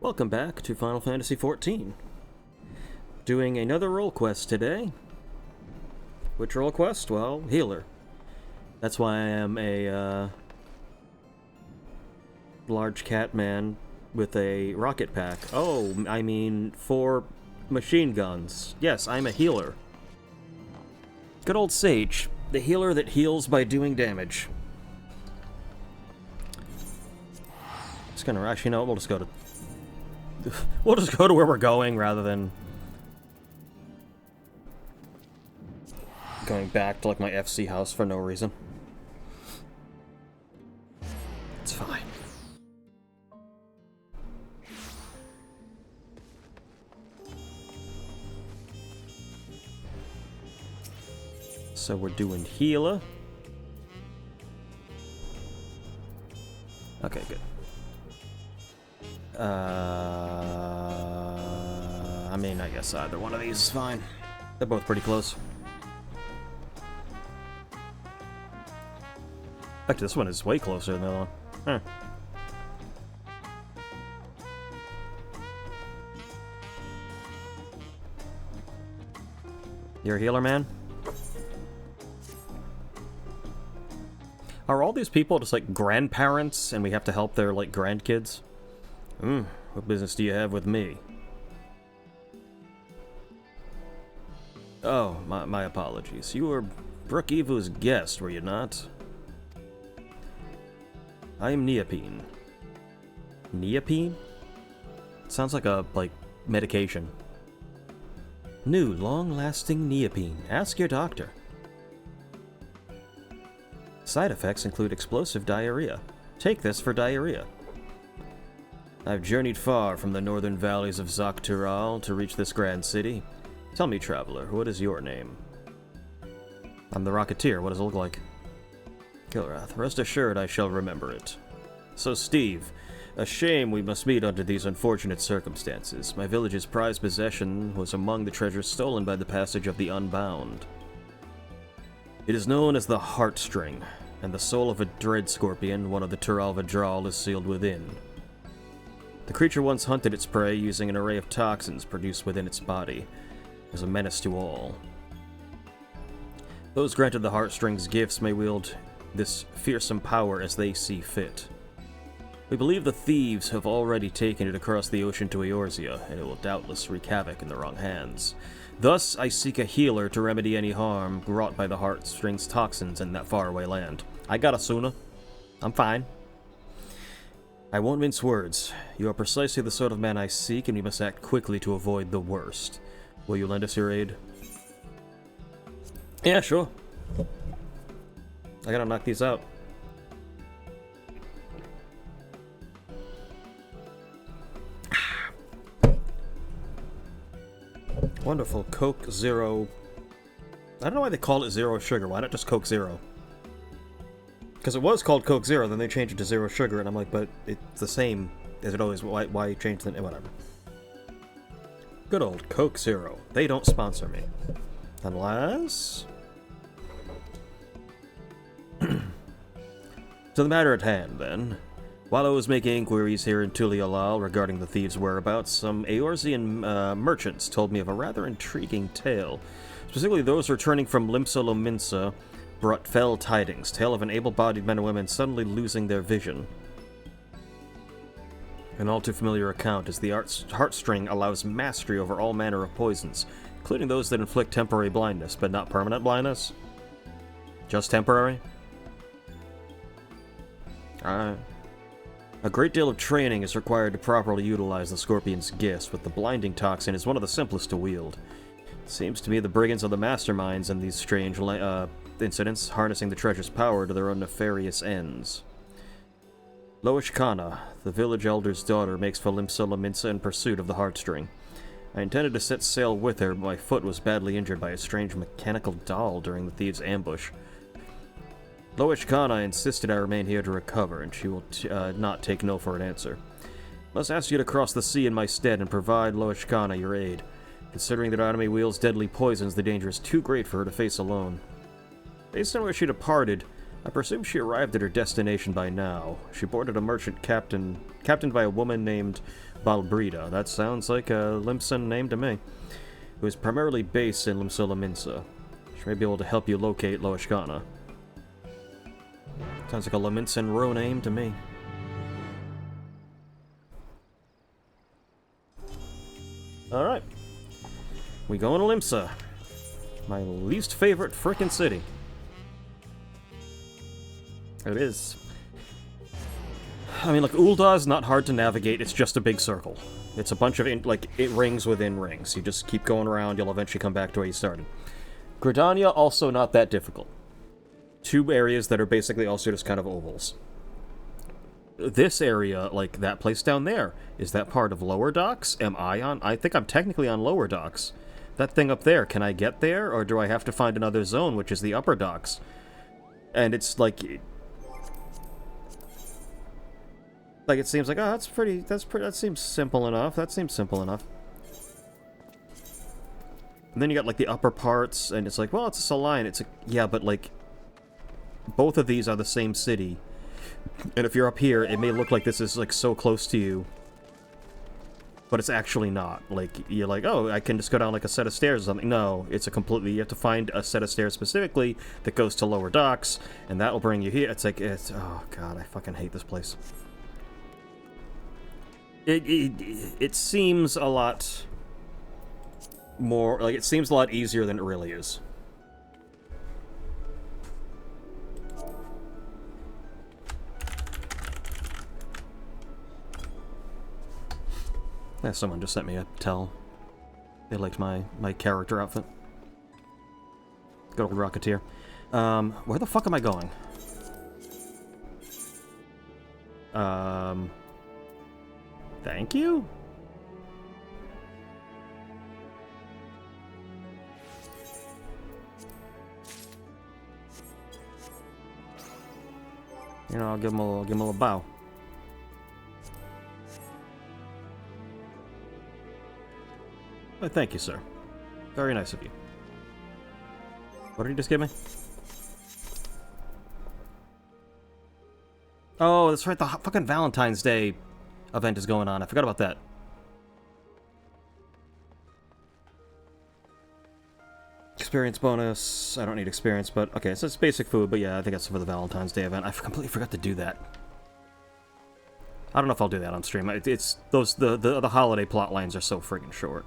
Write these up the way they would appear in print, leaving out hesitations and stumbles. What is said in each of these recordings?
Welcome back to Final Fantasy XIV. Doing another role quest today. Which role quest? Well, healer. That's why I am a large cat man with a rocket pack. Oh, I mean 4 machine guns. Yes, I'm a healer. Good old Sage, the healer that heals by doing damage. Just gonna actually no, we'll just go to where we're going rather than going back to like my FC house for no reason. It's fine. So we're doing healer. Okay, good. I mean, I guess either one of these is fine. They're both pretty close. Actually, this one is way closer than the other one. Huh. You're a healer, man? Are all these people just like grandparents and we have to help their like grandkids? What business do you have with me? Oh, my apologies. You were Brook Evu's guest, were you not? I am Neopene. Neopene? Sounds like a, medication. New, long-lasting Neopene. Ask your doctor. Side effects include explosive diarrhea. Take this for diarrhea. I've journeyed far from the northern valleys of Dawntrail to reach this grand city. Tell me, traveler, what is your name? I'm the Rocketeer. What does it look like? Kilrath, rest assured I shall remember it. So, Steve, a shame we must meet under these unfortunate circumstances. My village's prized possession was among the treasures stolen by the passage of the Unbound. It is known as the Heartstring, and the soul of a dread scorpion, one of the Turalva Drawl, is sealed within. The creature once hunted its prey using an array of toxins produced within its body. It was a menace to all. Those granted the Heartstring's gifts may wield this fearsome power as they see fit. We believe the thieves have already taken it across the ocean to Eorzea, and it will doubtless wreak havoc in the wrong hands. Thus, I seek a healer to remedy any harm wrought by the Heartstring's toxins in that faraway land. I got a Suna. I'm fine. I won't mince words. You are precisely the sort of man I seek, and we must act quickly to avoid the worst. Will you lend us your aid? Yeah, sure. I gotta knock these out. Wonderful. Coke Zero. I don't know why they call it Zero Sugar. Why not just Coke Zero? Because it was called Coke Zero, then they changed it to Zero Sugar, and I'm like, but it's the same as it always. Why change the name? Whatever. Good old Coke Zero. They don't sponsor me. Unless... To the matter at hand, then. While I was making inquiries here in Tulialal regarding the thieves' whereabouts, some Eorzean merchants told me of a rather intriguing tale. Specifically, those returning from Limsa Lominsa brought fell tidings, tale of an able-bodied men and women suddenly losing their vision. An all too familiar account is the Heartstring allows mastery over all manner of poisons, including those that inflict temporary blindness, but not permanent blindness? Just temporary? Alright. A great deal of training is required to properly utilize the Scorpion's gifts, but the blinding toxin is one of the simplest to wield. It seems to me the brigands are the masterminds in these strange incidents, harnessing the treasure's power to their own nefarious ends. Loish Kana, the village elder's daughter, makes for Limsa Lominsa in pursuit of the Heartstring. I intended to set sail with her, but my foot was badly injured by a strange mechanical doll during the thieves' ambush. Loish Kana insisted I remain here to recover, and she will not take no for an answer. Must ask you to cross the sea in my stead and provide Loish Kana your aid. Considering that our enemy wields deadly poisons, the danger is too great for her to face alone. Based on where she departed, I presume she arrived at her destination by now. She boarded a merchant captained by a woman named Balbrida. That sounds like a Limson name to me. Who is primarily based in Limsa. She may be able to help you locate Loishkana. Sounds like a Leminson row name to me. Alright. We going to Limsa. My least favorite frickin' city. It is. I mean, like, Uldah's not hard to navigate, it's just a big circle. It's a bunch of, rings within rings. You just keep going around, you'll eventually come back to where you started. Gridania, also not that difficult. Two areas that are basically also just kind of ovals. This area, like that place down there, is that part of Lower Docks? Am I on? I think I'm technically on Lower Docks. That thing up there, can I get there? Or do I have to find another zone, which is the Upper Docks? And it's like... Like, it seems like, oh, that seems simple enough. That seems simple enough. And then you got, like, the upper parts, and it's like, well, it's a line. It's a... Yeah, but, like... Both of these are the same city. And if you're up here, it may look like this is, like, so close to you. But it's actually not. Like, you're like, oh, I can just go down, like, a set of stairs or something. No, it's a completely... You have to find a set of stairs specifically that goes to Lower Docks, and that will bring you here. It's like, it's... Oh, God, I fucking hate this place. It seems a lot more... Like, it seems a lot easier than it really is. Yeah, someone just sent me a tell. They liked my character outfit. Good old Rocketeer. Where the fuck am I going? Thank you? You know, I'll give him a little bow. Oh, thank you, sir. Very nice of you. What did he just give me? Oh, that's right, the fucking Valentine's Day event is going on. I forgot about that. Experience bonus. I don't need experience, but okay, so it's basic food, but yeah, I think that's for the Valentine's Day event. I completely forgot to do that. I don't know if I'll do that on stream. It's those the holiday plot lines are so friggin' short.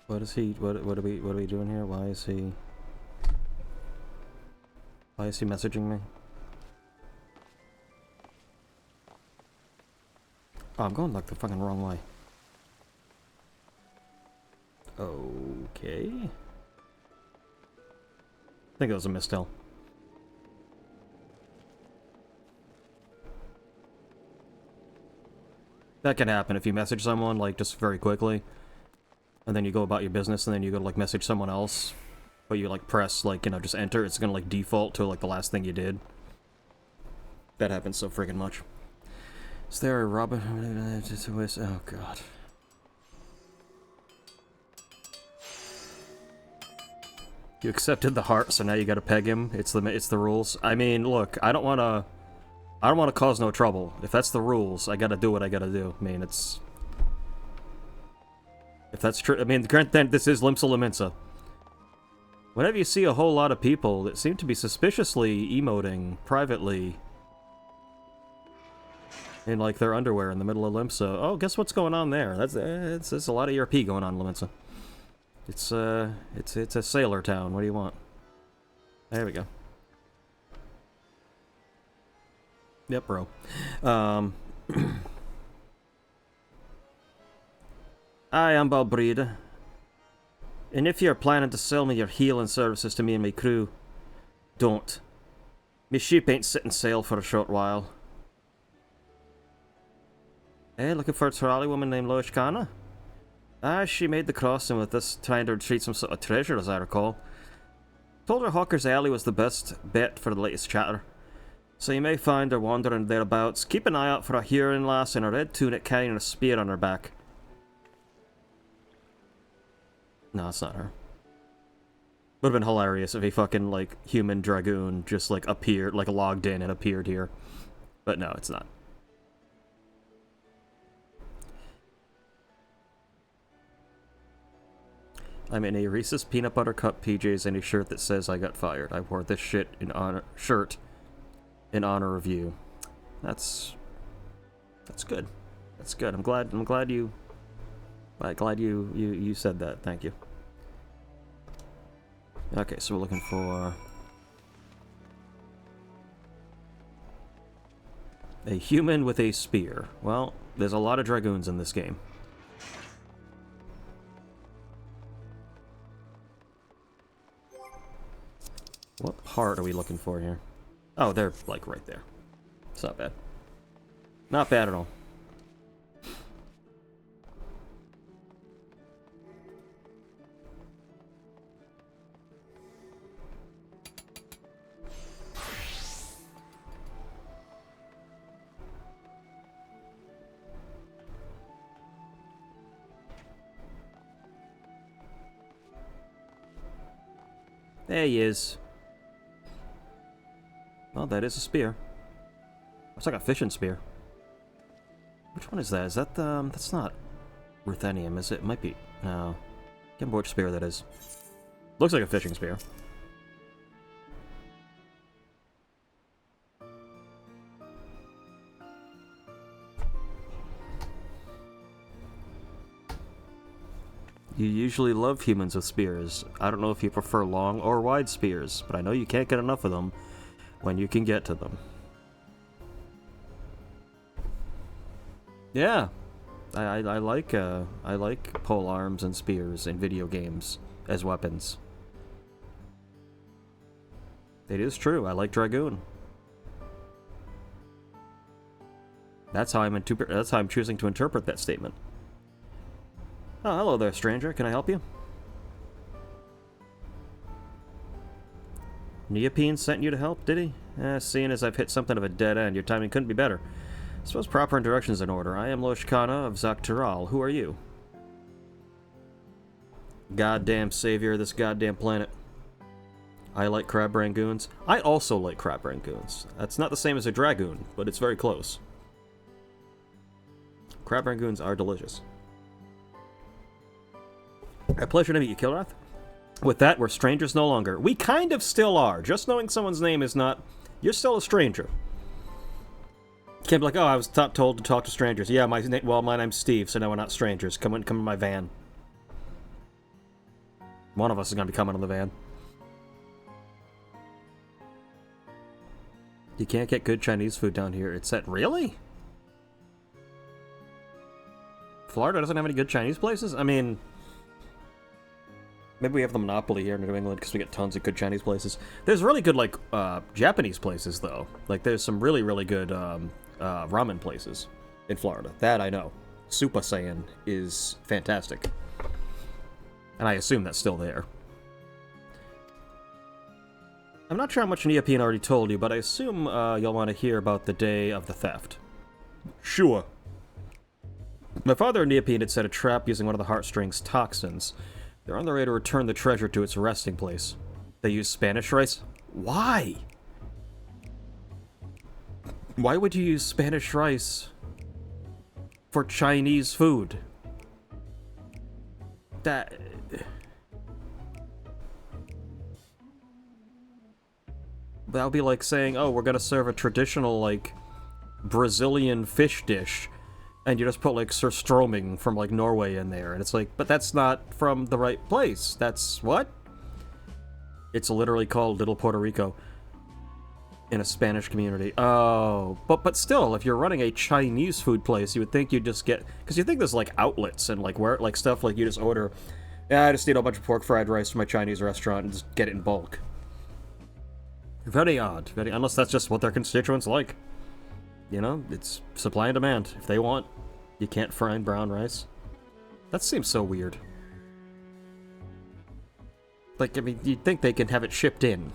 What is he? What are we doing here? Why is he messaging me? Oh, I'm going like the fucking wrong way. Okay. I think it was a mistel. That can happen if you message someone, like, just very quickly. And then you go about your business, and then you go to, like, message someone else. But you, like, press, like, you know, just enter. It's gonna, like, default to, like, the last thing you did. That happens so friggin' much. Is there a Robin... Oh, God. You accepted the heart, so now you gotta peg him. It's the rules. I mean, look, I don't wanna cause no trouble. If that's the rules, I gotta do what I gotta do. I mean, it's... If that's true, I mean, granted, this is Limsa Lominsa. Whenever you see a whole lot of people that seem to be suspiciously emoting privately in, like, their underwear in the middle of Limsa, oh, guess what's going on there? There's a lot of ERP going on in Lominsa. It's a sailor town. What do you want? There we go. Yep, bro. Hi, I'm Balbrida. And if you're planning to sell me your healing services to me and my crew, don't. Me ship ain't sitting sail for a short while. Hey, looking for a trolley woman named Loishkana? Ah, she made the crossing with us, trying to retrieve some sort of treasure, as I recall. Told her Hawker's Alley was the best bet for the latest chatter. So you may find her wandering thereabouts. Keep an eye out for a Huron lass in a red tunic carrying a spear on her back. No, it's not her. Would have been hilarious if a fucking, like, human dragoon just, like, appeared, like, logged in and appeared here. But no, it's not. I'm in a Reese's Peanut Butter Cup PJs and a shirt that says I got fired. I wore this shit in honor of you. That's good. That's good. I'm glad you said that. Thank you. Okay, so we're looking for a human with a spear. Well, there's a lot of dragoons in this game. What heart are we looking for here? Oh, they're, like, right there. It's not bad. Not bad at all. There he is. Well, that is a spear. It's like a fishing spear. Which one is that? Is that the... that's not ruthenium, is it? It might be. No. Can't remember which spear that is. Looks like a fishing spear. You usually love humans with spears. I don't know if you prefer long or wide spears, but I know you can't get enough of them when you can get to them. Yeah, I like polearms and spears in video games as weapons. It is true. I like Dragoon. That's how I'm choosing to interpret that statement. Oh, hello there, stranger. Can I help you? Neopene sent you to help, did he? Seeing as I've hit something of a dead end, your timing couldn't be better. I suppose proper introductions in order. I am Loshkana of Zaktiral. Who are you? Goddamn savior of this goddamn planet. I like crab rangoons. I also like crab rangoons. That's not the same as a dragoon, but it's very close. Crab rangoons are delicious. A pleasure to meet you, Kilrath. With that, we're strangers no longer. We kind of still are. Just knowing someone's name is not... You're still a stranger. Can't be like, oh, I was told to talk to strangers. Yeah, my name's Steve, so now we're not strangers. Come in my van. One of us is going to be coming on the van. You can't get good Chinese food down here. It's at... Really? Florida doesn't have any good Chinese places? I mean... Maybe we have the monopoly here in New England because we get tons of good Chinese places. There's really good, like, Japanese places, though. Like, there's some really, really good ramen places in Florida. That I know. Super Saiyan is fantastic. And I assume that's still there. I'm not sure how much Neopene already told you, but I assume you'll want to hear about the day of the theft. Sure. My father and Neopene had set a trap using one of the heartstrings toxins. They're on their way to return the treasure to its resting place. They use Spanish rice? Why? Why would you use Spanish rice for Chinese food? That would be like saying, oh, we're gonna serve a traditional, like, Brazilian fish dish. And you just put, like, surströmming from, like, Norway in there. And it's like, but that's not from the right place. That's what? It's literally called Little Puerto Rico. In a Spanish community. Oh. But still, if you're running a Chinese food place, you would think you'd just get... Because you think there's, like, outlets and, like, where, like, stuff like you just order... Yeah, I just need a bunch of pork fried rice from my Chinese restaurant and just get it in bulk. Very odd. Unless that's just what their constituents like. You know, it's supply and demand. If they want, you can't find brown rice. That seems so weird. Like, I mean, you'd think they can have it shipped in.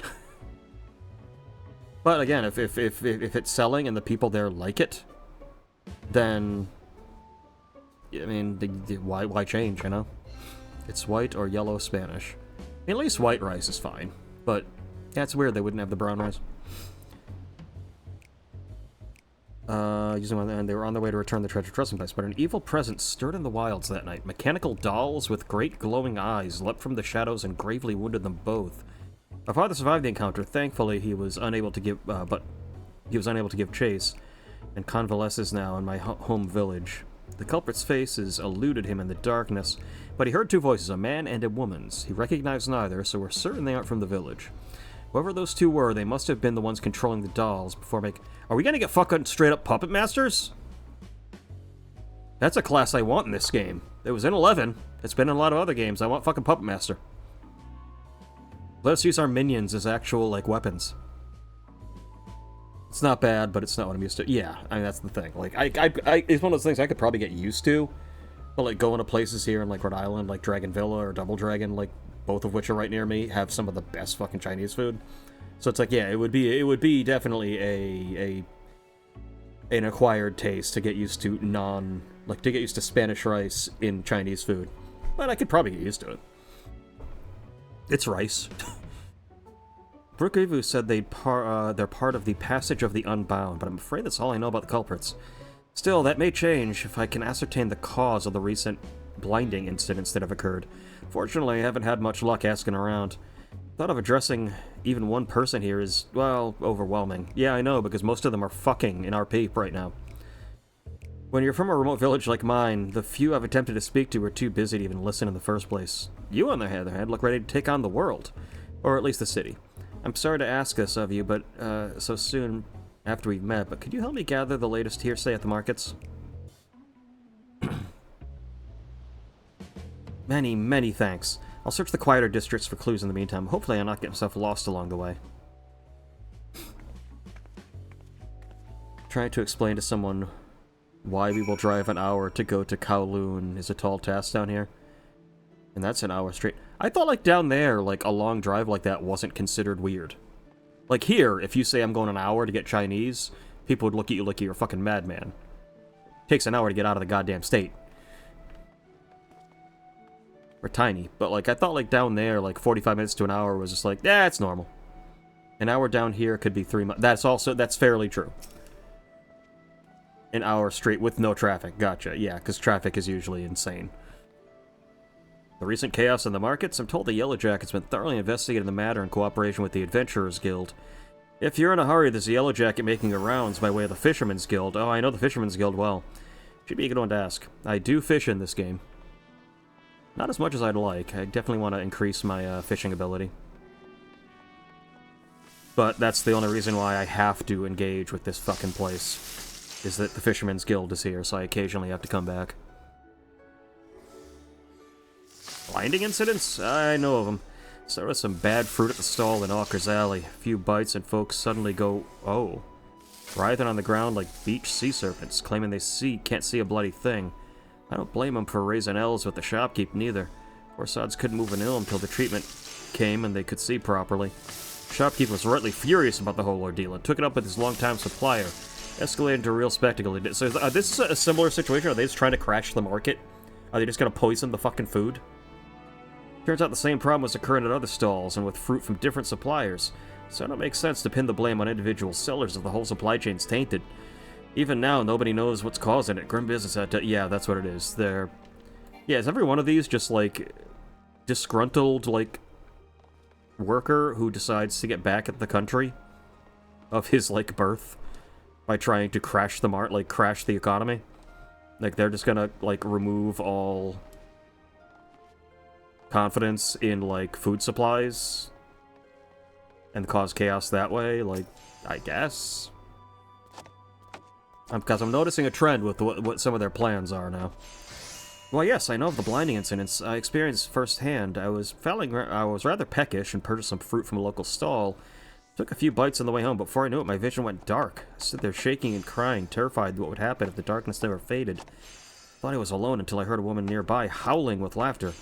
But again, if it's selling and the people there like it, then, I mean, why change, you know? It's white or yellow Spanish. At least white rice is fine. But, yeah, it's weird they wouldn't have the brown rice. And they were on their way to return the treasure trusting place, but an evil presence stirred in the wilds that night. Mechanical dolls with great glowing eyes leapt from the shadows and gravely wounded them both. My father survived the encounter. Thankfully, he was unable to give chase, and convalesces now in my home village. The culprit's faces eluded him in the darkness, but he heard two voices, a man and a woman's. He recognized neither, so we're certain they aren't from the village. Whoever those two were, they must have been the ones controlling the dolls before Are we gonna get fucking straight-up puppet masters? That's a class I want in this game. It was in 11. It's been in a lot of other games. I want fucking puppet master. Let us use our minions as actual, like, weapons. It's not bad, but it's not what I'm used to. Yeah, I mean, that's the thing. Like, it's one of those things I could probably get used to. But, like, going to places here in, like, Rhode Island, like Dragon Villa or Double Dragon, like, both of which are right near me, have some of the best fucking Chinese food. So it's like, yeah, it would be definitely an acquired taste to get used to to get used to Spanish rice in Chinese food. But I could probably get used to it. It's rice. Brookhaven said they're part of the Passage of the Unbound, but I'm afraid that's all I know about the culprits. Still, that may change if I can ascertain the cause of the recent blinding incidents that have occurred. Fortunately, I haven't had much luck asking around. Thought of addressing even one person here is, well, overwhelming. Yeah, I know, because most of them are fucking in RP right now. When you're from a remote village like mine, the few I've attempted to speak to are too busy to even listen in the first place. You, on the other hand, look ready to take on the world. Or at least the city. I'm sorry to ask this of you, but so soon after we've met, but could you help me gather the latest hearsay at the markets? Many, many thanks. I'll search the quieter districts for clues in the meantime. Hopefully I'll not get myself lost along the way. Trying to explain to someone why we will drive an hour to go to Kowloon is a tall task down here. And that's an hour straight. I thought, like, down there, like, a long drive like that wasn't considered weird. Like, here, if you say I'm going an hour to get Chinese, people would look at you like you're a fucking madman. Takes an hour to get out of the goddamn state. We're tiny. But, like, I thought, like, down there, like, 45 minutes to an hour was just like, yeah, it's normal. An hour down here could be 3 months. That's fairly true. An hour straight with no traffic. Gotcha. Yeah, because traffic is usually insane. The recent chaos in the markets, I'm told the Yellow Jacket's been thoroughly investigating the matter in cooperation with the Adventurers Guild. If you're in a hurry, there's a Yellow Jacket making the rounds by way of the Fisherman's Guild. Oh, I know the Fisherman's Guild well. Should be a good one to ask. I do fish in this game. Not as much as I'd like. I definitely want to increase my fishing ability. But that's the only reason why I have to engage with this fucking place. Is that the Fisherman's Guild is here, so I occasionally have to come back. Blinding incidents? I know of them. Started with some bad fruit at the stall in Awker's Alley. A few bites and folks suddenly go, oh. Writhing on the ground like beach sea serpents, claiming they can't see a bloody thing. I don't blame them for raising L's with the shopkeep, neither. Poor sods couldn't move an ill until the treatment came and they could see properly. The shopkeep was rightly furious about the whole ordeal and took it up with his longtime supplier. Escalated into a real spectacle. So this is a similar situation? Are they just trying to crash the market? Are they just gonna poison the fucking food? Turns out the same problem was occurring at other stalls and with fruit from different suppliers. So it don't make sense to pin the blame on individual sellers if the whole supply chain's tainted. Even now, nobody knows what's causing it. Grim business yeah, that's what it is. Yeah, is every one of these just, like, disgruntled, like, worker who decides to get back at the country of his, like, birth by trying to crash the crash the economy? Like, they're just gonna, like, remove all confidence in, like, food supplies and cause chaos that way? Like, I guess? Because I'm noticing a trend with what some of their plans are now. Well, yes, I know of the blinding incidents. I experienced firsthand. I was rather peckish and purchased some fruit from a local stall. Took a few bites on the way home. Before I knew it, my vision went dark. I stood there shaking and crying, terrified what would happen if the darkness never faded. Thought I was alone until I heard a woman nearby howling with laughter.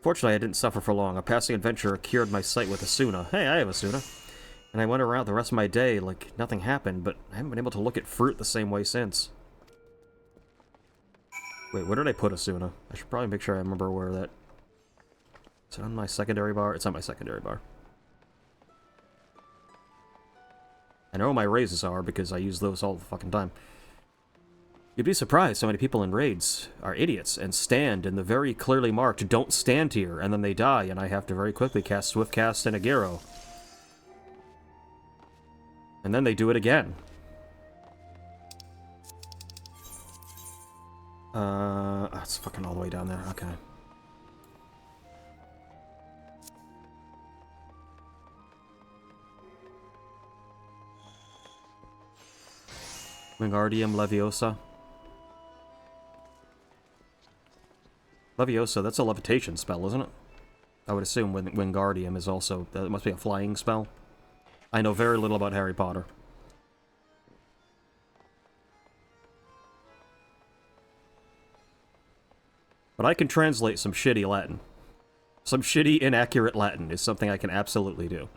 Fortunately, I didn't suffer for long. A passing adventurer cured my sight with a Suna. Hey, I have a Suna. And I went around the rest of my day like nothing happened, but I haven't been able to look at fruit the same way since. Wait, where did I put a Suna? I should probably make sure I remember where that... Is it on my secondary bar? It's on my secondary bar. I know my raises are because I use those all the fucking time. You'd be surprised how many people in raids are idiots and stand in the very clearly marked "don't stand here," and then they die, and I have to very quickly cast Swift Cast and a Gyro. And then they do it again. Oh, it's fucking all the way down there. Okay. Wingardium Leviosa. Leviosa, that's a levitation spell, isn't it? I would assume Wingardium is also... That must be a flying spell. I know very little about Harry Potter. But I can translate some shitty Latin. Some shitty, inaccurate Latin is something I can absolutely do.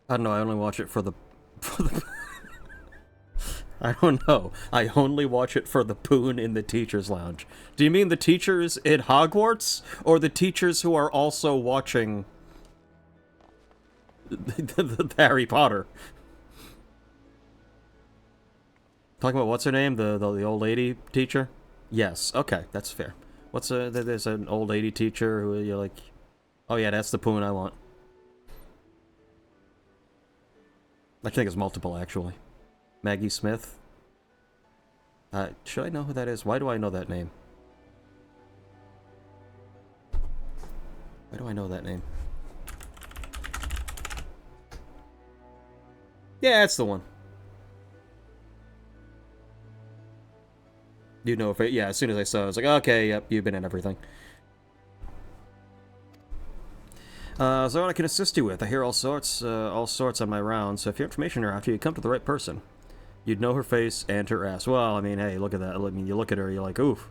I don't know, I only watch it for the I don't know. I only watch it for the poon in the teacher's lounge. Do you mean the teachers in Hogwarts? Or the teachers who are also watching the Harry Potter? Talking about what's her name? The old lady teacher? Yes, okay, that's fair. There's an old lady teacher who you're like, oh yeah, that's the poon I want. I think it's multiple, actually. Maggie Smith. Should I know who that is? Why do I know that name? Why do I know that name? Yeah, that's the one. You know, if it, yeah, as soon as I saw it, I was like, okay, yep, you've been in everything. So what I can assist you with? I hear all sorts on my rounds, so if your information are after you, come to the right person. You'd know her face and her ass. Well, I mean, hey, look at that. I mean, you look at her, you're like, oof.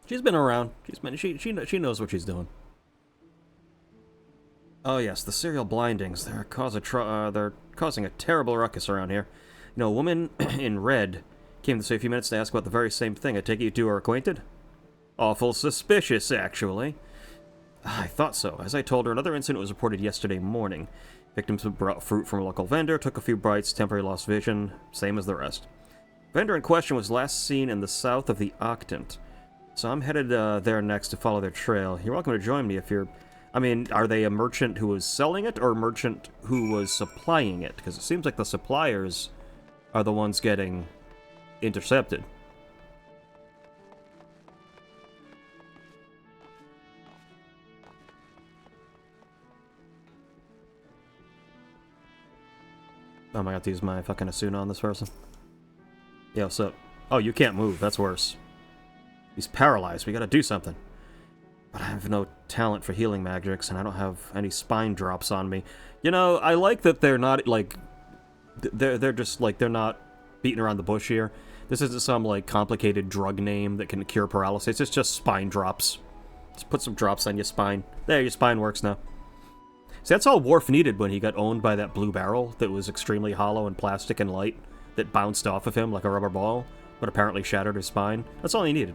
She's been around. She knows what she's doing. Oh yes, the serial blindings. They're causing a terrible ruckus around here. You know, a woman in red came to say a few minutes to ask about the very same thing. I take it you two are acquainted? Awful suspicious, actually. I thought so. As I told her, another incident was reported yesterday morning. Victims brought fruit from a local vendor, took a few bites, temporarily lost vision, same as the rest. Vendor in question was last seen in the south of the Octant. So I'm headed there next to follow their trail. You're welcome to join me if you're... I mean, are they a merchant who was selling it, or a merchant who was supplying it? Because it seems like the suppliers are the ones getting intercepted. Oh, am I got to use my fucking Asuna on this person? Yeah, what's up? Oh, you can't move. That's worse. He's paralyzed. We gotta do something. But I have no talent for healing magics, and I don't have any spine drops on me. You know, I like that they're not, like... They're just, like, they're not beating around the bush here. This isn't some, like, complicated drug name that can cure paralysis. It's just spine drops. Just put some drops on your spine. There, your spine works now. See, that's all Worf needed when he got owned by that blue barrel that was extremely hollow and plastic and light, that bounced off of him like a rubber ball, but apparently shattered his spine. That's all he needed.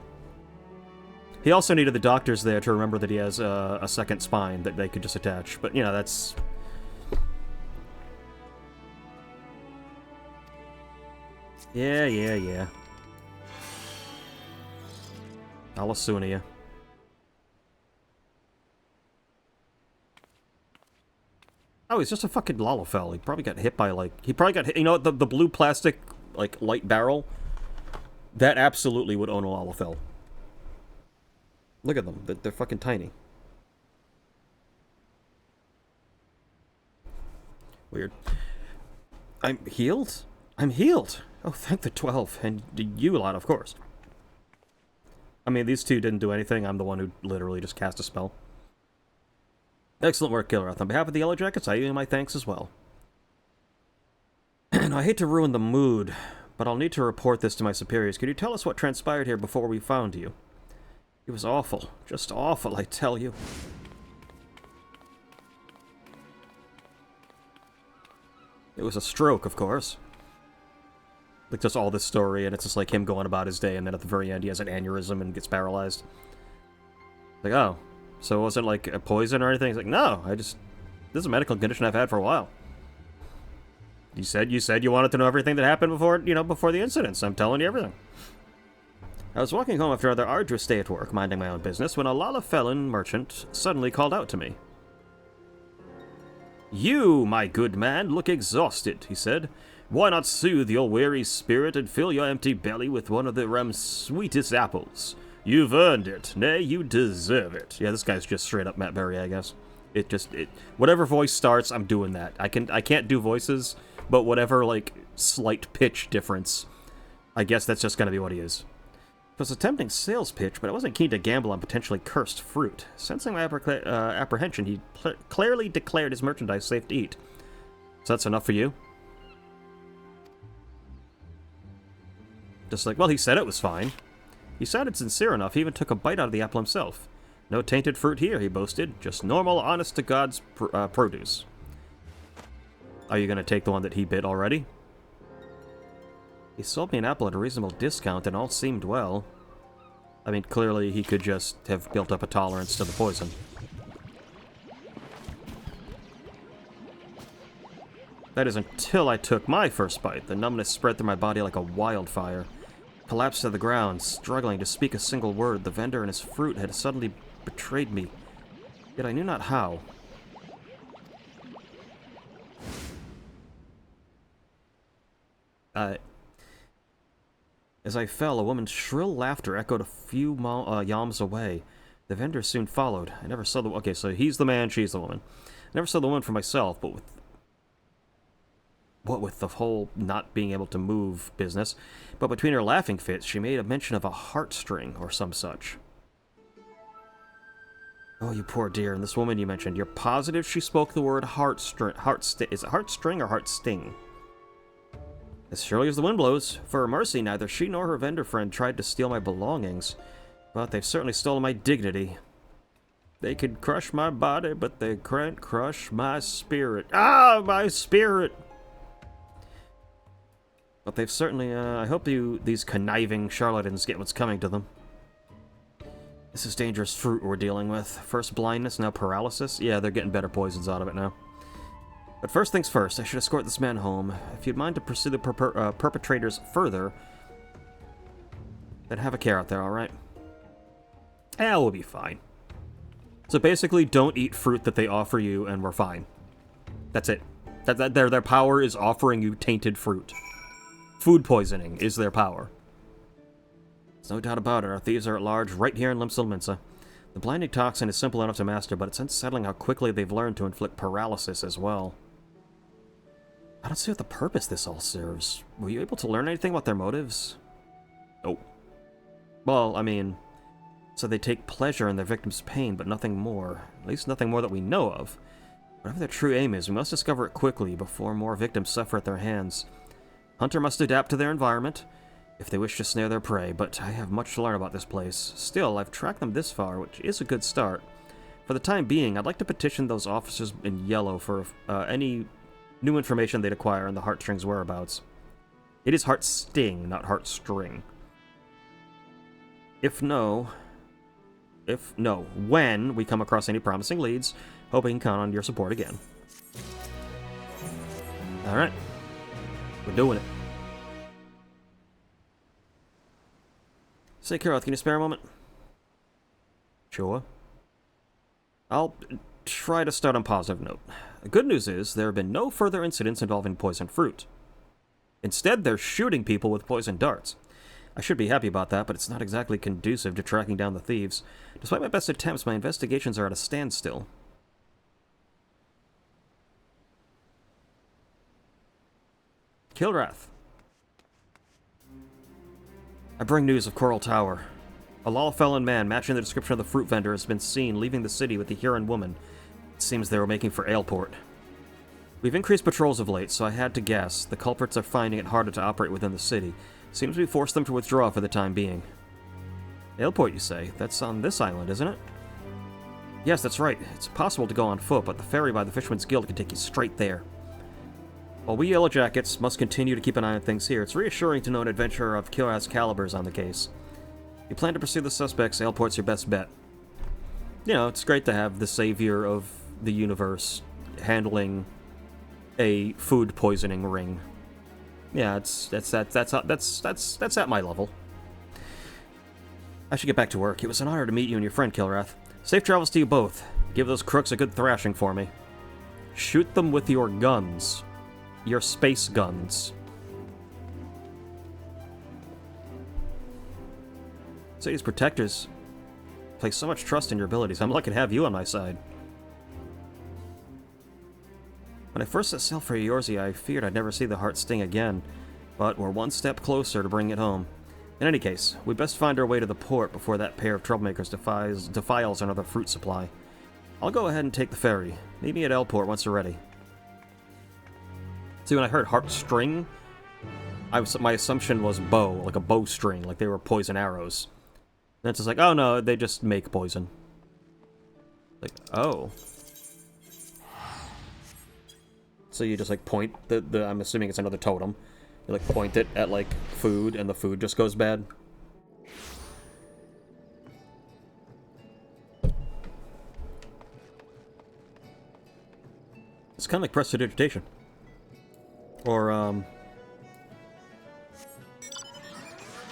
He also needed the doctors there to remember that he has a second spine that they could just attach. But, you know, that's... Yeah. I'll Asuna you. Oh, he's just a fucking Lalafell. He probably got hit by, like... He probably got hit... You know, the blue plastic, like, light barrel? That absolutely would own a Lalafell. Look at them. They're fucking tiny. Weird. I'm healed? I'm healed! Oh, thank the 12. And you lot, of course. I mean, these two didn't do anything. I'm the one who literally just cast a spell. Excellent work, Kilrath. On behalf of the Yellow Jackets, I owe you my thanks as well. And I hate to ruin the mood, but I'll need to report this to my superiors. Could you tell us what transpired here before we found you? It was awful. Just awful, I tell you. It was a stroke, of course. Like, just all this story, and it's just like him going about his day, and then at the very end he has an aneurysm and gets paralyzed. Like, oh, so it wasn't like a poison or anything? He's like, no, this is a medical condition I've had for a while. You said you wanted to know everything that happened before the incident, so I'm telling you everything. I was walking home after another arduous day at work, minding my own business, when a Lalafellan merchant suddenly called out to me. "You, my good man, look exhausted," he said. "Why not soothe your weary spirit and fill your empty belly with one of the realm's sweetest apples? You've earned it. Nay, you deserve it." Yeah, this guy's just straight up Matt Berry, I guess. Whatever voice starts, I'm doing that. I can't do voices, but whatever, like, slight pitch difference, I guess that's just gonna be what he is. It was a tempting sales pitch, but I wasn't keen to gamble on potentially cursed fruit. Sensing my apprehension, he clearly declared his merchandise safe to eat. So that's enough for you? Just like, well, he said it was fine. He sounded sincere enough, he even took a bite out of the apple himself. No tainted fruit here, he boasted. Just normal, honest-to-God's produce. Are you going to take the one that he bit already? He sold me an apple at a reasonable discount, and all seemed well. I mean, clearly he could just have built up a tolerance to the poison. That is until I took my first bite. The numbness spread through my body like a wildfire. Collapsed to the ground, struggling to speak a single word. The vendor and his fruit had suddenly betrayed me. Yet I knew not how. As I fell, a woman's shrill laughter echoed a few yalms away. The vendor soon followed. I never saw the... Okay, so he's the man, she's the woman. I never saw the woman for myself, but with the whole not being able to move business. But between her laughing fits, she made a mention of a heartstring or some such. Oh, you poor dear. And this woman you mentioned, you're positive she spoke the word heartstring? Is it heartstring or heartsting? As surely as the wind blows. For her mercy, neither she nor her vendor friend tried to steal my belongings. But they've certainly stolen my dignity. They could crush my body, but they can't crush my spirit. Ah, my spirit! But they've certainly, I hope these conniving charlatans get what's coming to them. This is dangerous fruit we're dealing with. First blindness, now paralysis. Yeah, they're getting better poisons out of it now. But first things first, I should escort this man home. If you'd mind to pursue the perpetrators further, then have a care out there, alright? Yeah, we'll be fine. So basically, don't eat fruit that they offer you, and we're fine. That's it. Their power is offering you tainted fruit. Food poisoning is their power. There's no doubt about it, our thieves are at large right here in Limsa. The blinding toxin is simple enough to master, but it's unsettling how quickly they've learned to inflict paralysis as well. I don't see what the purpose this all serves. Were you able to learn anything about their motives? Oh. Well, I mean, so they take pleasure in their victims' pain, but nothing more. At least nothing more that we know of. Whatever their true aim is, we must discover it quickly before more victims suffer at their hands. Hunter must adapt to their environment if they wish to snare their prey, but I have much to learn about this place. Still, I've tracked them this far, which is a good start. For the time being, I'd like to petition those officers in yellow for any new information they'd acquire on the heartstring's whereabouts. It is heartsting, not heartstring. When we come across any promising leads, hoping to count on your support again. Alright. We're doing it. Say, Karoth, can you spare a moment? Sure. I'll try to start on a positive note. The good news is, there have been no further incidents involving poisoned fruit. Instead, they're shooting people with poisoned darts. I should be happy about that, but it's not exactly conducive to tracking down the thieves. Despite my best attempts, my investigations are at a standstill. Kilrath. I bring news of Coral Tower. A Lalafellan man matching the description of the fruit vendor has been seen leaving the city with the Huron woman. It seems they were making for Aleport. We've increased patrols of late, so I had to guess. The culprits are finding it harder to operate within the city. Seems we forced them to withdraw for the time being. Aleport, you say? That's on this island, isn't it? Yes, that's right. It's possible to go on foot, but the ferry by the Fisherman's Guild can take you straight there. While we Yellow Jackets must continue to keep an eye on things here, it's reassuring to know an adventurer of Kilrath's caliber is on the case. If you plan to pursue the suspects, Airport's your best bet. You know, it's great to have the savior of the universe handling a food poisoning ring. Yeah, that's at my level. I should get back to work. It was an honor to meet you and your friend, Kilrath. Safe travels to you both. Give those crooks a good thrashing for me. Shoot them with your guns. Your space guns. City's protectors place so much trust in your abilities. I'm lucky to have you on my side. When I first set sail for Eorzea, I feared I'd never see the heart sting again, but we're one step closer to bringing it home. In any case, we best find our way to the port before that pair of troublemakers defiles another fruit supply. I'll go ahead and take the ferry. Meet me at Elport once we're ready. See, when I heard heart string, my assumption was bow, like a bowstring, like they were poison arrows. And it's just like, oh no, they just make poison. Like, oh. So you just like point I'm assuming it's another totem. You like point it at like food and the food just goes bad. It's kind of like prestidigitation. Or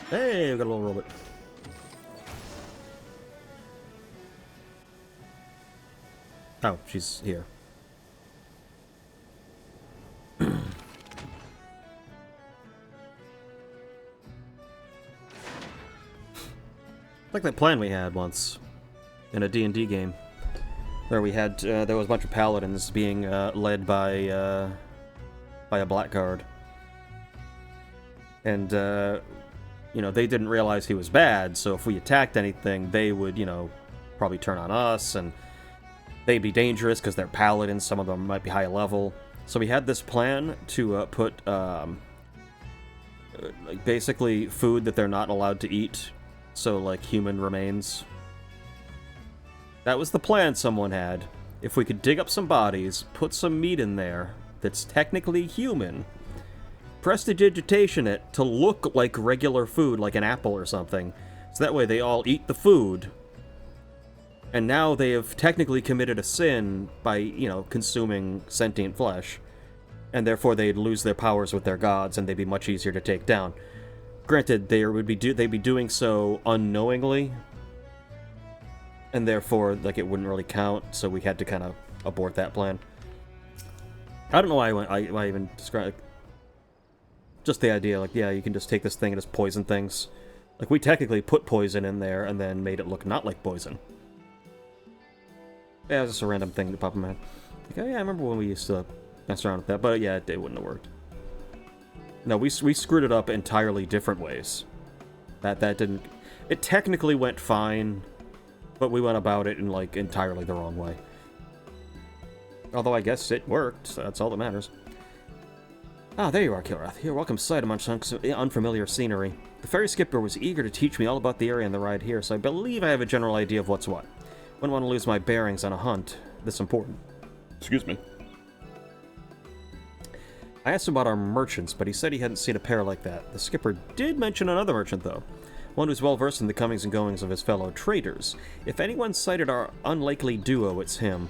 hey, we got a little robot. Oh, she's here. Like that plan we had once in a D&D game, where we had there was a bunch of paladins being led by a blackguard, and you know, they didn't realize he was bad. So if we attacked anything, they would, you know, probably turn on us, and they'd be dangerous because they're paladins. Some of them might be high level. So we had this plan to put like basically food that they're not allowed to eat. So, like, human remains. That was the plan someone had. If we could dig up some bodies, put some meat in there that's technically human, prestidigitation it to look like regular food, like an apple or something, so that way they all eat the food, and now they have technically committed a sin by, you know, consuming sentient flesh, and therefore they'd lose their powers with their gods, and they'd be much easier to take down. Granted, they'd be doing so unknowingly, and therefore, like, it wouldn't really count. So we had to kind of abort that plan. I don't know why I even described just the idea, like, yeah, you can just take this thing and just poison things. Like, we technically put poison in there and then made it look not like poison. Yeah, it was just a random thing that popped in my head. Like, oh yeah, I remember when we used to mess around with that, but yeah, it wouldn't have worked. No, we screwed it up entirely different ways. That didn't... It technically went fine, but we went about it in, like, entirely the wrong way. Although I guess it worked, so that's all that matters. Ah, there you are, Kilrath. You're welcome sight amongst unfamiliar scenery. The ferry skipper was eager to teach me all about the area and the ride here, so I believe I have a general idea of what's what. Wouldn't want to lose my bearings on a hunt this important. Excuse me. I asked him about our merchants, but he said he hadn't seen a pair like that. The skipper did mention another merchant, though. One who's well versed in the comings and goings of his fellow traders. If anyone sighted our unlikely duo, it's him.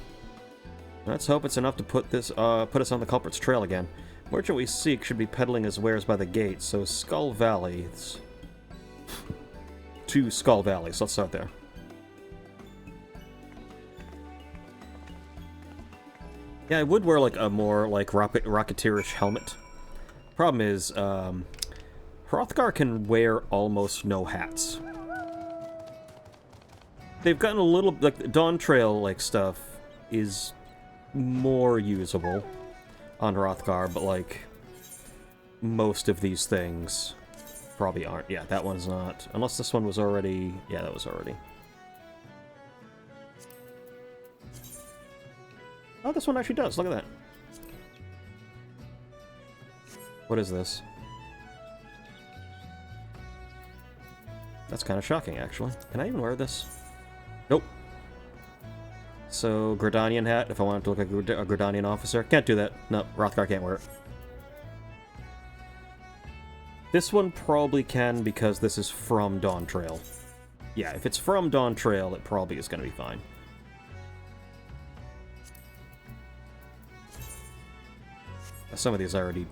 Let's hope it's enough to put us on the culprit's trail again. Merchant we seek should be peddling his wares by the gate, so Skull Valley. To Skull Valley, so let's start there. Yeah, I would wear, like, a more, like, Rocketeerish helmet. Problem is, Hrothgar can wear almost no hats. They've gotten a little, like, Dawntrail, like, stuff is more usable on Hrothgar, but, like, most of these things probably aren't. Yeah, that one's not. Unless this one was already... Yeah, that was already. Oh, this one actually does. Look at that. What is this? That's kind of shocking, actually. Can I even wear this? Nope. So, Gridanian hat, if I wanted to look like a Gridanian officer. Can't do that. No, Hrothgar can't wear it. This one probably can because this is from Dawntrail. Yeah, if it's from Dawntrail, it probably is going to be fine. Some of these I already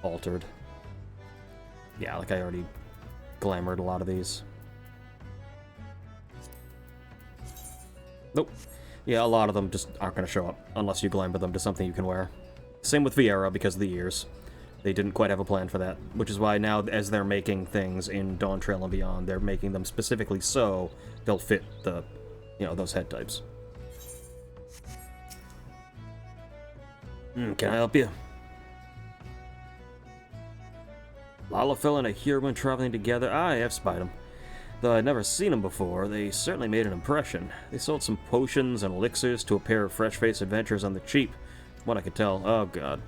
altered. Yeah, like I already glamoured a lot of these. Nope. Yeah, a lot of them just aren't going to show up unless you glamour them to something you can wear. Same with Viera because of the ears. They didn't quite have a plan for that, which is why now, as they're making things in Dawntrail and beyond, they're making them specifically so they'll fit the, you know, those head types. Can I help you? Lalafell and a Huron traveling together? I have spied them. Though I'd never seen them before, they certainly made an impression. They sold some potions and elixirs to a pair of fresh-faced adventurers on the cheap, from what I could tell. Oh, God.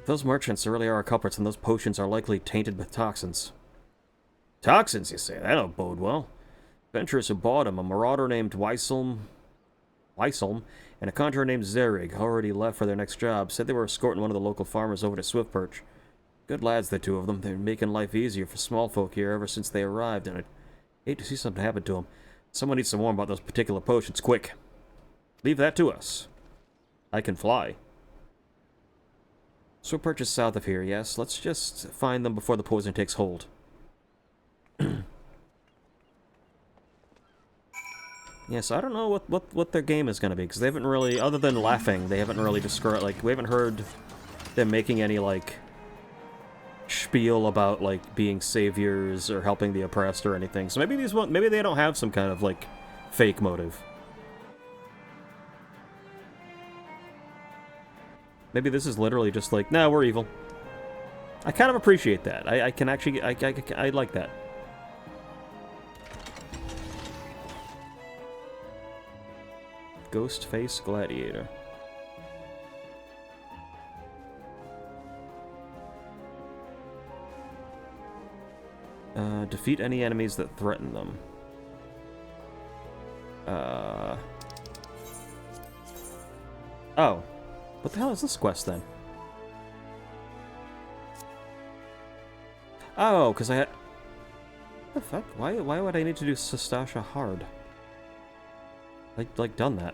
Those merchants really are culprits, and those potions are likely tainted with toxins. Toxins, you say? That don't bode well. Adventurers who bought them, a marauder named Weiselm, and a conjurer named Zerig, already left for their next job, said they were escorting one of the local farmers over to Swiftperch. Good lads, the two of them. They're making life easier for small folk here ever since they arrived, and I'd hate to see something happen to them. Someone needs to warn about those particular potions, quick. Leave that to us. I can fly. Swiftperch is south of here, yes. Let's just find them before the poison takes hold. Yes, I don't know what their game is going to be, because they haven't really, other than laughing, they haven't really described, like, we haven't heard them making any, like, spiel about, like, being saviors or helping the oppressed or anything. So maybe these maybe they don't have some kind of, like, fake motive. Maybe this is literally just like, nah, we're evil. I kind of appreciate that. I can actually, I like that. Ghostface Gladiator. Defeat any enemies that threaten them. Oh. What the hell is this quest, then? Oh, because I had... What the fuck? Why would I need to do Sestasha hard? Like, done that.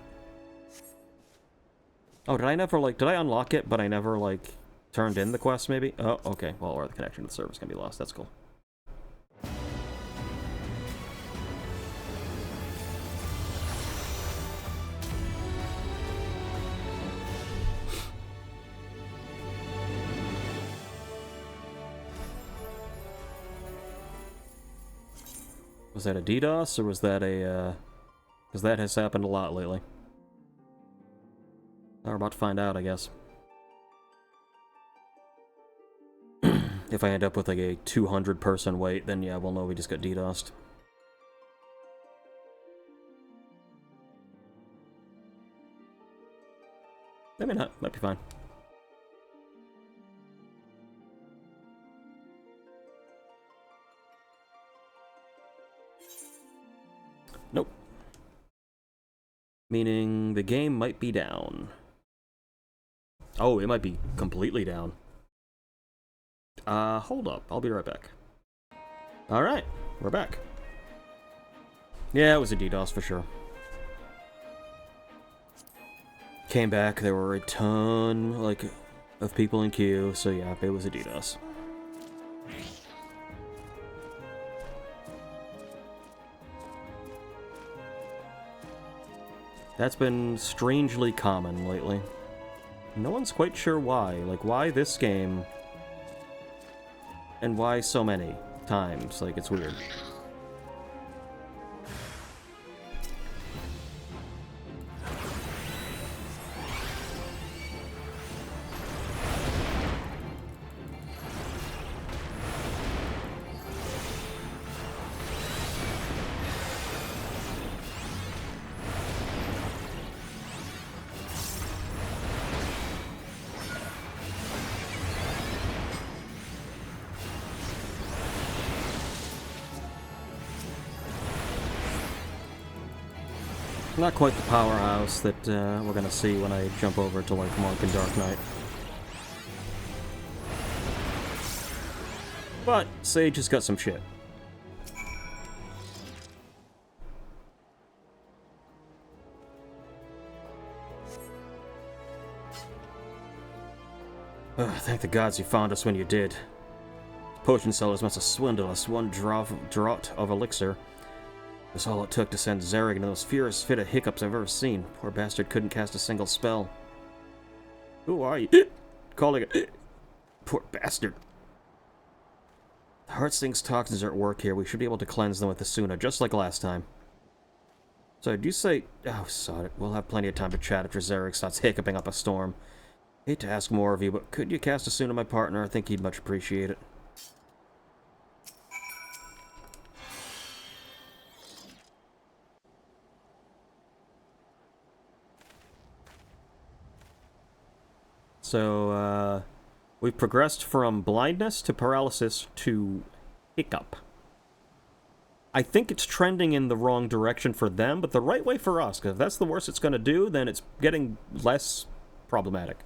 Oh, did I never, like... Did I unlock it, but I never, like, turned in the quest, maybe? Oh, okay. Well, or the connection to the server's gonna be lost. That's cool. Was that a DDoS, or was that a, because that has happened a lot lately. We're about to find out, I guess. If I end up with, like, a 200-person wait, then yeah, we'll know we just got DDoSed. Maybe not. Might be fine. Nope. Meaning the game might be down. Oh, it might be completely down. Hold up. I'll be right back. Alright, we're back. Yeah, it was a DDoS for sure. Came back, there were a ton, like, of people in queue, so yeah, it was a DDoS. That's been strangely common lately. No one's quite sure why. Like, why this game? And why so many times? Like, it's weird. Not quite the powerhouse that we're gonna see when I jump over to, like, Monk and Dark Knight. But Sage has got some shit. Ugh, thank the gods you found us when you did. Potion sellers must have swindled us. One draught of elixir was all it took to send Zarek into the most furious fit of hiccups I've ever seen. Poor bastard couldn't cast a single spell. Who are you? Calling it. Poor bastard. The Heartsting's toxins are at work here. We should be able to cleanse them with the Suna, just like last time. So, do you say... Oh, sod it. We'll have plenty of time to chat after Zarek starts hiccuping up a storm. Hate to ask more of you, but could you cast a Suna, my partner? I think he'd much appreciate it. So, we've progressed from blindness to paralysis to hiccup. I think it's trending in the wrong direction for them, but the right way for us, because if that's the worst it's going to do, then it's getting less problematic.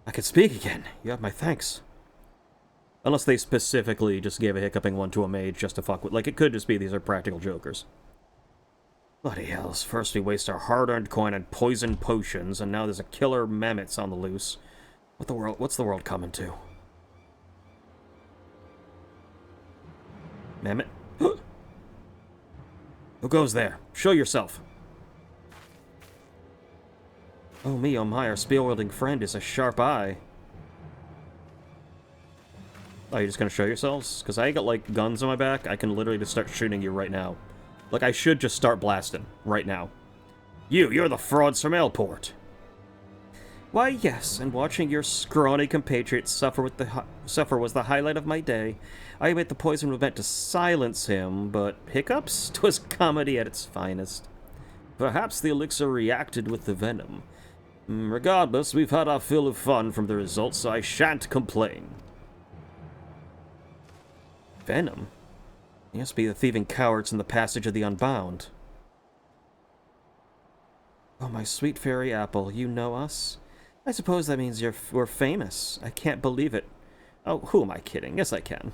I can speak again. You have my thanks. Unless they specifically just gave a hiccuping one to a mage just to fuck with. Like, it could just be these are practical jokers. Bloody hells. First we waste our hard-earned coin on poison potions, and now there's a killer mammoths on the loose. What's the world coming to? Mammoth? Who goes there? Show yourself. Oh me, oh my, our spear-wielding friend is a sharp eye. Oh, you're just gonna show yourselves? Because I got, like, guns on my back. I can literally just start shooting you right now. Like, I should just start blasting right now. You're the frauds from Elport. Why, yes, and watching your scrawny compatriots suffer was the highlight of my day. I admit the poison was meant to silence him, but hiccups? 'Twas comedy at its finest. Perhaps the elixir reacted with the venom. Regardless, we've had our fill of fun from the results, so I shan't complain. Venom? It must be the thieving cowards in the Passage of the Unbound. Oh, my sweet fairy apple, you know us? I suppose that means we're famous. I can't believe it. Oh, who am I kidding? Yes, I can.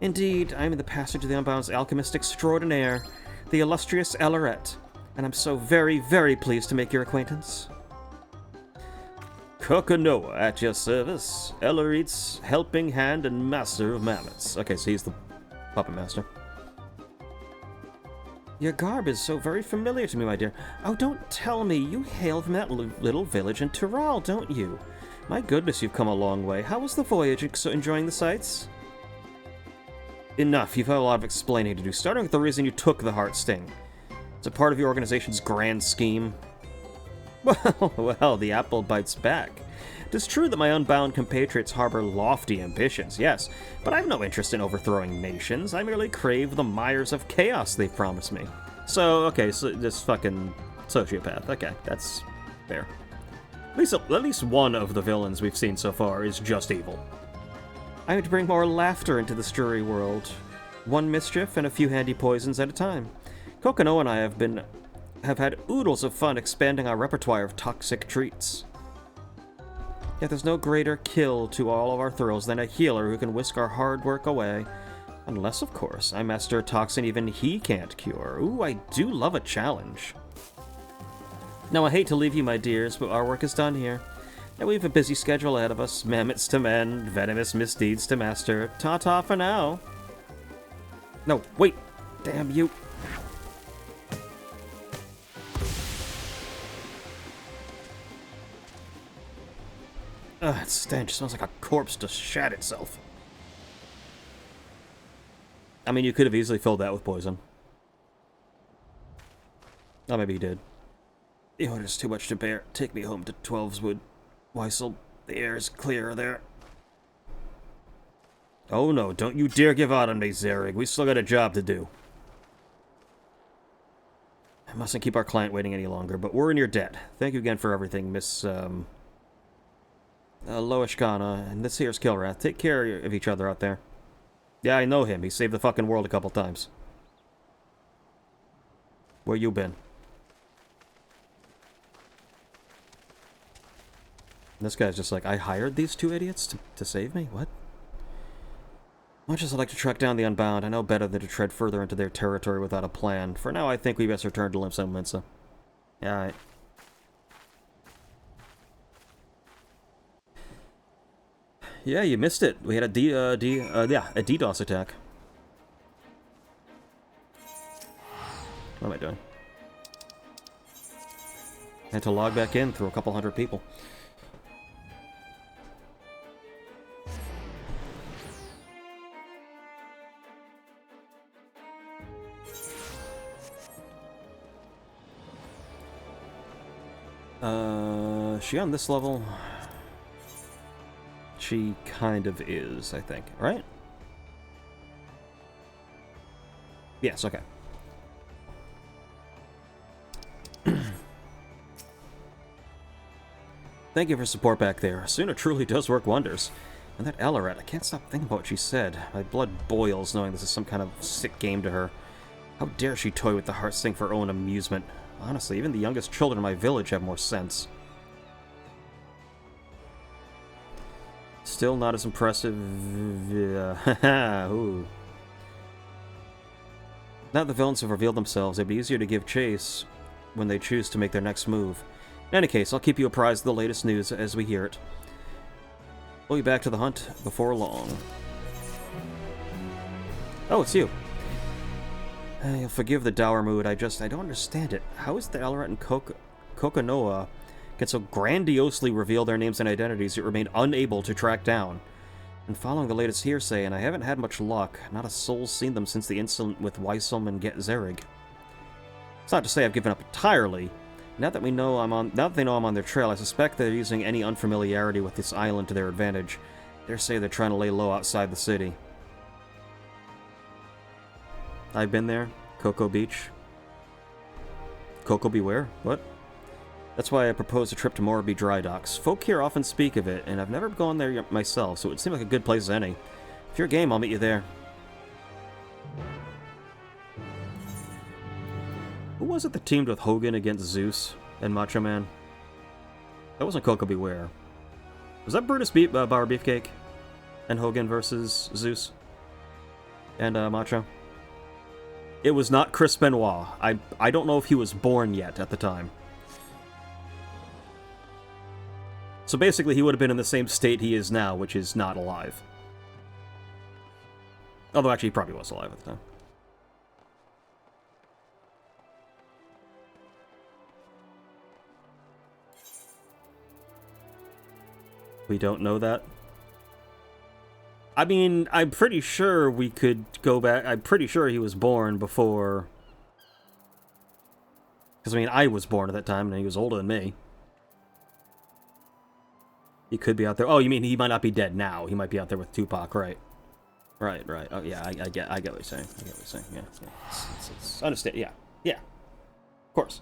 Indeed, I am in the Passage of the Unbound's alchemist extraordinaire, the illustrious Ellerette, and I'm so very, very pleased to make your acquaintance. Kokanoa at your service. Ellerete's helping hand and master of mammoths. Okay, so he's the puppet master. Your garb is so very familiar to me, my dear. Oh, don't tell me. You hail from that little village in Tyrol, don't you? My goodness, you've come a long way. How was the voyage? Enjoying the sights? Enough. You've had a lot of explaining to do, starting with the reason you took the Heartsting. It's a part of your organization's grand scheme. Well, the apple bites back. It is true that my unbound compatriots harbor lofty ambitions, yes, but I have no interest in overthrowing nations. I merely crave the mires of chaos they've promised me. So, okay, so this fucking sociopath. Okay, that's fair. At least one of the villains we've seen so far is just evil. I aim to bring more laughter into this dreary world. One mischief and a few handy poisons at a time. Kokano and I have had oodles of fun expanding our repertoire of toxic treats. Yet there's no greater kill to all of our thrills than a healer who can whisk our hard work away. Unless, of course, I master a toxin even he can't cure. Ooh, I do love a challenge. Now, I hate to leave you, my dears, but our work is done here. And we have a busy schedule ahead of us. Mammoths to mend, venomous misdeeds to master. Ta-ta for now. No, wait. Damn you. Ugh, it stench. It smells like a corpse just shat itself. I mean, you could have easily filled that with poison. Oh, maybe you did. The order's too much to bear. Take me home to Twelveswood. Weissel, the air is clear there. Oh no, don't you dare give out on me, Zarek. We still got a job to do. I mustn't keep our client waiting any longer, but we're in your debt. Thank you again for everything, Miss, Loishkana, and this here's Kilrath. Take care of each other out there. Yeah, I know him. He saved the fucking world a couple times. Where you been? This guy's just like, I hired these two idiots to save me? What? Much as I like to track down the Unbound, I know better than to tread further into their territory without a plan. For now, I think we best return to Limsa Minsa. Yeah, alright. Yeah, you missed it. We had a DDoS attack. What am I doing? I had to log back in through a couple hundred people. Is she on this level? She kind of is, I think. Right? Yes, okay. Thank you for support back there. Suna truly does work wonders. And that Alaret, I can't stop thinking about what she said. My blood boils knowing this is some kind of sick game to her. How dare she toy with the Heartsting for her own amusement? Honestly, even the youngest children in my village have more sense. Still not as impressive. Ooh. Now that the villains have revealed themselves, it'd be easier to give chase when they choose to make their next move. In any case, I'll keep you apprised of the latest news as we hear it. We'll be back to the hunt before long. Oh, it's you. You'll forgive the dour mood, I don't understand it. How is the Alaret and Kokonoa can so grandiosely reveal their names and identities yet remain unable to track down? And following the latest hearsay, and I haven't had much luck, not a soul's seen them since the incident with Weiselm and Get Zerig. It's not to say I've given up entirely. Now that they know I'm on their trail, I suspect they're using any unfamiliarity with this island to their advantage. Dare say they're trying to lay low outside the city. I've been there. Cocoa Beach. Cocoa Beware? What? That's why I proposed a trip to Moraby Dry Docks. Folk here often speak of it, and I've never gone there myself, so it would seem like a good place as any. If you're game, I'll meet you there. Who was it that teamed with Hogan against Zeus and Macho Man? That wasn't Cocoa Beware. Was that Brutus Bar Beefcake? And Hogan versus Zeus? And Macho? It was not Chris Benoit. I don't know if he was born yet at the time. So basically he would have been in the same state he is now, which is not alive. Although actually he probably was alive at the time. We don't know that. I mean, I'm pretty sure we could go back. I'm pretty sure he was born before. Because, I mean, I was born at that time, and he was older than me. He could be out there. Oh, you mean he might not be dead now. He might be out there with Tupac, right? Right. Oh, yeah, I get what you're saying. Yeah. It's understand. Yeah. Of course.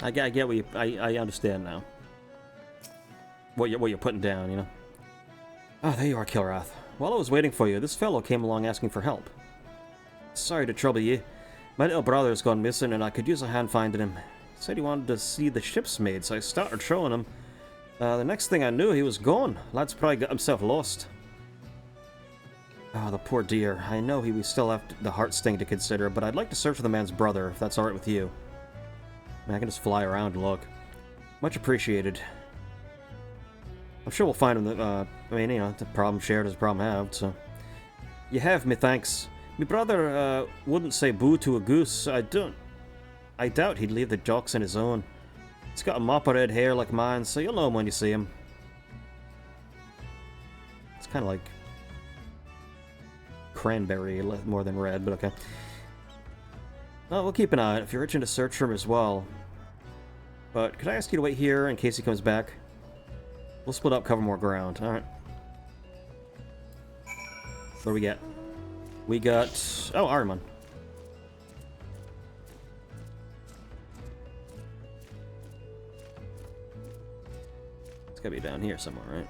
I get what you... I understand now. What you're putting down, you know? Ah, there you are, Kilrath. While I was waiting for you, this fellow came along asking for help. Sorry to trouble you. My little brother's gone missing, and I could use a hand finding him. He said he wanted to see the ship's made, so I started showing him. The next thing I knew, he was gone. Lad's probably got himself lost. Oh, the poor dear. I know we still have the Heartsting to consider, but I'd like to search for the man's brother, if that's alright with you. I can just fly around and look. Much appreciated. I'm sure we'll find him. I mean, you know, the problem shared is a problem halved, so... You have me, thanks. Me brother, wouldn't say boo to a goose. I doubt he'd leave the jocks on his own. He's got a mop of red hair like mine, so you'll know him when you see him. It's kind of like... cranberry, more than red, but okay. Well, we'll keep an eye on it if you're itching to search for him as well. But could I ask you to wait here in case he comes back? We'll split up, cover more ground. Alright. What do we get? We got... Oh, Ahriman. It's gotta be down here somewhere, right?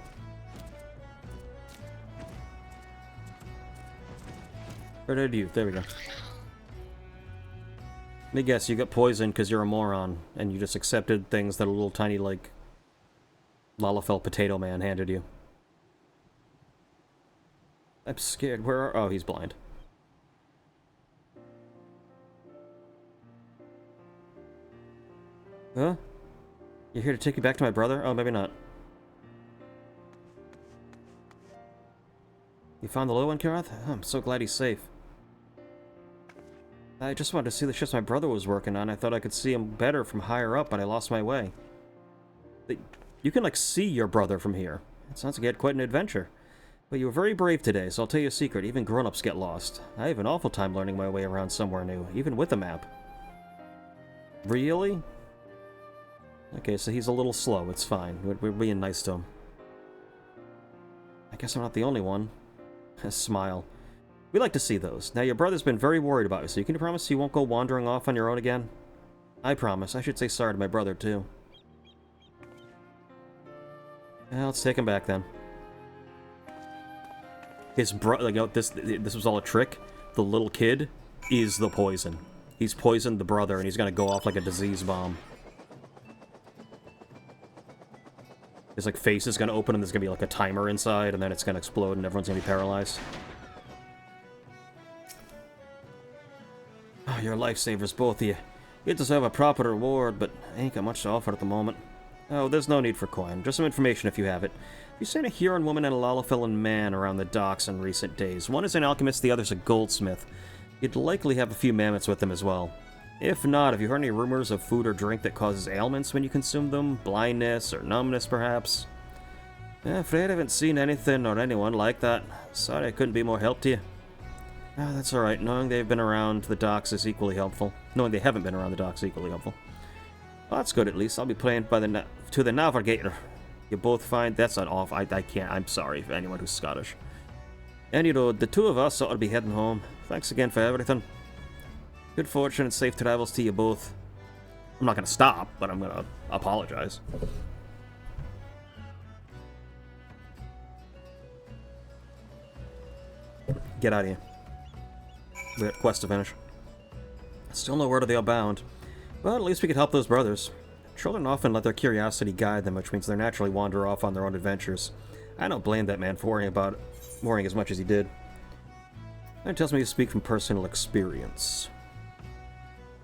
Where did you? There we go. Let me guess, you got poisoned because you're a moron, and you just accepted things that a little tiny, like, Lalafell Potato Man handed you. I'm scared. Where are... Oh, he's blind. Huh? You're here to take you back to my brother? Oh, maybe not. You found the little one, Kirath? Oh, I'm so glad he's safe. I just wanted to see the ships my brother was working on. I thought I could see him better from higher up, but I lost my way. You can, like, see your brother from here. It sounds like you had quite an adventure. But you were very brave today, so I'll tell you a secret. Even grown-ups get lost. I have an awful time learning my way around somewhere new, even with a map. Really? Okay, so he's a little slow. It's fine. We're being nice to him. I guess I'm not the only one. A smile. We like to see those. Now, your brother's been very worried about you, so can you promise you won't go wandering off on your own again? I promise. I should say sorry to my brother, too. Well, let's take him back, then. His brother, like, you know, this was all a trick. The little kid is the poison. He's poisoned the brother, and he's gonna go off like a disease bomb. His, like, face is gonna open, and there's gonna be, like, a timer inside, and then it's gonna explode, and everyone's gonna be paralyzed. Oh, you're lifesavers, both of you. You deserve a proper reward, but I ain't got much to offer at the moment. Oh, there's no need for coin. Just some information if you have it. You've seen a Huron woman and a Lalafellan man around the docks in recent days. One is an alchemist, the other's a goldsmith. You'd likely have a few mammoths with them as well. If not, have you heard any rumors of food or drink that causes ailments when you consume them? Blindness or numbness, perhaps? Afraid I haven't seen anything or anyone like that. Sorry I couldn't be more help to you. Ah, that's alright. Knowing they've been around the docks is equally helpful. Knowing they haven't been around the docks is equally helpful. Well, that's good at least. I'll be playing by to the navigator. You both find... That's not off. I can't. I'm sorry for anyone who's Scottish. Anyway, the two of us ought to be heading home. Thanks again for everything. Good fortune and safe travels to you both. I'm not going to stop, but I'm going to apologize. Get out of here. We got a quest to finish. Still no word of the bound. But at least we could help those brothers. Children often let their curiosity guide them, which means they naturally wander off on their own adventures. I don't blame that man for worrying as much as he did. That tells me to speak from personal experience.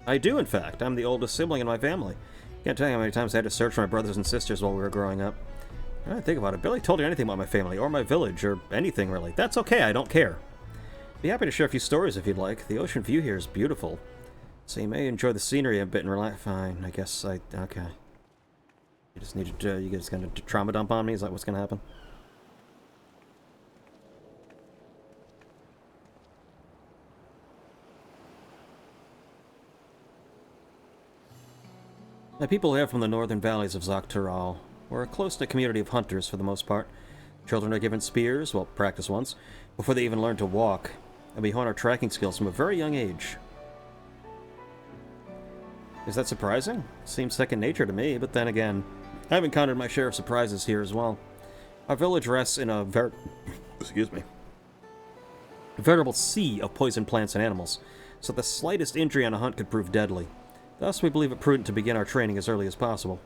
I do, in fact. I'm the oldest sibling in my family. Can't tell you how many times I had to search for my brothers and sisters while we were growing up. I didn't think about it. Barely told you anything about my family, or my village, or anything really. That's okay, I don't care. Be happy to share a few stories if you'd like. The ocean view here is beautiful. So you may enjoy the scenery a bit and relax. Fine, I guess okay. You just need to, you guys gonna trauma dump on me? Is that what's gonna happen? The people here from the northern valleys of Zaktaral. We're a close-knit community of hunters for the most part. Children are given spears, well, practice once, before they even learn to walk, and we hone our tracking skills from a very young age. Is that surprising? Seems second nature to me, but then again, I've encountered my share of surprises here as well. Our village rests in a veritable sea of poison plants and animals, so the slightest injury on a hunt could prove deadly. Thus, we believe it prudent to begin our training as early as possible.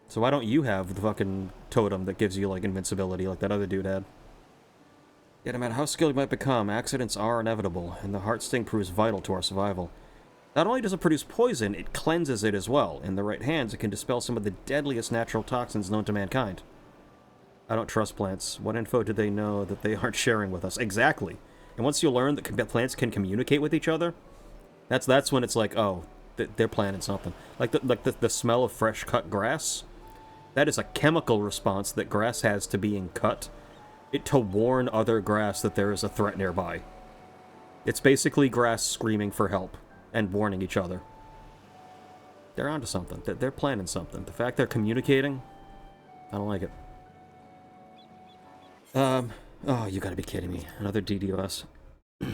So why don't you have the fucking totem that gives you, like, invincibility like that other dude had? Yet no matter how skilled you might become, accidents are inevitable, and the heart sting proves vital to our survival. Not only does it produce poison, it cleanses it as well. In the right hands, it can dispel some of the deadliest natural toxins known to mankind. I don't trust plants. What info do they know that they aren't sharing with us? Exactly. And once you learn that plants can communicate with each other, that's when it's like, oh, they're planning something. Like the smell of fresh cut grass. That is a chemical response that grass has to being cut. To warn other grass that there is a threat nearby. It's basically grass screaming for help and warning each other. They're onto something. They're planning something. The fact they're communicating, I don't like it. Oh, you gotta be kidding me. Another DDoS. Well,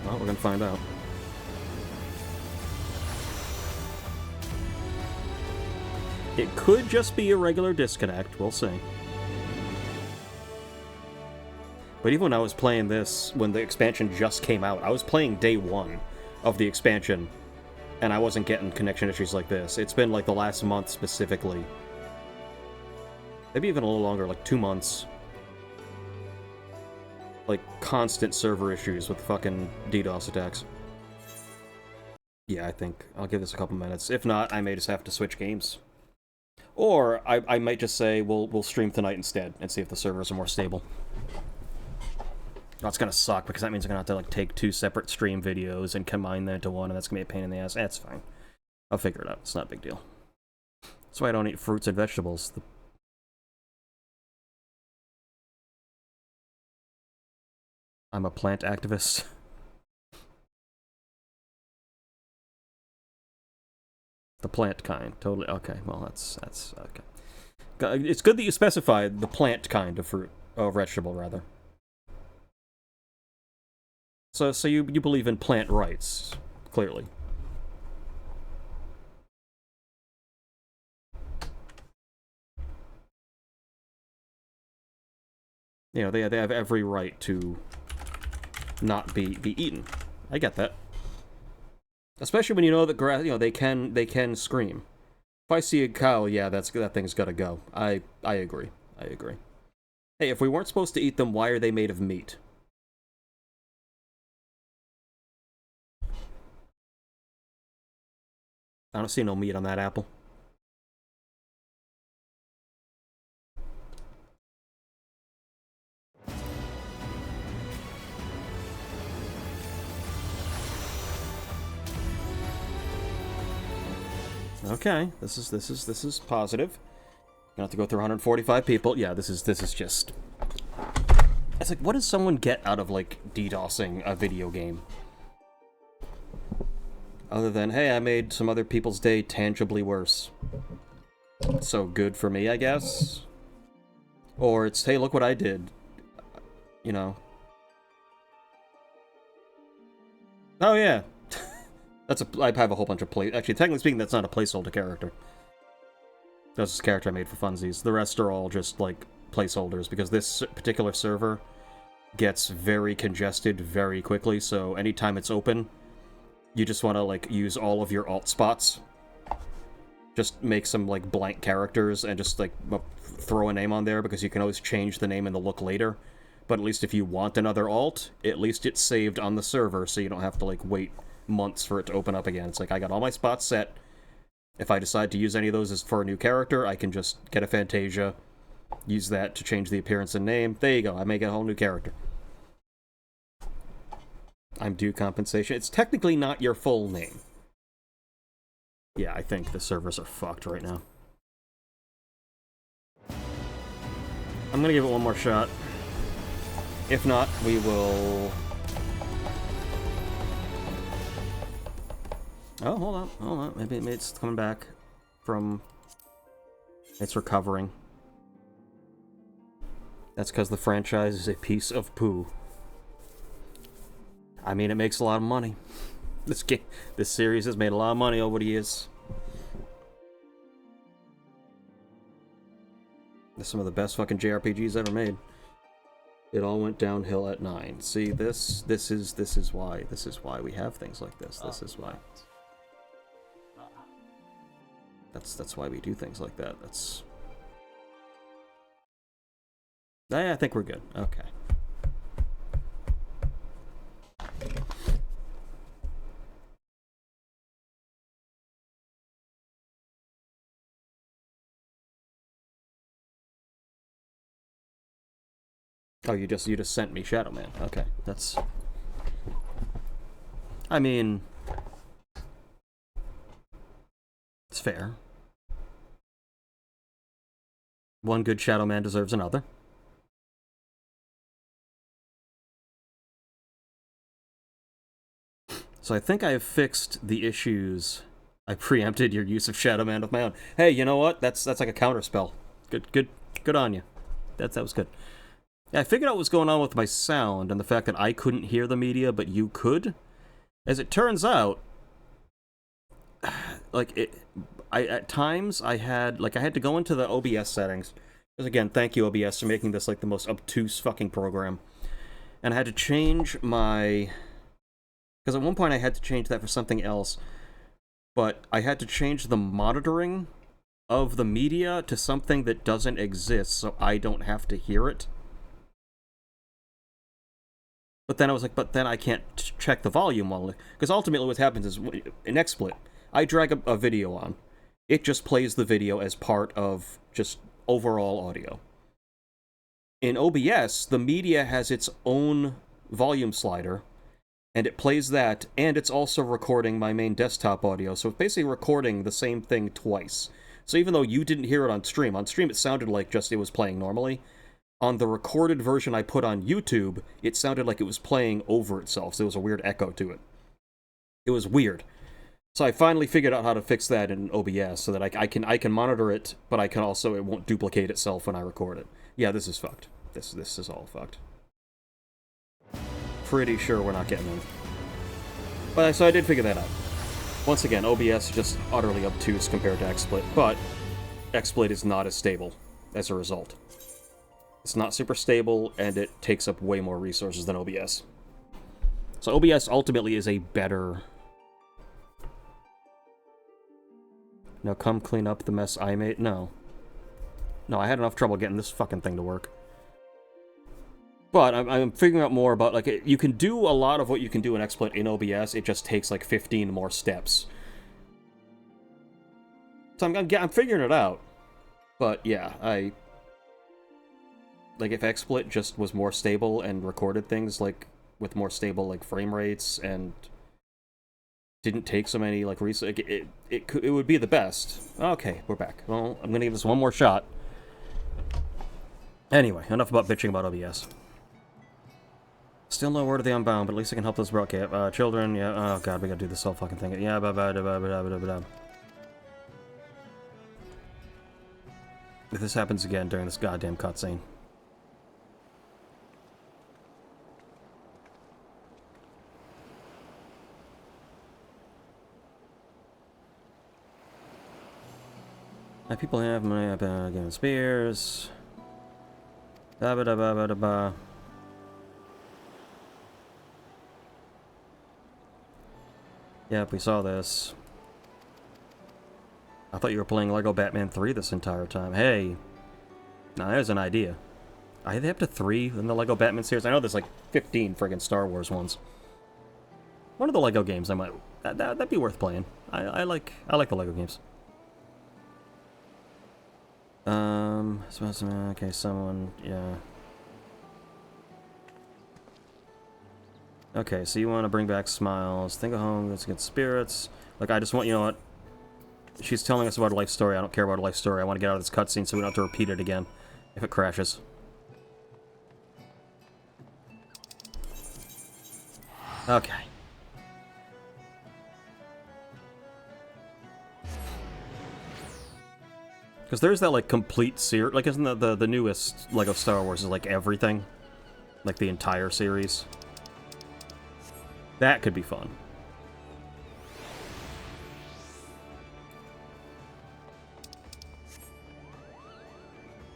we're gonna find out. It could just be a regular disconnect, we'll see. But even when I was playing this, when the expansion just came out, I was playing day 1 of the expansion, and I wasn't getting connection issues like this. It's been like the last month specifically. Maybe even a little longer, like 2 months. Like, constant server issues with fucking DDoS attacks. Yeah, I think I'll give this a couple minutes. If not, I may just have to switch games. Or I might just say we'll stream tonight instead and see if the servers are more stable. That's gonna suck because that means I'm gonna have to like take 2 separate stream videos and combine them into one, and that's gonna be a pain in the ass. That's fine. I'll figure it out. It's not a big deal. That's why I don't eat fruits and vegetables. I'm a plant activist. The plant kind, totally. Okay, well that's okay. It's good that you specified the plant kind of fruit, or vegetable rather. So you believe in plant rights, clearly. You know, they have every right to not be eaten. I get that. Especially when you know that grass, you know, they can scream. If I see a cow, yeah, that thing's gotta go. I agree. I agree. Hey, if we weren't supposed to eat them, why are they made of meat? I don't see no meat on that apple. Okay, this is positive. Gonna have to go through 145 people. Yeah, this is just. It's like, what does someone get out of like DDoSing a video game? Other than, hey, I made some other people's day tangibly worse. So good for me, I guess. Or it's, hey, look what I did. You know. Oh yeah. I have a whole bunch of actually, technically speaking, that's not a placeholder character. That's just a character I made for funsies. The rest are all just, like, placeholders, because this particular server gets very congested very quickly, so anytime it's open, you just want to, like, use all of your alt spots. Just make some, like, blank characters and just, like, throw a name on there, because you can always change the name and the look later. But at least if you want another alt, at least it's saved on the server, so you don't have to, like, wait months for it to open up again. It's like, I got all my spots set. If I decide to use any of those as for a new character, I can just get a Fantasia, use that to change the appearance and name. There you go, I make a whole new character. I'm due compensation. It's technically not your full name. Yeah, I think the servers are fucked right now. I'm gonna give it one more shot. If not, we will... Oh, hold on. Maybe it's coming back from... It's recovering. That's because the franchise is a piece of poo. I mean, it makes a lot of money. This series has made a lot of money over the years. They're some of the best fucking JRPGs ever made. It all went downhill at 9. See, this is why we have things like this. This is why. That's why we do things like that. That's... I think we're good. Okay. Oh, you just sent me Shadow Man. Okay, that's... I mean... It's fair. One good Shadow Man deserves another. So I think I have fixed the issues. I preempted your use of Shadow Man with my own. Hey, you know what? That's like a counterspell. Good on you. That was good. Yeah, I figured out what's going on with my sound and the fact that I couldn't hear the media, but you could. As it turns out, like, at times I had to go into the OBS settings. Because again, thank you OBS for making this like the most obtuse fucking program. And I had to change my... Because at one point I had to change that for something else. But I had to change the monitoring of the media to something that doesn't exist, so I don't have to hear it. But then I was like, but then I can't check the volume while... Because ultimately what happens is, in XSplit, I drag a video on. It just plays the video as part of just overall audio. In OBS, the media has its own volume slider, and it plays that, and it's also recording my main desktop audio, so it's basically recording the same thing twice. So even though you didn't hear it on stream it sounded like just it was playing normally. On the recorded version I put on YouTube, it sounded like it was playing over itself, so there was a weird echo to it. It was weird. So I finally figured out how to fix that in OBS, so that I can monitor it, but I can also, it won't duplicate itself when I record it. Yeah, this is fucked. This is all fucked. Pretty sure we're not getting in. But so I did figure that out. Once again, OBS is just utterly obtuse compared to XSplit, but XSplit is not as stable as a result. It's not super stable, and it takes up way more resources than OBS. So OBS ultimately is a better... Now come clean up the mess I made? No. No, I had enough trouble getting this fucking thing to work. But I'm figuring out more about, like, you can do a lot of what you can do in XSplit in OBS, it just takes, like, 15 more steps. So I'm figuring it out. But, yeah, like, if XSplit just was more stable and recorded things, like, with more stable, like, frame rates and didn't take so many, like, it would be the best. Okay, we're back. Well, I'm gonna give this one more shot. Anyway, enough about bitching about OBS. Still no word of the Unbound, but at least I can help those broadcast children. Yeah. Oh god, we gotta do this whole fucking thing. Yeah. If this happens again during this goddamn cutscene. My people have money up against spears. Ba. Yep, we saw this. I thought you were playing Lego Batman 3 this entire time. Hey! Now there's an idea. Are they up to 3 in the Lego Batman series? I know there's like 15 friggin' Star Wars ones. One of the Lego games I might... That'd be worth playing. I like the Lego games. Okay, someone... Yeah. Okay, so you want to bring back smiles. Think of home, let's get spirits. Like, I just want, you know what? She's telling us about a life story. I don't care about a life story. I want to get out of this cutscene so we don't have to repeat it again if it crashes. Okay. Because there's that, like, complete series. Like, isn't the newest Lego Star Wars is, like, everything? Like, the entire series? That could be fun.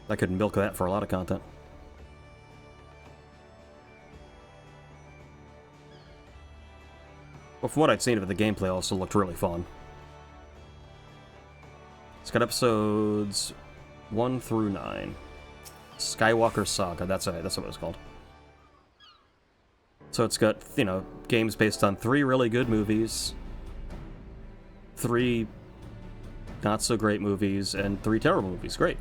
I could milk that for a lot of content. Well, from what I'd seen of it, the gameplay also looked really fun. It's got episodes 1 through 9. Skywalker Saga, that's what it was called. So it's got, you know, games based on 3 really good movies, 3 not-so-great movies, and 3 terrible movies. Great.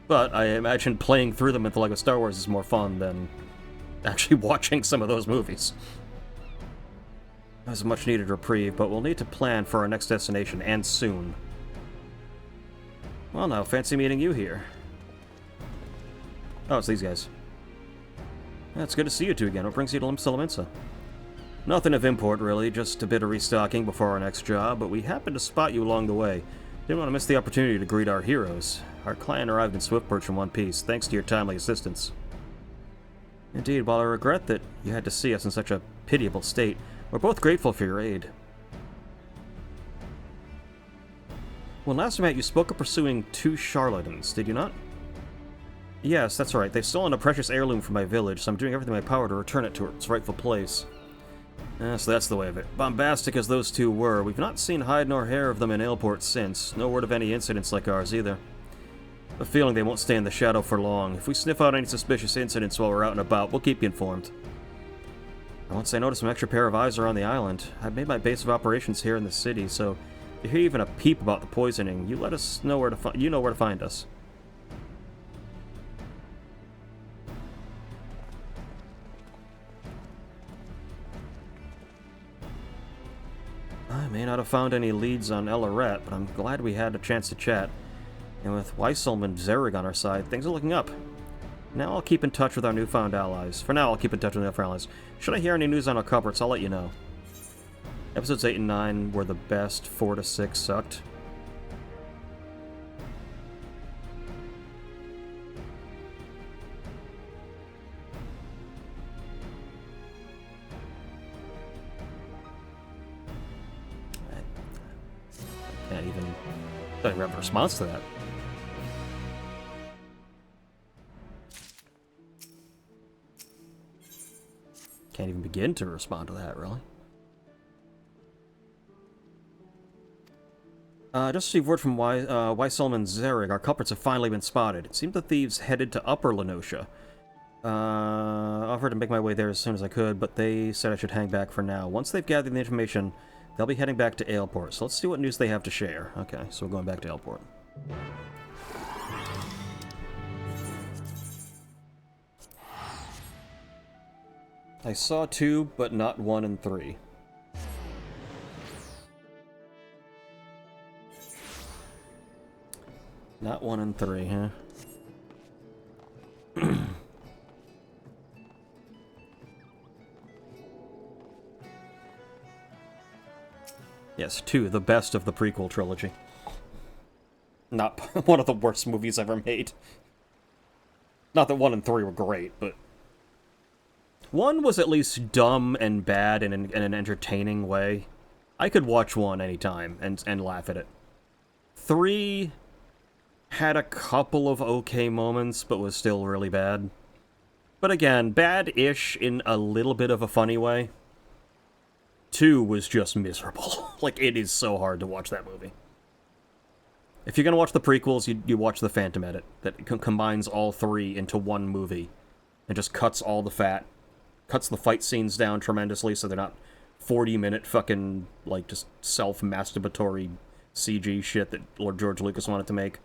But I imagine playing through them with the LEGO Star Wars is more fun than actually watching some of those movies. That was a much-needed reprieve, but we'll need to plan for our next destination, and soon. Well, now, fancy meeting you here. Oh, it's these guys. Yeah, it's good to see you two again. What brings you to Limsa? Nothing of import, really. Just a bit of restocking before our next job, but we happened to spot you along the way. Didn't want to miss the opportunity to greet our heroes. Our client arrived in Swiftperch in one piece, thanks to your timely assistance. Indeed, while I regret that you had to see us in such a pitiable state, we're both grateful for your aid. When last we met, you spoke of pursuing 2 charlatans, did you not? Yes, that's right. They've stolen a precious heirloom from my village, so I'm doing everything in my power to return it to its rightful place. So that's the way of it. Bombastic as those 2 were, we've not seen hide nor hair of them in Aleport since. No word of any incidents like ours, either. A feeling they won't stay in the shadow for long. If we sniff out any suspicious incidents while we're out and about, we'll keep you informed. And once I notice an extra pair of eyes around the island, I've made my base of operations here in the city, so if you hear even a peep about the poisoning, you let us know where to you know where to find us. I may not have found any leads on Elaret, but I'm glad we had a chance to chat. And with Weiselm and Zerrig on our side, things are looking up. Now I'll keep in touch with our newfound allies. For now, I'll keep in touch with our allies. Should I hear any news on our culprits, I'll let you know. Episodes 8 and 9 were the best. 4 to 6 sucked. I don't even have a response to that. Can't even begin to respond to that, really. Just received word from Weiselm and Zerrig. Our culprits have finally been spotted. It seemed the thieves headed to Upper Lenosha. Offered to make my way there as soon as I could, but they said I should hang back for now. Once they've gathered the information, they'll be heading back to Aleport. So let's see what news they have to share. Okay, so we're going back to Aleport. I saw 2, but not 1 and 3. Not 1 and 3, huh? Yes, 2, the best of the prequel trilogy. Not one of the worst movies ever made. Not that 1 and 3 were great, but 1 was at least dumb and bad in an entertaining way. I could watch 1 anytime and laugh at it. 3 had a couple of okay moments, but was still really bad. But again, bad-ish in a little bit of a funny way. 2 was just miserable. Like, it is so hard to watch that movie. If you're gonna watch the prequels, you watch the Phantom Edit, that combines all 3 into one movie, and just cuts all the fat, cuts the fight scenes down tremendously so they're not 40-minute fucking, like, just self-masturbatory CG shit that Lord George Lucas wanted to make.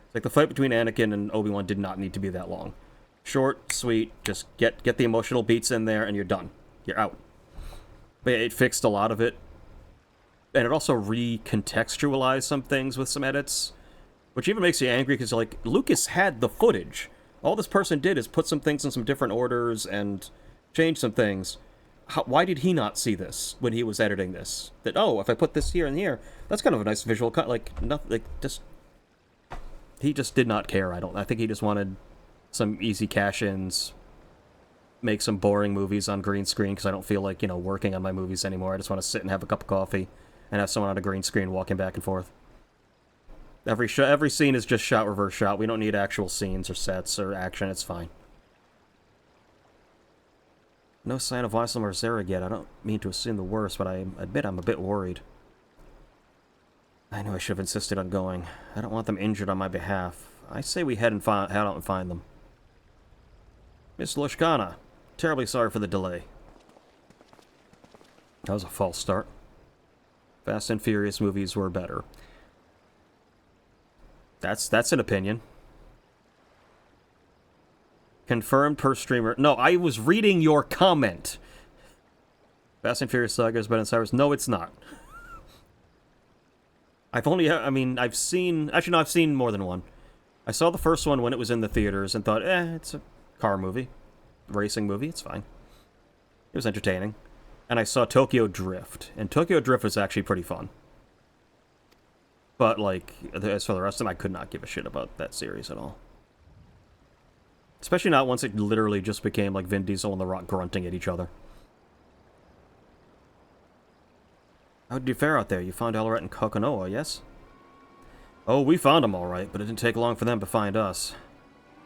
It's like, the fight between Anakin and Obi-Wan did not need to be that long. Short, sweet, just get the emotional beats in there, and you're done. You're out. But yeah, it fixed a lot of it. And it also recontextualized some things with some edits, which even makes you angry, because, like, Lucas had the footage. All this person did is put some things in some different orders and change some things. Why did he not see this when he was editing this? That, oh, if I put this here and here, that's kind of a nice visual cut. Like, nothing, like, just... He just did not care, I think he just wanted some easy cash-ins, make some boring movies on green screen, because I don't feel like, working on my movies anymore. I just want to sit and have a cup of coffee and have someone on a green screen walking back and forth. Every scene is just shot, reverse shot. We don't need actual scenes or sets or action. It's fine. No sign of Weiselm or Zerrig yet. I don't mean to assume the worst, but I admit I'm a bit worried. I know I should have insisted on going. I don't want them injured on my behalf. I say we head out and find them. Miss Lushkana, terribly sorry for the delay. That was a false start. Fast and Furious movies were better. That's an opinion. Confirmed per streamer. No, I was reading your comment. Fast and Furious Saga is better than Cyrus. No, it's not. I've seen... Actually, no, I've seen more than one. I saw the first one when it was in the theaters and thought, it's a car movie. Racing movie, it's fine. It was entertaining. And I saw Tokyo Drift. And Tokyo Drift was actually pretty fun. But, like, as for the rest of them, I could not give a shit about that series at all. Especially not once it literally just became like Vin Diesel and The Rock grunting at each other. How did you fare out there? You found Elaret and Kokonoa, yes? Oh, we found them all right, but it didn't take long for them to find us.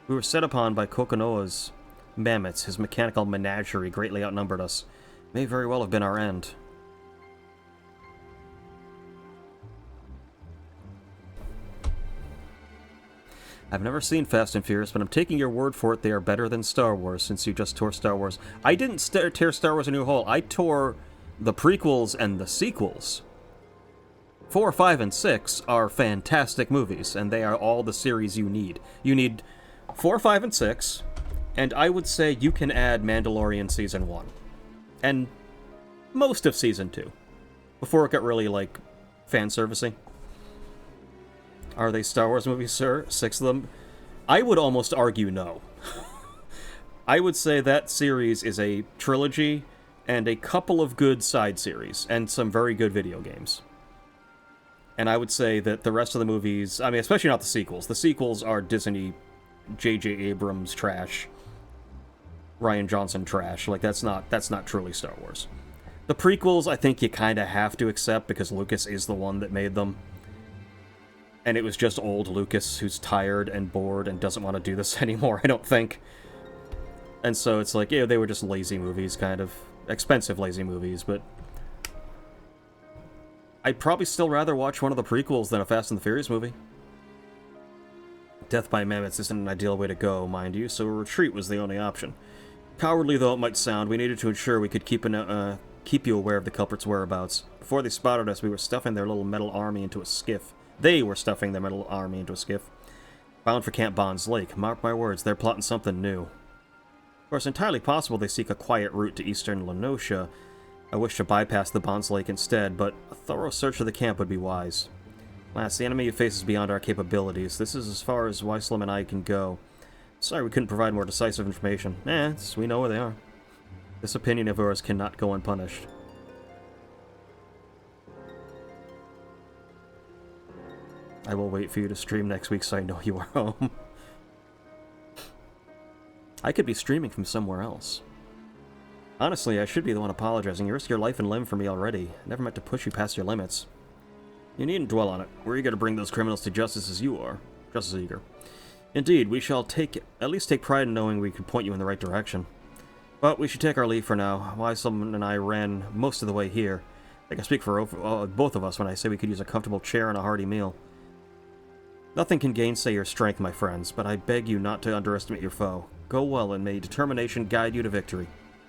We were set upon by Kokonoa's mammoths. His mechanical menagerie greatly outnumbered us. May very well have been our end. I've never seen Fast and Furious, but I'm taking your word for it they are better than Star Wars, since you just tore Star Wars. I didn't tear Star Wars a new hole. I tore the prequels and the sequels. 4, 5, and 6 are fantastic movies, and they are all the series you need. You need 4, 5, and 6, and I would say you can add Mandalorian Season 1. And most of Season 2. Before it got really, like, fan-servicey. Are they Star Wars movies, sir? 6 of them? I would almost argue no. I would say that series is a trilogy and a couple of good side series, and some very good video games. And I would say that the rest of the movies, I mean, especially not the sequels. The sequels are Disney, J.J. Abrams trash, Rian Johnson trash. Like, that's not truly Star Wars. The prequels, I think you kind of have to accept, because Lucas is the one that made them. And it was just old Lucas who's tired and bored and doesn't want to do this anymore, I don't think. And so it's like, yeah, they were just lazy movies, kind of. Expensive lazy movies, but I'd probably still rather watch one of the prequels than a Fast and the Furious movie. Death by mammoths isn't an ideal way to go, mind you, so a retreat was the only option. Cowardly though it might sound, we needed to ensure we could keep you aware of the culprits' whereabouts. Before they spotted us, we were stuffing their little metal army into a skiff. They were stuffing their metal army into a skiff. Bound for Camp Bond's Lake. Mark my words, they're plotting something new. Of course, entirely possible they seek a quiet route to eastern Lenosha. I wish to bypass the Bond's Lake instead, but a thorough search of the camp would be wise. Last, the enemy you face is beyond our capabilities. This is as far as Weislam and I can go. Sorry we couldn't provide more decisive information. We know where they are. This opinion of ours cannot go unpunished. I will wait for you to stream next week so I know you are home. I could be streaming from somewhere else. Honestly, I should be the one apologizing. You risked your life and limb for me already. I never meant to push you past your limits. You needn't dwell on it. We're eager to bring those criminals to justice as you are. Just as eager. Indeed, we shall at least take pride in knowing we can point you in the right direction. But we should take our leave for now. Weislam and I ran most of the way here. I can speak for both of us when I say we could use a comfortable chair and a hearty meal. Nothing can gainsay your strength, my friends, but I beg you not to underestimate your foe. Go well, and may determination guide you to victory.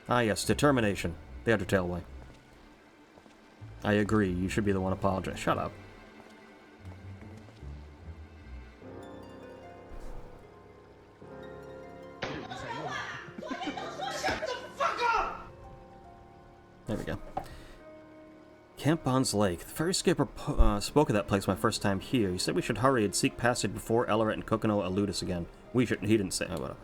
Ah yes, determination. The Undertale way. I agree, you should be the one apologizing. Shut up. Shut the fuck up! There we go. Camp Bond's Lake. The ferry skipper spoke of that place my first time here. He said we should hurry and seek passage before Ellerat and Kokonoa elude us again. We should. He didn't say. Oh, whatever.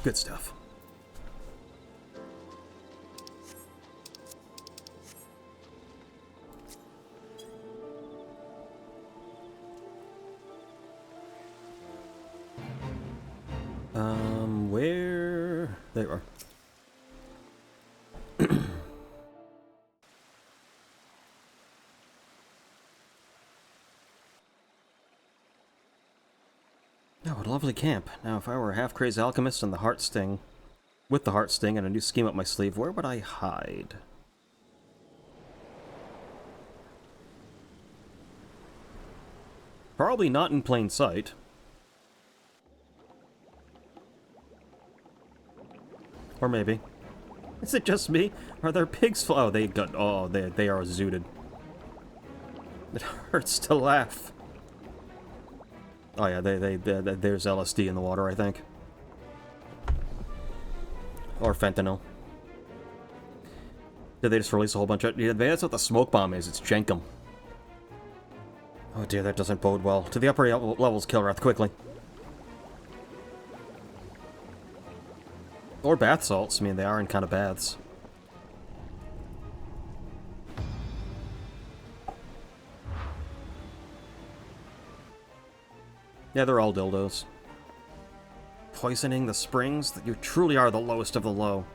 Good stuff. Where? There you are. Oh, what a lovely camp. Now, if I were a half-crazed alchemist and the Heart Sting, with the Heart Sting and a new scheme up my sleeve, where would I hide? Probably not in plain sight. Or maybe. Is it just me? Are there pigs? Oh, they are zooted. It hurts to laugh. Oh yeah, there's LSD in the water, I think. Or fentanyl. Did they just release a whole bunch of... Yeah, that's what the smoke bomb is. It's Jenkum. Oh dear, that doesn't bode well. To the upper levels, Kilrath, quickly. Or bath salts. I mean, they are in kind of baths. Yeah, they're all dildos. Poisoning the springs? You truly are the lowest of the low.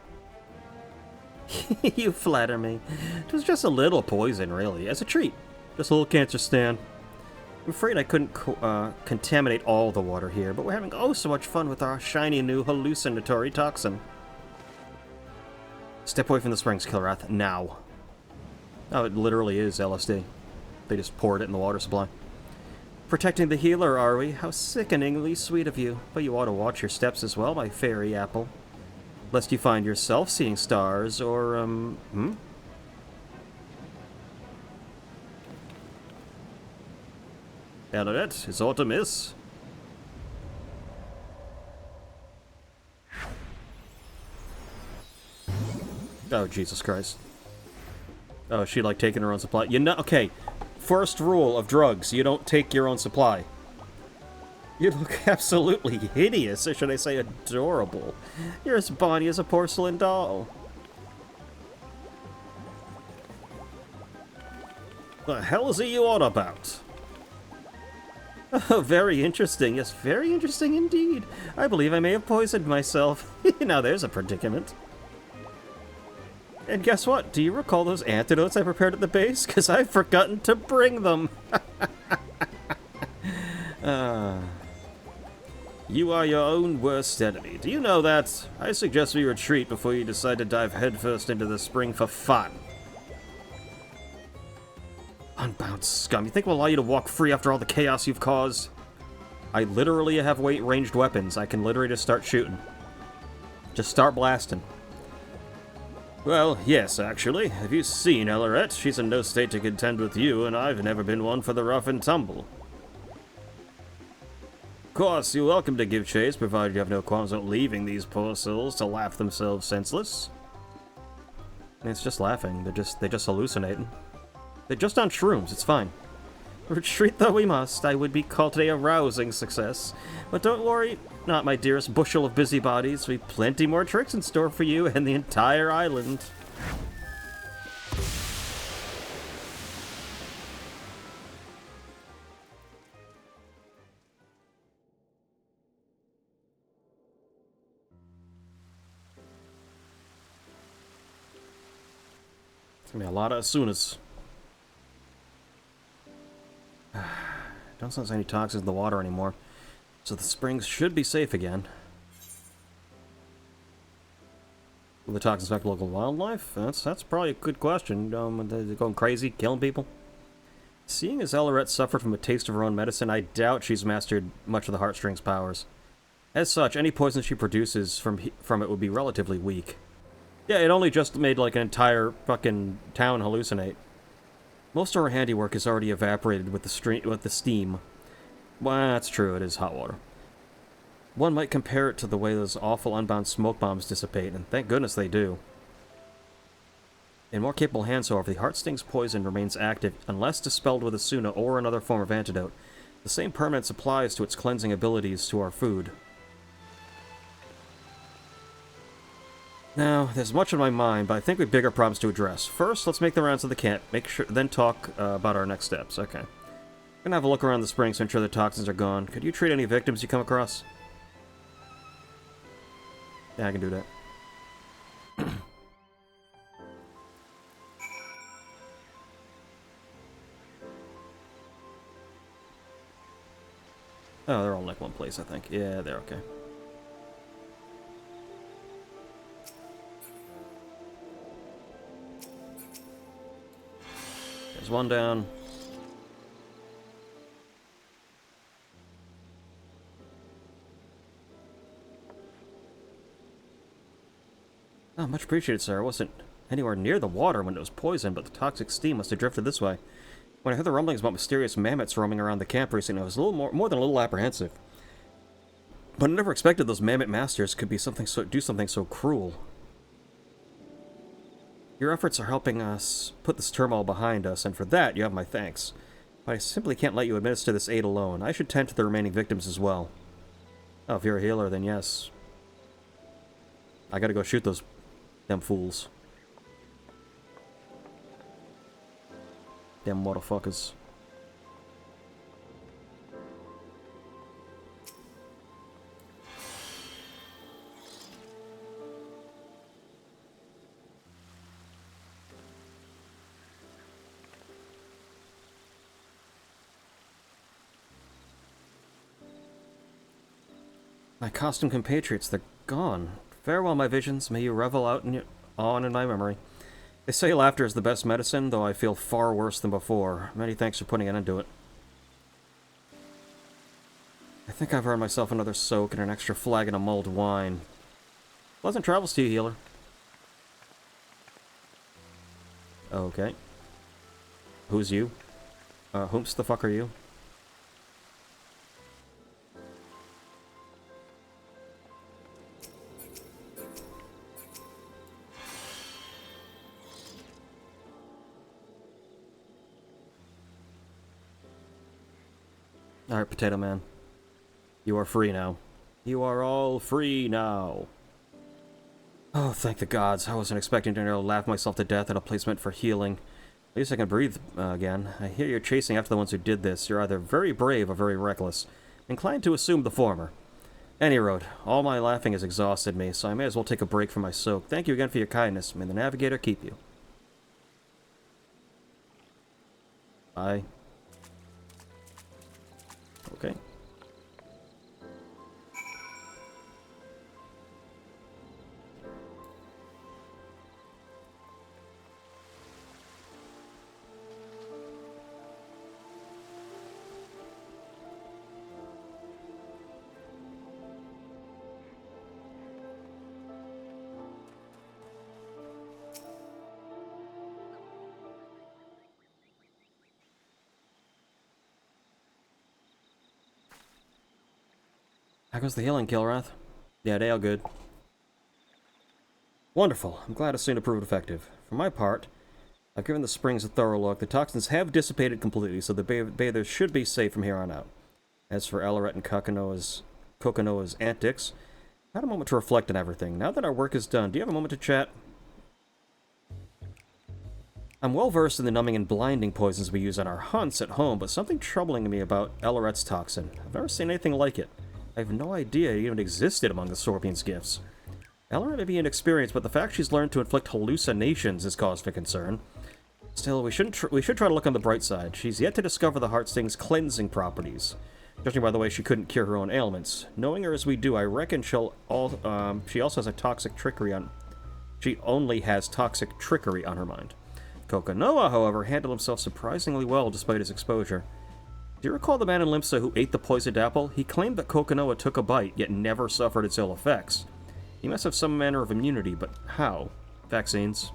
You flatter me. It was just a little poison, really, as a treat. Just a little cancer stand. I'm afraid I couldn't contaminate all the water here, but we're having oh so much fun with our shiny new hallucinatory toxin. Step away from the springs, Kilrath, now. Oh, it literally is LSD. They just poured it in the water supply. Protecting the healer, are we? How sickeningly sweet of you. But you ought to watch your steps as well, my fairy apple. Lest you find yourself seeing stars, or, Elleret, is aught amiss? Oh, Jesus Christ. Oh, she like taking her own supply. You know, okay. First rule of drugs, you don't take your own supply. You look absolutely hideous, or should I say adorable. You're as bonny as a porcelain doll. The hell is it you on about? Oh, very interesting. Yes, very interesting indeed. I believe I may have poisoned myself. Now there's a predicament. And guess what? Do you recall those antidotes I prepared at the base? Because I've forgotten to bring them. You are your own worst enemy. Do you know that? I suggest we retreat before you decide to dive headfirst into the spring for fun. Unbound scum. You think we'll allow you to walk free after all the chaos you've caused? I literally have ranged weapons. I can literally just start shooting. Just start blasting. Well, yes, actually. Have you seen Elleret? She's in no state to contend with you, and I've never been one for the rough and tumble. Of course, you're welcome to give chase, provided you have no qualms about leaving these poor souls to laugh themselves senseless. It's just laughing. They're just hallucinating. They're just on shrooms. It's fine. Retreat though we must. I would be called today a rousing success. But don't worry, not my dearest bushel of busybodies. We've plenty more tricks in store for you and the entire island. It's gonna be a lot of as-soonas. Don't sense any toxins in the water anymore, so the springs should be safe again. Will the toxins affect local wildlife? That's probably a good question. They're going crazy, killing people. Seeing as Elleret suffered from a taste of her own medicine, I doubt she's mastered much of the heartstrings powers. As such, any poison she produces from it would be relatively weak. Yeah, it only just made like an entire fucking town hallucinate. Most of her handiwork is already evaporated with the steam. Well, that's true, it is hot water. One might compare it to the way those awful unbound smoke bombs dissipate, and thank goodness they do. In more capable hands, however, the heartsting's poison remains active unless dispelled with a Suna or another form of antidote. The same permanence applies to its cleansing abilities to our food. Now, there's much on my mind, but I think we have bigger problems to address. First, let's make the rounds of the camp, then talk about our next steps. Okay. I'm gonna have a look around the springs to ensure the toxins are gone. Could you treat any victims you come across? Yeah, I can do that. Oh, they're all in like one place, I think. Yeah, they're okay. There's one down. Oh, much appreciated, sir. I wasn't anywhere near the water when it was poisoned, but the toxic steam must have drifted this way. When I heard the rumblings about mysterious mammoths roaming around the camp recently, I was a little more than a little apprehensive. But I never expected those mammoth masters could be do something so cruel. Your efforts are helping us put this turmoil behind us, and for that you have my thanks. But I simply can't let you administer this aid alone. I should tend to the remaining victims as well. Oh, if you're a healer, then yes. I gotta go shoot them fools. Them motherfuckers. My costume compatriots, they're gone. Farewell, my visions. May you revel on in my memory. They say laughter is the best medicine, though I feel far worse than before. Many thanks for putting an end to it. I think I've earned myself another soak and an extra flagon of mulled wine. Pleasant travels to you, healer. Okay. Who's you? Whomst the fuck are you? Alright, Potato Man. You are free now. You are all free now. Oh, thank the gods. I wasn't expecting to nearly laugh myself to death at a placement for healing. At least I can breathe again. I hear you're chasing after the ones who did this. You're either very brave or very reckless. Inclined to assume the former. Any road, all my laughing has exhausted me, so I may as well take a break from my soak. Thank you again for your kindness. May the Navigator keep you. Bye. Okay. How goes the healing, Kilrath? Yeah, they are good. Wonderful. I'm glad it's soon to prove effective. For my part, I've given the springs a thorough look. The toxins have dissipated completely, so the bathers should be safe from here on out. As for Eleret and Kokanoa's antics, I had a moment to reflect on everything. Now that our work is done, do you have a moment to chat? I'm well versed in the numbing and blinding poisons we use on our hunts at home, but something troubling me about Eleret's toxin. I've never seen anything like it. I have no idea it even existed among the Scorpion's gifts. Eleret may be inexperienced, but the fact she's learned to inflict hallucinations is cause for concern. Still, we should try to look on the bright side. She's yet to discover the Heartsting's cleansing properties. Judging by the way she couldn't cure her own ailments. Knowing her as we do, I reckon she also has a toxic trickery on... She only has toxic trickery on her mind. Kokanoa, however, handled himself surprisingly well despite his exposure. Do you recall the man in Limsa who ate the poisoned apple? He claimed that Kokanoa took a bite, yet never suffered its ill effects. He must have some manner of immunity, but how? Vaccines.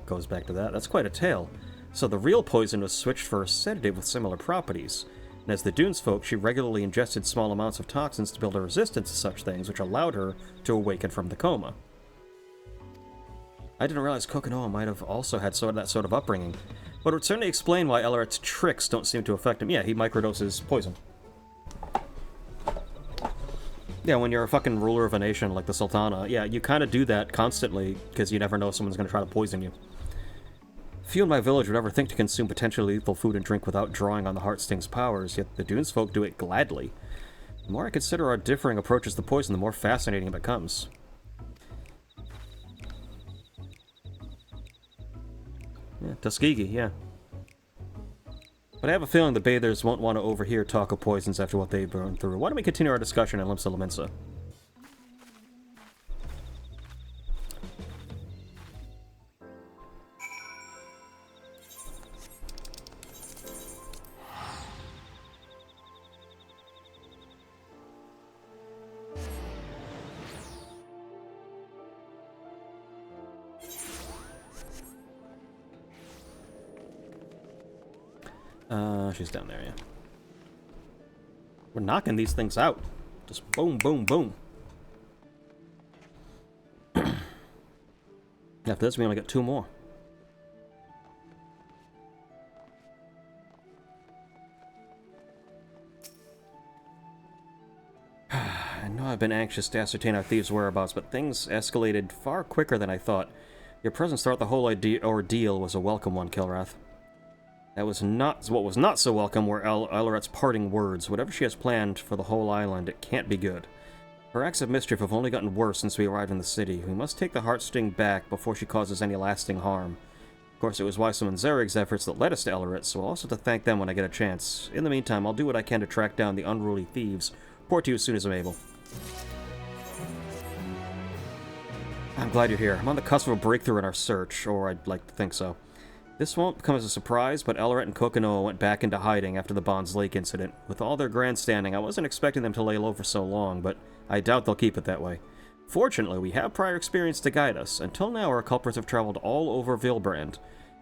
Goes back to that. That's quite a tale. So the real poison was switched for a sedative with similar properties. And as the Dunes folk, she regularly ingested small amounts of toxins to build a resistance to such things, which allowed her to awaken from the coma. I didn't realize Kokanoa might have also had that sort of upbringing, but it would certainly explain why Eleret's tricks don't seem to affect him. Yeah, he microdoses poison. Yeah, when you're a fucking ruler of a nation like the Sultana, yeah, you kind of do that constantly, because you never know someone's going to try to poison you. Few in my village would ever think to consume potentially lethal food and drink without drawing on the Heartsting's powers, yet the Dunes folk do it gladly. The more I consider our differing approaches to poison, the more fascinating it becomes. Yeah, Tuskegee, yeah. But I have a feeling the bathers won't want to overhear talk of poisons after what they've burned through. Why don't we continue our discussion in Limsa Lominsa? She's down there, yeah. We're knocking these things out. Just boom, boom, boom. After this, we only got 2 more. I know I've been anxious to ascertain our thieves' whereabouts, but things escalated far quicker than I thought. Your presence throughout the whole ordeal was a welcome one, Kilrath. What was not so welcome were Eleret's parting words. Whatever she has planned for the whole island, it can't be good. Her acts of mischief have only gotten worse since we arrived in the city. We must take the Heartsting back before she causes any lasting harm. course, it was Weissam and Zarig's efforts that led us to Ellerit, so I'll also have to thank them when I get a chance. In the meantime, I'll do what I can to track down the unruly thieves. Report to you as soon as I'm able. I'm glad you're here. I'm on the cusp of a breakthrough in our search, or I'd like to think so. This won't come as a surprise, but Ellerit and Kokanoa went back into hiding after the Bonds Lake incident. With all their grandstanding, I wasn't expecting them to lay low for so long, but I doubt they'll keep it that way. Fortunately, we have prior experience to guide us. Until now, our culprits have traveled all over Vilbrand,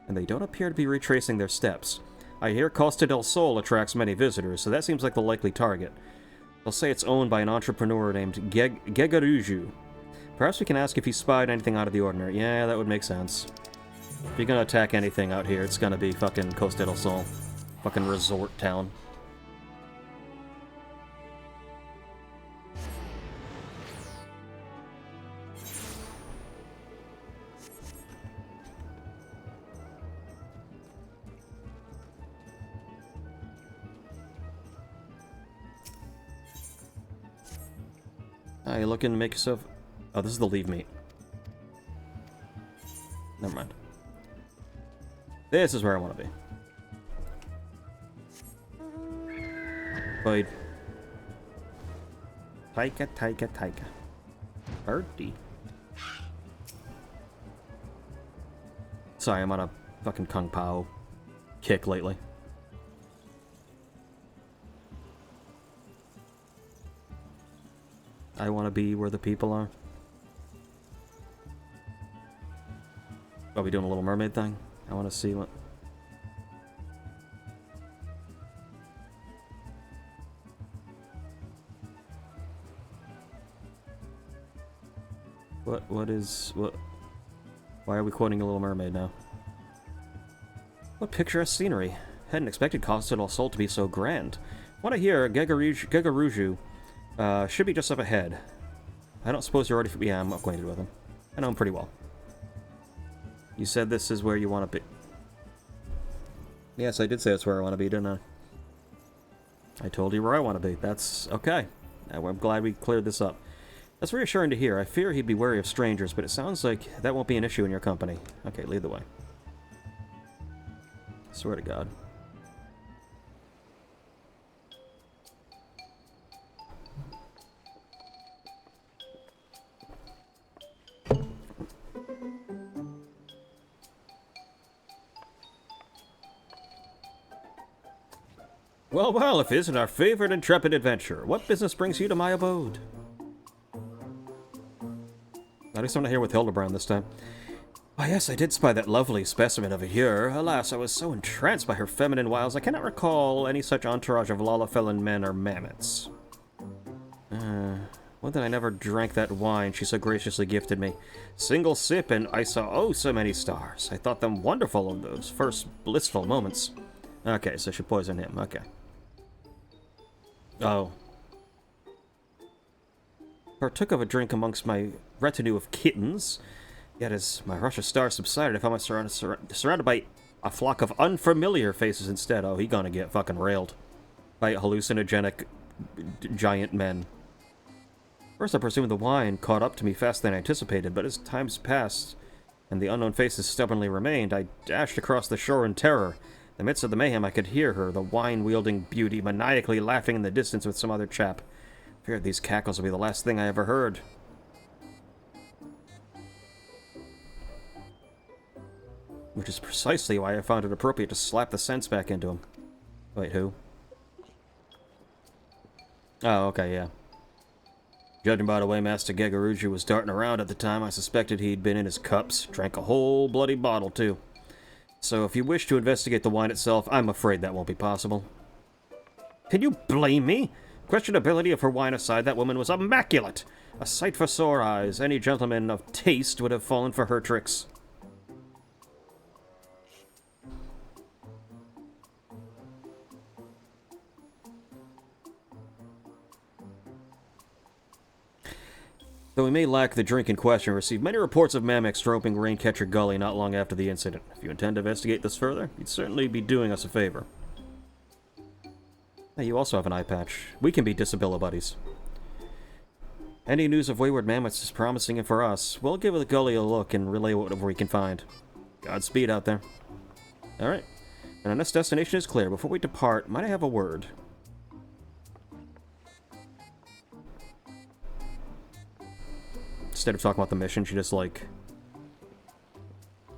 and they don't appear to be retracing their steps. I hear Costa del Sol attracts many visitors, so that seems like the likely target. They'll say it's owned by an entrepreneur named Gegaruju. Perhaps we can ask if he spied anything out of the ordinary. Yeah, that would make sense. If you're gonna attack anything out here, it's gonna be fucking Costa del Sol. Fucking resort town. You looking to make yourself... Oh, this is the leave meat. Never mind. This is where I want to be. Void. Taika. Birdie. Sorry, I'm on a fucking Kung Pao kick lately. I want to be where the people are. Are we doing a Little Mermaid thing? I want to see what... What? Why are we quoting a Little Mermaid now? What picturesque scenery. Hadn't expected Costa del Sol to be so grand. What I hear, Gegaruju should be just up ahead. I don't suppose you're already... Yeah, I'm acquainted with him. I know him pretty well. You said this is where you want to be. Yes, I did say it's where I want to be, didn't I? I told you where I want to be. That's okay. I'm glad we cleared this up. That's reassuring to hear. I fear he'd be wary of strangers, but it sounds like that won't be an issue in your company. Okay, lead the way. Swear to God. Well, well, if it isn't our favorite intrepid adventurer, what business brings you to my abode? At least I'm not here with Hildebrand this time. Why, yes, I did spy that lovely specimen over here. Alas, I was so entranced by her feminine wiles, I cannot recall any such entourage of Lalafellan men or mammoths. Well, that I never drank that wine she so graciously gifted me. Single sip, and I saw oh so many stars. I thought them wonderful in those first blissful moments. Okay, so she poisoned him. Okay. Oh. Partook of a drink amongst my retinue of kittens. Yet as my rush of stars subsided, I found myself surrounded by a flock of unfamiliar faces instead. Oh, he gonna get fucking railed by hallucinogenic giant men. First, I presumed the wine caught up to me faster than I anticipated, but as times passed and the unknown faces stubbornly remained, I dashed across the shore in terror. In the midst of the mayhem, I could hear her, the wine-wielding beauty, maniacally laughing in the distance with some other chap. I feared these cackles would be the last thing I ever heard. Which is precisely why I found it appropriate to slap the sense back into him. Wait, who? Oh, okay, yeah. Judging by the way Master Gegaruju was darting around at the time, I suspected he'd been in his cups. Drank a whole bloody bottle, too. So if you wish to investigate the wine itself, I'm afraid that won't be possible. Can you blame me? Questionability of her wine aside, that woman was immaculate. A sight for sore eyes. Any gentleman of taste would have fallen for her tricks. Though we may lack the drink in question, we received many reports of Mammoks roaming Raincatcher Gully not long after the incident. If you intend to investigate this further, you'd certainly be doing us a favor. Hey, you also have an eye patch. We can be Disabilla buddies. Any news of wayward mammoths is promising, and for us, we'll give the gully a look and relay whatever we can find. Godspeed out there. Alright. And our next destination is clear. Before we depart, might I have a word? Instead of talking about the mission, she just, like,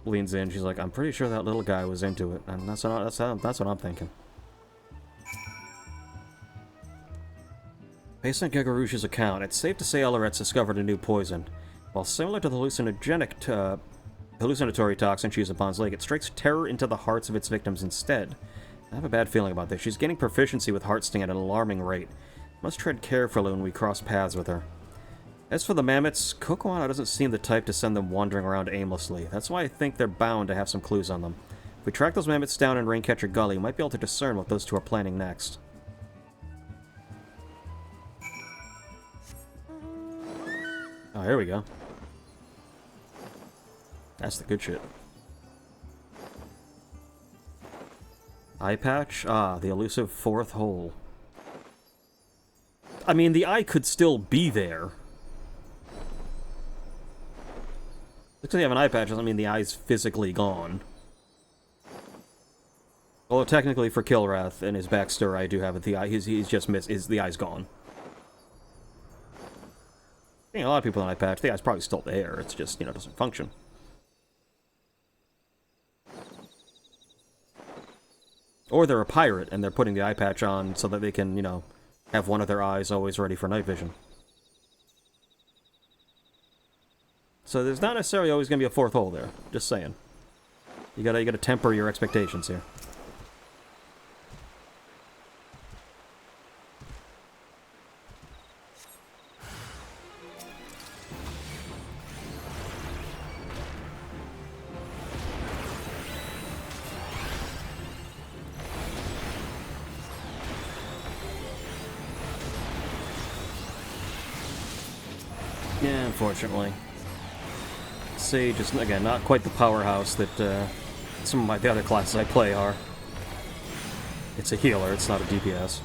leans in. She's like, I'm pretty sure that little guy was into it. And that's what I'm thinking. Based on Gagarouche's account, it's safe to say Ellerette's discovered a new poison. While similar to the hallucinatory toxin she used at Bond's Lake, it strikes terror into the hearts of its victims instead. I have a bad feeling about this. She's gaining proficiency with heart sting at an alarming rate. Must tread carefully when we cross paths with her. As for the mammoths, Kokoana doesn't seem the type to send them wandering around aimlessly. That's why I think they're bound to have some clues on them. If we track those mammoths down in Raincatcher Gully, we might be able to discern what those two are planning next. Oh, here we go. That's the good shit. Eye patch? Ah, the elusive fourth hole. I mean, the eye could still be there. Just because you have an eye patch doesn't mean the eye's physically gone. Although technically for Kilrath and his backstory, I do have it. The eye, he's just missed. The eye's gone. I think a lot of people on eye patch, the eye's probably still there. It's just, you know, doesn't function. Or they're a pirate and they're putting the eye patch on so that they can, you know, have one of their eyes always ready for night vision. So there's not necessarily always going to be a fourth hole there. Just saying. You gotta temper your expectations here. Yeah, unfortunately. Sage is, again, not quite the powerhouse that some of the other classes I play are. It's a healer, it's not a DPS.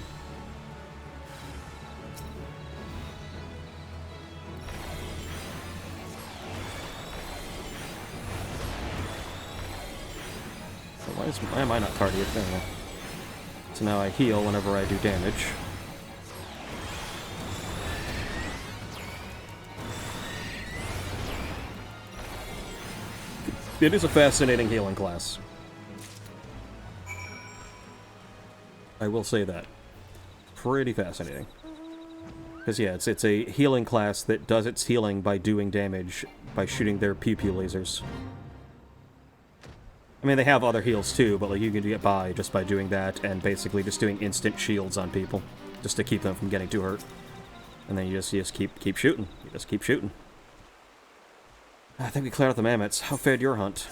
So why am I not cardiac? There we go. So now I heal whenever I do damage. It is a fascinating healing class. I will say that. Pretty fascinating. Because, yeah, it's a healing class that does its healing by doing damage by shooting their pew-pew lasers. I mean, they have other heals too, but like you can get by just by doing that and basically just doing instant shields on people. Just to keep them from getting too hurt. And then you just keep shooting. You just keep shooting. I think we cleared out the mammoths. How fared your hunt?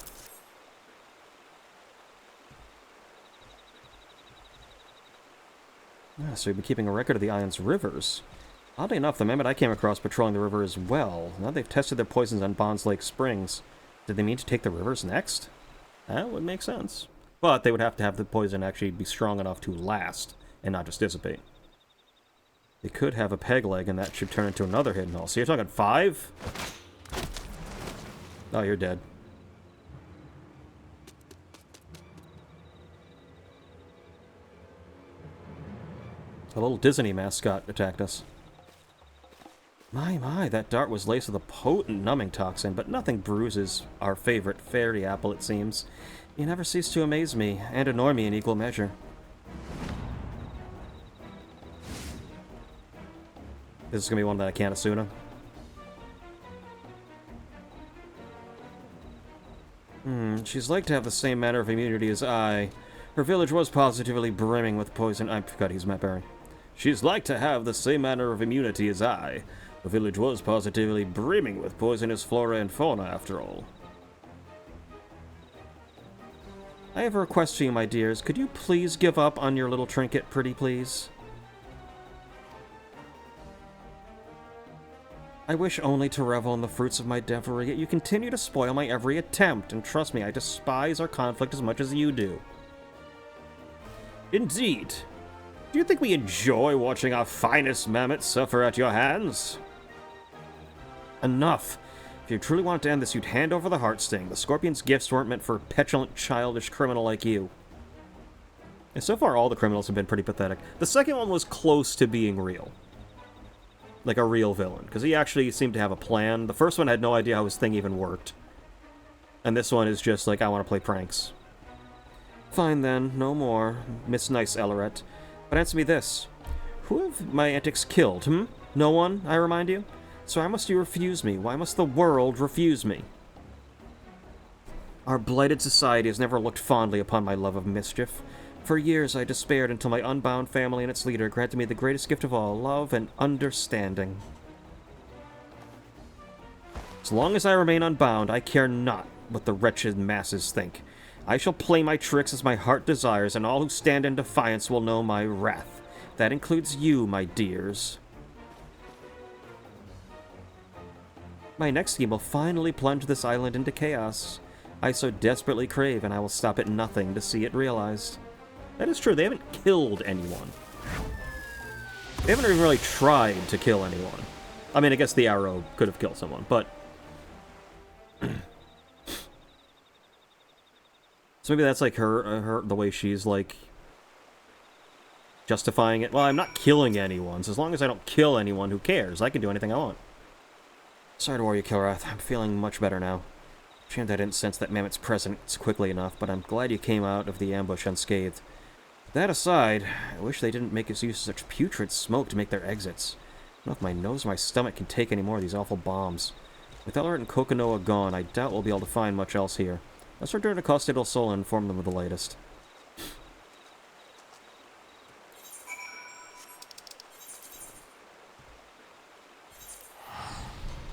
So you've been keeping a record of the Ion's rivers. Oddly enough, the mammoth I came across patrolling the river as well. Now they've tested their poisons on Bond's Lake Springs. Did they mean to take the rivers next? That would make sense. But they would have to have the poison actually be strong enough to last, and not just dissipate. They could have a peg leg, and that should turn into another hidden hole. So you're talking 5? Oh, you're dead. A little Disney mascot attacked us. My, that dart was laced with a potent numbing toxin, but nothing bruises our favorite fairy apple, it seems. You never cease to amaze me, and annoy me in equal measure. This is gonna be one that I can't Asuna. She's like to have the same manner of immunity as I. Her village was positively brimming with poison. I forgot he's Matt Berry. She's like to have the same manner of immunity as I. The village was positively brimming with poisonous flora and fauna, after all. I have a request for you, my dears. Could you please give up on your little trinket, pretty please? I wish only to revel in the fruits of my devilry, yet you continue to spoil my every attempt, and trust me, I despise our conflict as much as you do. Indeed. Do you think we enjoy watching our finest mammoths suffer at your hands? Enough. If you truly wanted to end this, you'd hand over the heart sting. The Scorpion's gifts weren't meant for a petulant, childish criminal like you. And so far, all the criminals have been pretty pathetic. The second one was close to being real. Like a real villain, because he actually seemed to have a plan. The first one had no idea how his thing even worked. And this one is just like, I want to play pranks. Fine then, no more, Miss Nice Elleret. But answer me this. Who have my antics killed, hmm? No one, I remind you? So why must you refuse me? Why must the world refuse me? Our blighted society has never looked fondly upon my love of mischief. For years I despaired until my unbound family and its leader granted me the greatest gift of all, love and understanding. As long as I remain unbound, I care not what the wretched masses think. I shall play my tricks as my heart desires, and all who stand in defiance will know my wrath. That includes you, my dears. My next scheme will finally plunge this island into chaos. I so desperately crave, and I will stop at nothing to see it realized. That is true, they haven't killed anyone. They haven't even really tried to kill anyone. I mean, I guess the arrow could have killed someone, but... So maybe that's like her the way she's like justifying it. Well, I'm not killing anyone, so as long as I don't kill anyone, who cares? I can do anything I want. Sorry to worry you, Kilrath. I'm feeling much better now. Shame I didn't sense that Mammoth's presence quickly enough, but I'm glad you came out of the ambush unscathed. That aside, I wish they didn't make us use such putrid smoke to make their exits. I don't know if my nose or my stomach can take any more of these awful bombs. With Ellerit and Kokonoa gone, I doubt we'll be able to find much else here. Let's return to Costa del Sol and inform them of the latest.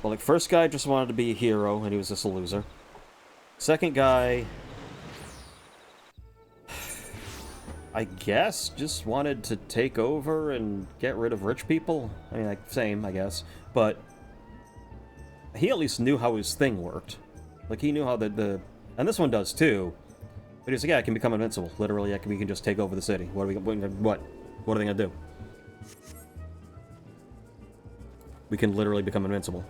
Well, like, first guy just wanted to be a hero, and he was just a loser. Second guy... I guess just wanted to take over and get rid of rich people. I mean, like, same, I guess. But he at least knew how his thing worked. Like, he knew how the and this one does too. But he's like, yeah, I can become invincible. Literally, we can just take over the city. What are they gonna do? We can literally become invincible.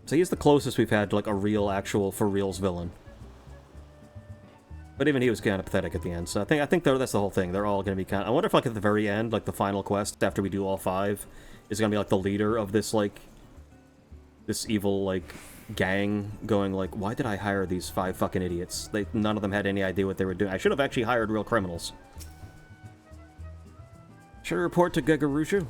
So he's the closest we've had to, like, a real, actual, for-reals villain. But even he was kind of pathetic at the end, so I think that's the whole thing. They're all going to be kind of... I wonder if, like, at the very end, like, the final quest, after we do all 5, is going to be, like, the leader of this, like... this evil, like, gang going, like, why did I hire these 5 fucking idiots? None of them had any idea what they were doing. I should have actually hired real criminals. Should I report to Gegurushu?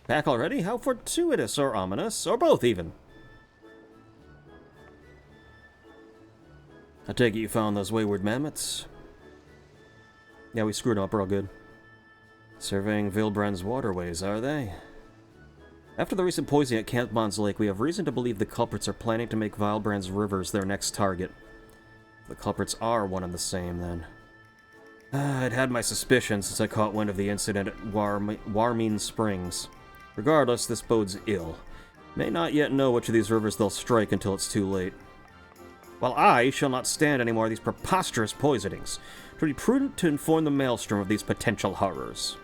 Back already? How fortuitous, or ominous, or both, even. I take it you found those wayward mammoths? Yeah, we screwed them up real good. Surveying Vilbrand's waterways, are they? After the recent poisoning at Cantbon's Lake, we have reason to believe the culprits are planning to make Vilbrand's rivers their next target. The culprits are one and the same, then. I'd had my suspicions since I caught wind of the incident at Warmeen Springs. Regardless, this bodes ill. May not yet know which of these rivers they'll strike until it's too late. While I shall not stand any more of these preposterous poisonings, it would be prudent to inform the Maelstrom of these potential horrors.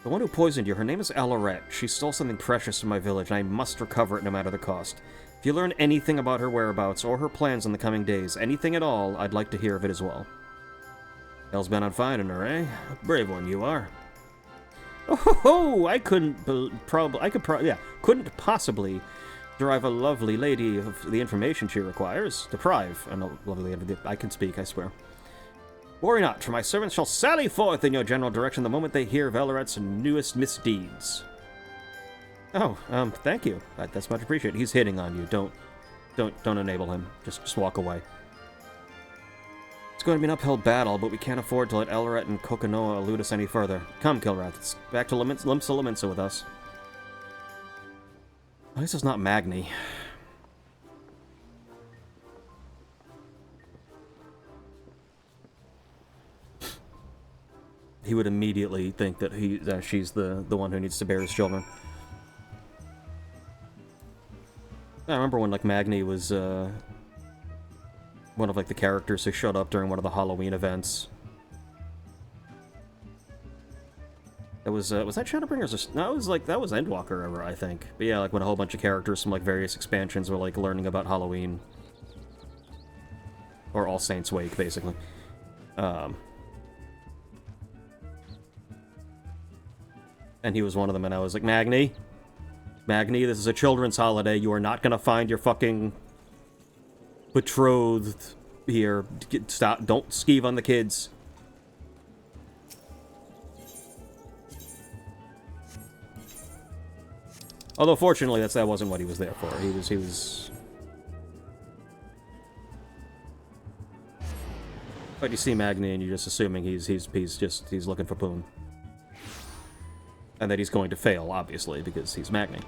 The one who poisoned you, her name is Ellerit. She stole something precious from my village, and I must recover it no matter the cost. If you learn anything about her whereabouts or her plans in the coming days, anything at all, I'd like to hear of it as well. Hell's been on finding her, eh? A brave one you are. Oh ho ho! I couldn't possibly derive a lovely lady of the information she requires. Deprive a lovely lady. I can speak, I swear. Worry not, for my servants shall sally forth in your general direction the moment they hear of Elleret's newest misdeeds. Oh, thank you. That's much appreciated. He's hitting on you. Don't enable him. Just walk away. It's going to be an uphill battle, but we can't afford to let Ellerit and Kokonoa elude us any further. Come, Kilrath, it's back to Limsa Lominsa with us. At least it's not Magni. he would immediately think that she's the one who needs to bear his children. I remember when, like, Magni was, one of, like, the characters who showed up during one of the Halloween events. It was that Shadowbringers? No, that was Endwalker ever, I think. But yeah, like, when a whole bunch of characters from, like, various expansions were, like, learning about Halloween. Or All Saints' Wake, basically. And he was one of them, and I was like, Magni, this is a children's holiday. You are not gonna find your fucking betrothed here. Stop, don't skeeve on the kids. Although, fortunately, that wasn't what he was there for. He was... But you see Magni, and you're just assuming he's looking for Poon. And that he's going to fail, obviously, because he's Magni.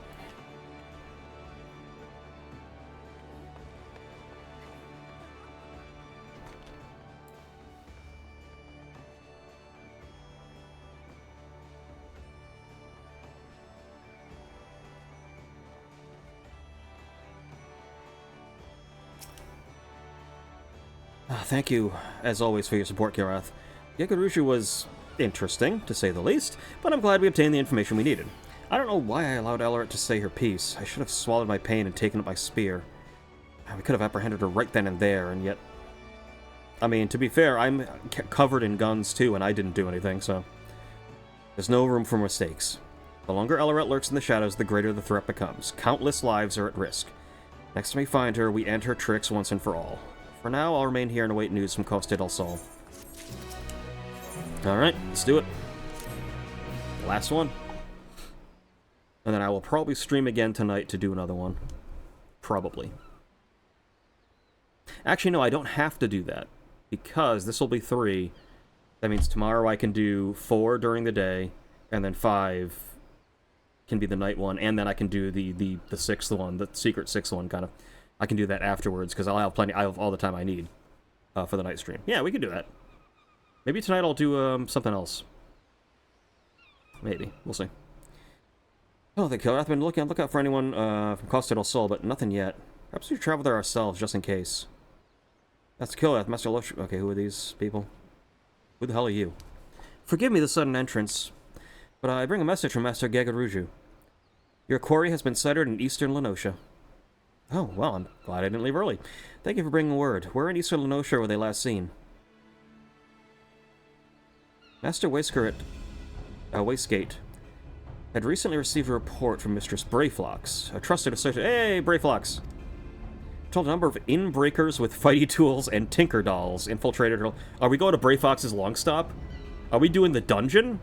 Thank you, as always, for your support, Kirath. Yakuruju was interesting, to say the least, but I'm glad we obtained the information we needed. I don't know why I allowed Ellerit to say her piece. I should have swallowed my pain and taken up my spear. We could have apprehended her right then and there, and yet... I mean, to be fair, I'm covered in guns too, and I didn't do anything, so... There's no room for mistakes. The longer Ellerit lurks in the shadows, the greater the threat becomes. Countless lives are at risk. Next time we find her, we end her tricks once and for all. For now, I'll remain here and await news from Costa del Sol. Alright, let's do it. Last one. And then I will probably stream again tonight to do another one. Probably. Actually, no, I don't have to do that. Because this will be 3. That means tomorrow I can do 4 during the day, and then 5 can be the night one, and then I can do the 6th one, the secret 6th one, kind of. I can do that afterwards, because I'll have plenty, I have all the time I need for the night stream. Yeah, we can do that. Maybe tonight I'll do something else. Maybe. We'll see. Oh, the Kirath been looking. Look out for anyone from Costa del Sol, but nothing yet. Perhaps we should travel there ourselves, just in case. That's Kirath, Master Losh. Okay, who are these people? Who the hell are you? Forgive me the sudden entrance, but I bring a message from Master Gagaruju. Your quarry has been sighted in eastern Lenosha. Oh, well, I'm glad I didn't leave early. Thank you for bringing word. Where in eastern Lenosha were they last seen? Master Wastegate had recently received a report from Mistress Brayflox, a trusted associate. Hey, Brayflox! Told a number of inbreakers with fighty tools and tinker dolls infiltrated her. Are we going to Brayflox's long stop? Are we doing the dungeon?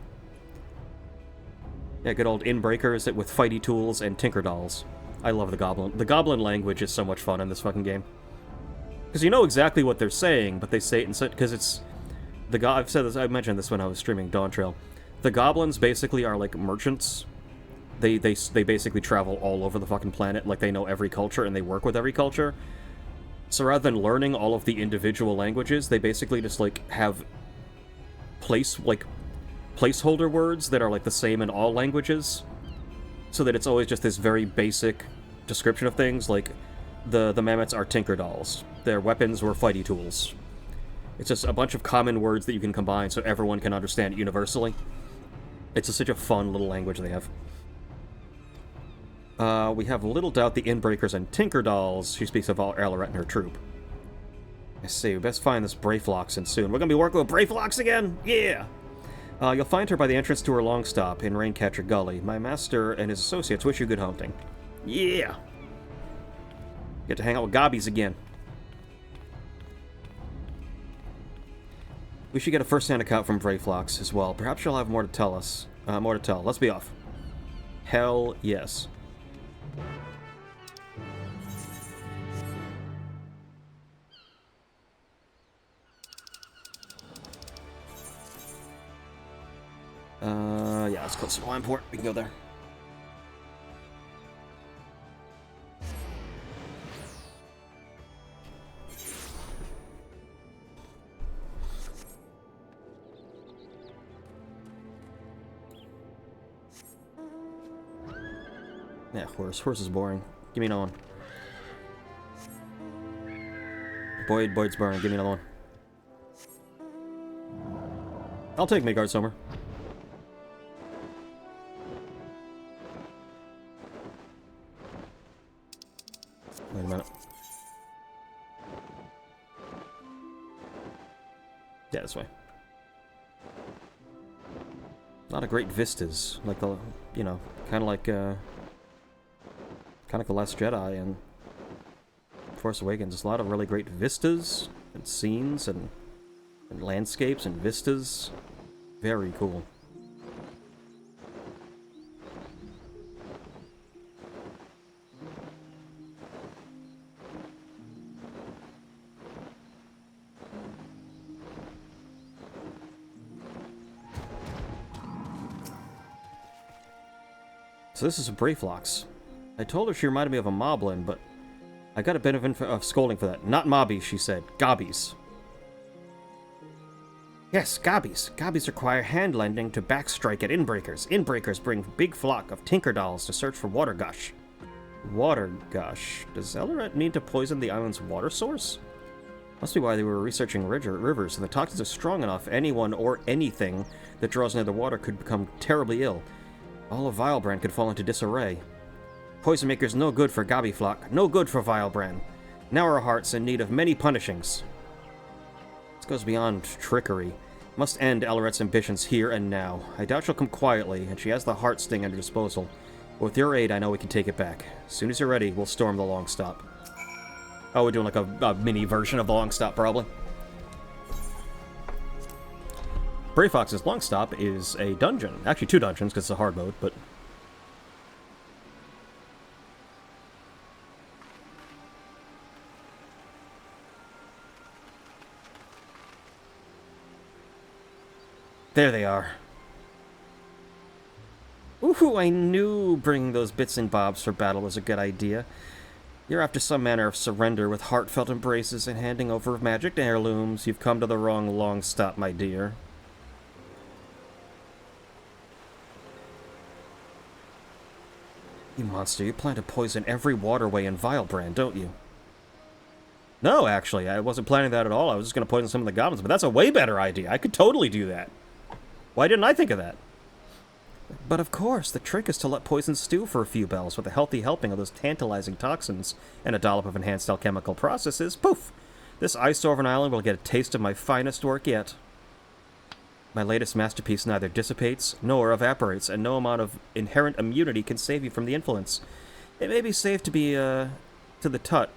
Yeah, good old inbreakers with fighty tools and tinker dolls. I love the goblin. The goblin language is so much fun in this fucking game. Because you know exactly what they're saying, but they say it in such... Because it's... I've said this, I mentioned this when I was streaming Dawntrail. The goblins basically are like merchants. They basically travel all over the fucking planet, like they know every culture and they work with every culture. So rather than learning all of the individual languages, they basically just like have placeholder words that are like the same in all languages. So that it's always just this very basic description of things, like the mammoths are tinker dolls. Their weapons were fighty tools. It's just a bunch of common words that you can combine so everyone can understand it universally. It's just such a fun little language they have. We have little doubt the Inbreakers and Tinker Dolls. She speaks of Ellerit and her troop. I see, we best find this Brayflox soon. We're gonna be working with Brayflox again? Yeah! You'll find her by the entrance to her long stop in Raincatcher Gully. My master and his associates wish you good hunting. Yeah! Get to hang out with gobbies again. We should get a first-hand account from Brayflox as well. Perhaps she'll have more to tell us. Let's be off. Hell yes. Yeah, let's close to Wineport. We can go there. Yeah, horse. Horse is boring. Give me another one. Boyd's boring. Give me another one. I'll take Midgard Summer. Wait a minute. Yeah, this way. A lot of great vistas, like the, you know, kind of like The Last Jedi and Force Awakens. There's a lot of really great vistas and scenes and landscapes and vistas. Very cool. So this is a Brayflox. I told her she reminded me of a moblin, but I got a bit of scolding for that. Not mobbies, she said. Gobbies. Yes, gobbies. Gobbies require hand lending to backstrike at inbreakers. Inbreakers bring big flock of tinker dolls to search for water gush. Water gush? Does Eldoret need to poison the island's water source? Must be why they were researching rivers, and the toxins are strong enough anyone or anything that draws near the water could become terribly ill. All of Vilebrand could fall into disarray. Poison maker's no good for Gobbyflock, no good for Vilebrand. Now our heart's in need of many punishings. This goes beyond trickery. Must end Eldoret's ambitions here and now. I doubt she'll come quietly, and she has the heart sting at her disposal. But with your aid, I know we can take it back. As soon as you're ready, we'll storm the Long Stop. Oh, we're doing like a mini version of the Long Stop, probably. Brayfox's Long Stop is a dungeon. Actually, 2 dungeons, because it's a hard mode, but... there they are. Ooh, I knew bringing those bits and bobs for battle was a good idea. You're after some manner of surrender with heartfelt embraces and handing over of magic heirlooms. You've come to the wrong Long Stop, my dear. You monster, you plan to poison every waterway in Vilebrand, don't you? No, actually, I wasn't planning that at all. I was just going to poison some of the goblins, but that's a way better idea. I could totally do that. Why didn't I think of that? But of course, the trick is to let poison stew for a few bells with a healthy helping of those tantalizing toxins and a dollop of enhanced alchemical processes. Poof! This ice-dwarven island will get a taste of my finest work yet. My latest masterpiece neither dissipates nor evaporates, and no amount of inherent immunity can save you from the influence. It may be safe to be, to the touch.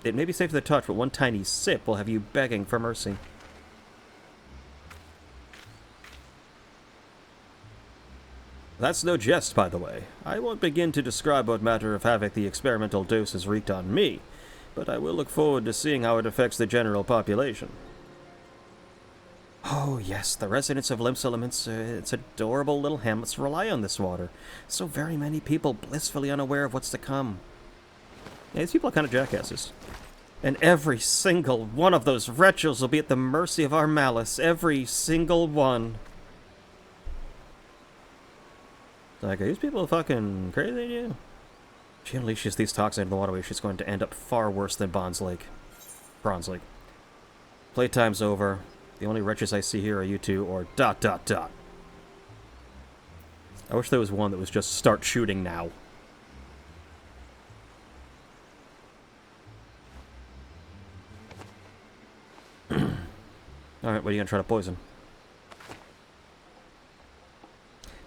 It may be safe to the touch, but one tiny sip will have you begging for mercy. That's no jest, by the way. I won't begin to describe what matter of havoc the experimental dose has wreaked on me, but I will look forward to seeing how it affects the general population. Oh, yes, the residents of Limsaliments, its adorable little hamlets rely on this water. So very many people blissfully unaware of what's to come. Yeah, these people are kind of jackasses. And every single one of those wretches will be at the mercy of our malice. Every single one. Like, are these people fucking crazy, dude? If she unleashes these toxins into the waterway, she's going to end up far worse than Bronze Lake. Playtime's over. The only wretches I see here are you two, or ... I wish there was one that was just start shooting now. Alright, what are you gonna try to poison?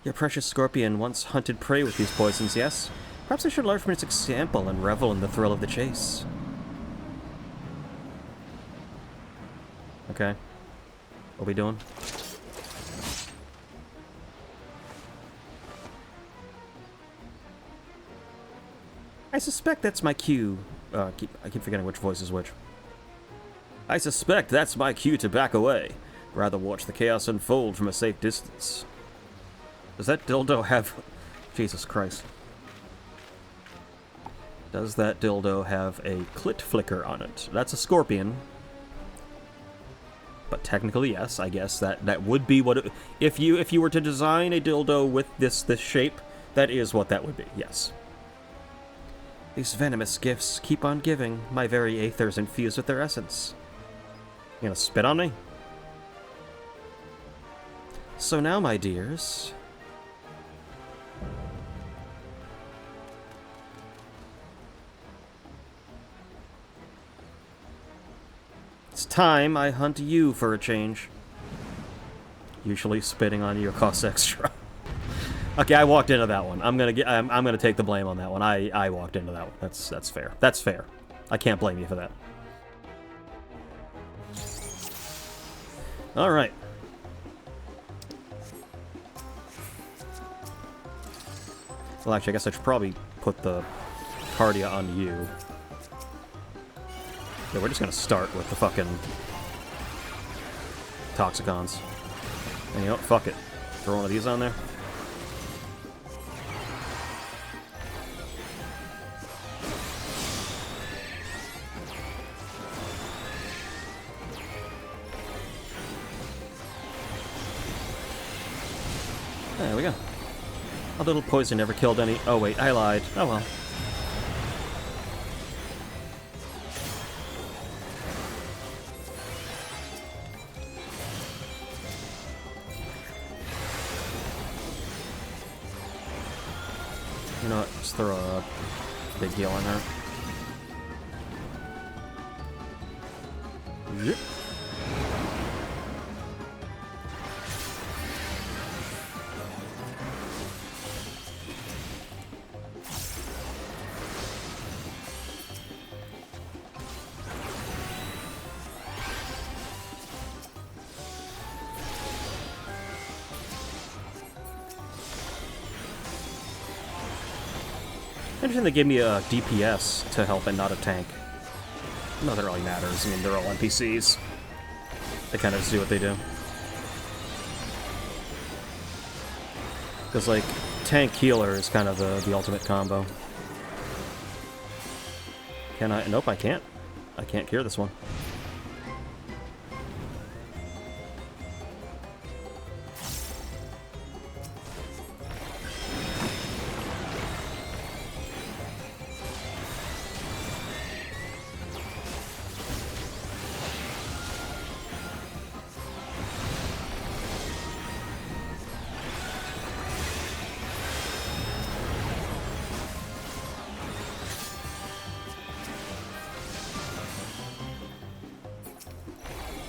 Your precious scorpion once hunted prey with these poisons, yes? Perhaps I should learn from its example and revel in the thrill of the chase. Okay. What are we doing? I suspect that's my cue. I keep forgetting which voice is which. I suspect that's my cue to back away. Rather watch the chaos unfold from a safe distance. Does that dildo have... Jesus Christ. Does that dildo have a clit flicker on it? That's a scorpion. But technically, yes, I guess that would be what it... If you were to design a dildo with this shape, that is what that would be, yes. These venomous gifts keep on giving. My very aether's infused with their essence. You gonna spit on me? So now, my dears... it's time I hunt you for a change. Usually spitting on you costs extra. Okay, I walked into that one. I'm gonna take the blame on that one. I walked into that one. That's fair. That's fair. I can't blame you for that. All right. Well, actually, I guess I should probably put the Cardia on you. Yeah, we're just gonna start with the fucking Toxicons. And you know what? Fuck it. Throw one of these on there. There we go. A little poison never killed any... oh wait, I lied. Oh well. You know what? Just throw a big heal on her. Yep. Interesting they gave me a DPS to help and not a tank. Not that really matters. I mean, they're all NPCs. They kind of just do what they do. Because, like, tank healer is kind of the ultimate combo. Can I? Nope, I can't. I can't cure this one.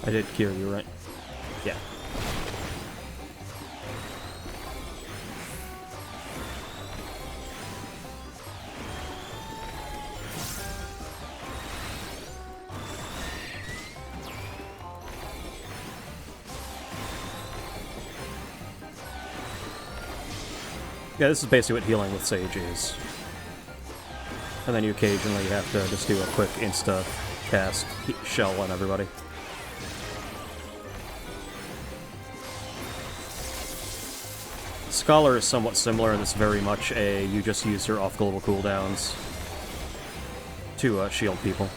I did cure you, right? Yeah. Yeah, this is basically what healing with Sage is. And then you occasionally have to just do a quick insta cast shell on everybody. Scholar is somewhat similar, and it's very much a you just use your off-global cooldowns to shield people.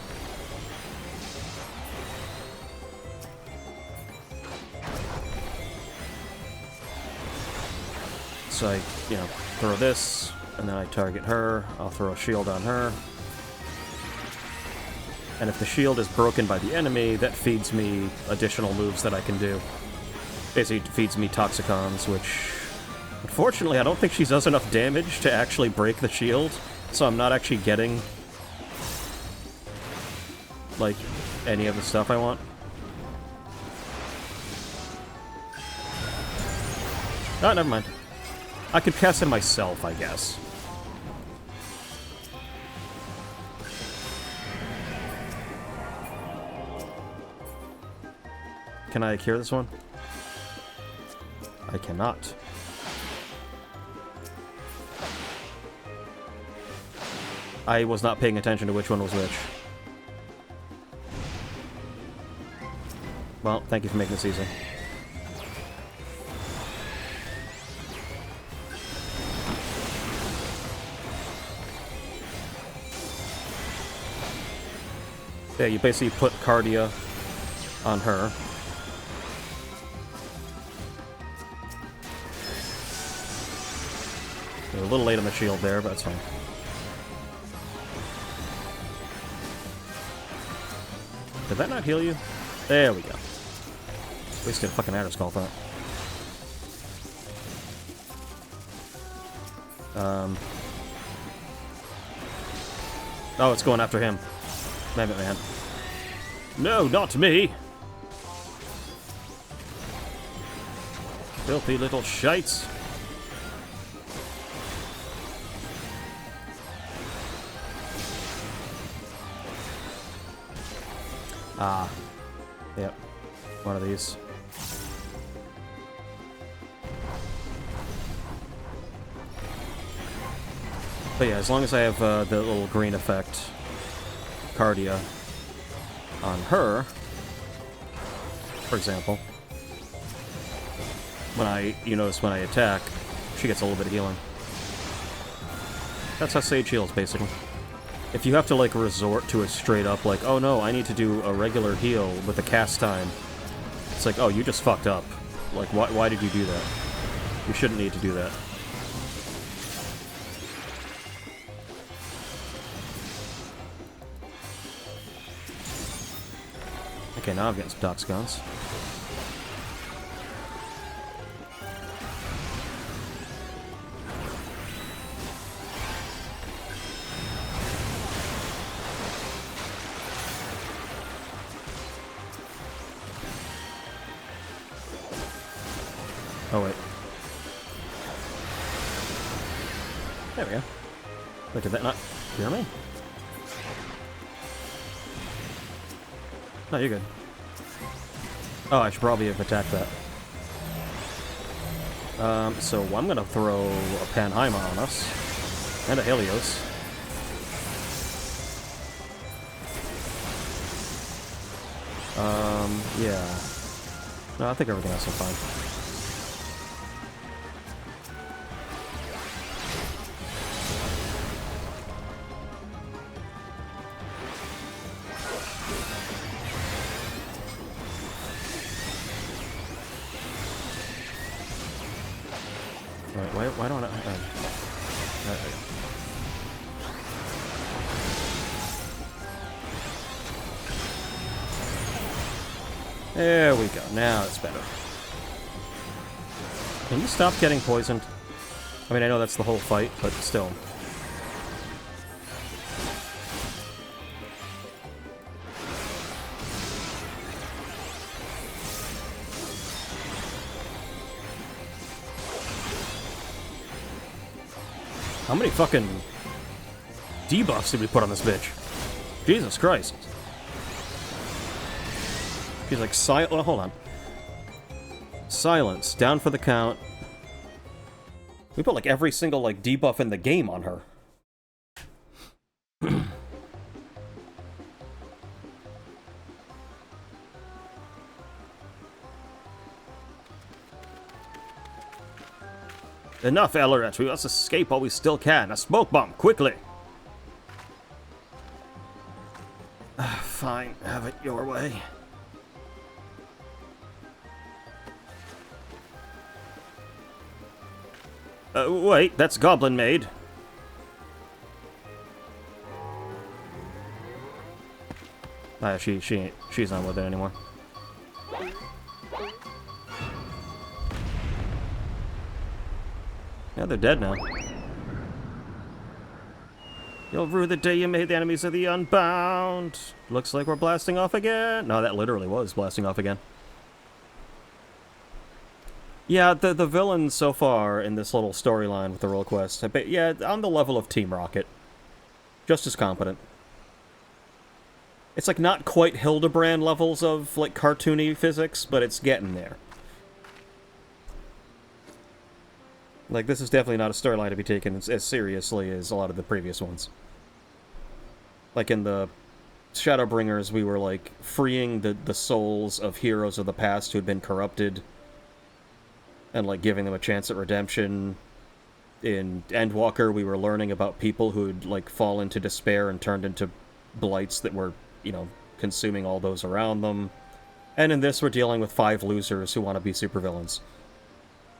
So I, you know, throw this, and then I target her, I'll throw a shield on her. And if the shield is broken by the enemy, that feeds me additional moves that I can do. Basically, it feeds me Toxicons, which... unfortunately, I don't think she does enough damage to actually break the shield, so I'm not actually getting, like, any of the stuff I want. Oh, never mind. I could cast it myself, I guess. Can I cure this one? I cannot. I was not paying attention to which one was which. Well, thank you for making this easy. Yeah, you basically put Cardia on her. You're a little late on the shield there, but that's fine. Did that not heal you? There we go. Wasted a fucking Adder Skull thought. Oh, it's going after him. Damn it, man. No, not me! Filthy little shites. Ah. Yep. One of these. But yeah, as long as I have the little green effect, Cardia, on her, for example, you notice when I attack, she gets a little bit of healing. That's how Sage heals, basically. If you have to, like, resort to a straight up, like, oh no, I need to do a regular heal with a cast time, it's like, oh, you just fucked up. Like, why did you do that? You shouldn't need to do that. Okay, now I'm getting some Toxicons. Oh, wait. There we go. Wait, did that not hear me? No, you're good. Oh, I should probably have attacked that. So I'm gonna throw a Panheima on us. And a Helios. Yeah. No, I think everything else is fine. Why don't I... There we go. Now it's better. Can you stop getting poisoned? I mean, I know that's the whole fight, but still. How many fucking debuffs did we put on this bitch? Jesus Christ. She's like, well, hold on. Silence, down for the count. We put like every single like debuff in the game on her. Enough, Ellerette. We must escape while we still can. A smoke bomb, quickly! Fine, have it your way. Wait, that's Goblin Maid. She's not with it anymore. Yeah, they're dead now. You'll rue the day you made the enemies of the Unbound. Looks like we're blasting off again. No, that literally was blasting off again. Yeah, the villains so far in this little storyline with the role quest, but yeah, on the level of Team Rocket. Just as competent. It's like not quite Hildebrand levels of like cartoony physics, but it's getting there. Like, this is definitely not a storyline to be taken as seriously as a lot of the previous ones. Like in the Shadowbringers, we were like freeing the souls of heroes of the past who had been corrupted and like giving them a chance at redemption. In Endwalker, we were learning about people who'd like fallen to despair and turned into blights that were, you know, consuming all those around them. And in this, we're dealing with 5 losers who want to be supervillains.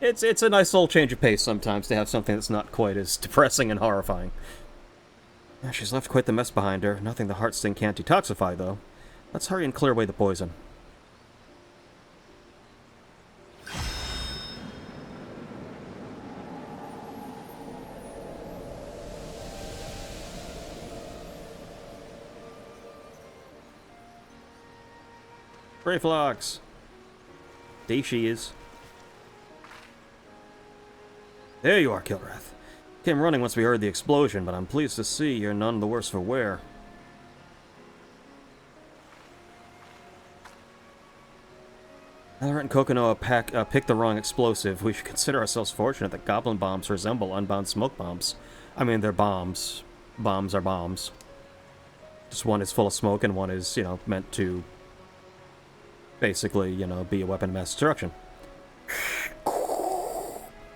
It's a nice little change of pace sometimes to have something that's not quite as depressing and horrifying. She's left quite the mess behind her. Nothing the Heartsting can't detoxify, though. Let's hurry and clear away the poison. Brayflox! There she is. There you are, Kilrath. Came running once we heard the explosion, but I'm pleased to see you're none the worse for wear. Elret and Kokonoa picked the wrong explosive. We should consider ourselves fortunate that goblin bombs resemble unbound smoke bombs. I mean, they're bombs. Bombs are bombs. Just one is full of smoke and one is, meant to basically, be a weapon of mass destruction.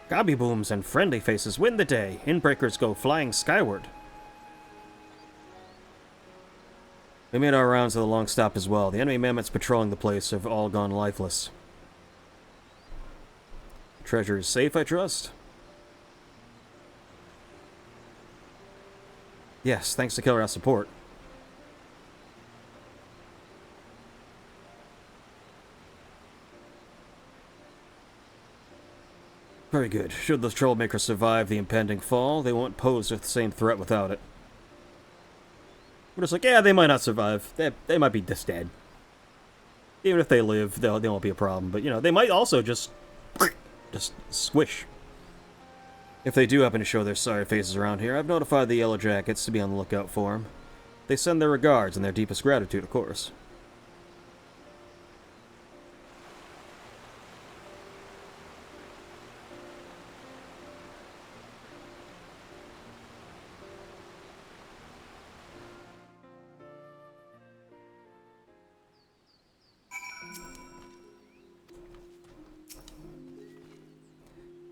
Gobby booms and friendly faces win the day. Inbreakers go flying skyward. We made our rounds of the long stop as well. The enemy mammoths patrolling the place have all gone lifeless. Treasure is safe, I trust? Yes, thanks to Kilrath's support. Very good. Should the trollmakers survive the impending fall, they won't pose the same threat without it. We're just like, yeah, they might not survive. They might be just dead. Even if they live, they won't be a problem. But, they might also just squish. If they do happen to show their sorry faces around here, I've notified the Yellow Jackets to be on the lookout for them. They send their regards and their deepest gratitude, of course.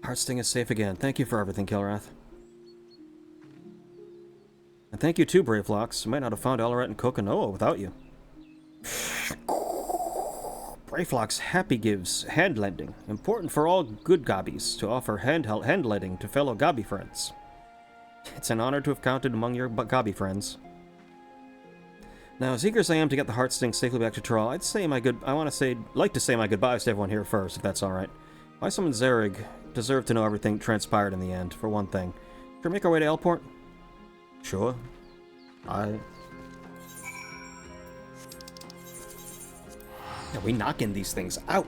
Heartsting is safe again. Thank you for everything, Kilrath. And thank you too, Brayflox. I might not have found Elret and Kokonoa without you. Brayflox happy gives hand lending. Important for all good gobbies to offer hand lending to fellow gobby friends. It's an honor to have counted among your gobby friends. Now, as eager as I am to get the Heartsting safely back to Thrall, like to say my goodbyes to everyone here first, if that's alright. I summoned Zerrig. Deserve to know everything transpired in the end, for one thing. Should we make our way to Elport? Sure. Are we knocking these things out?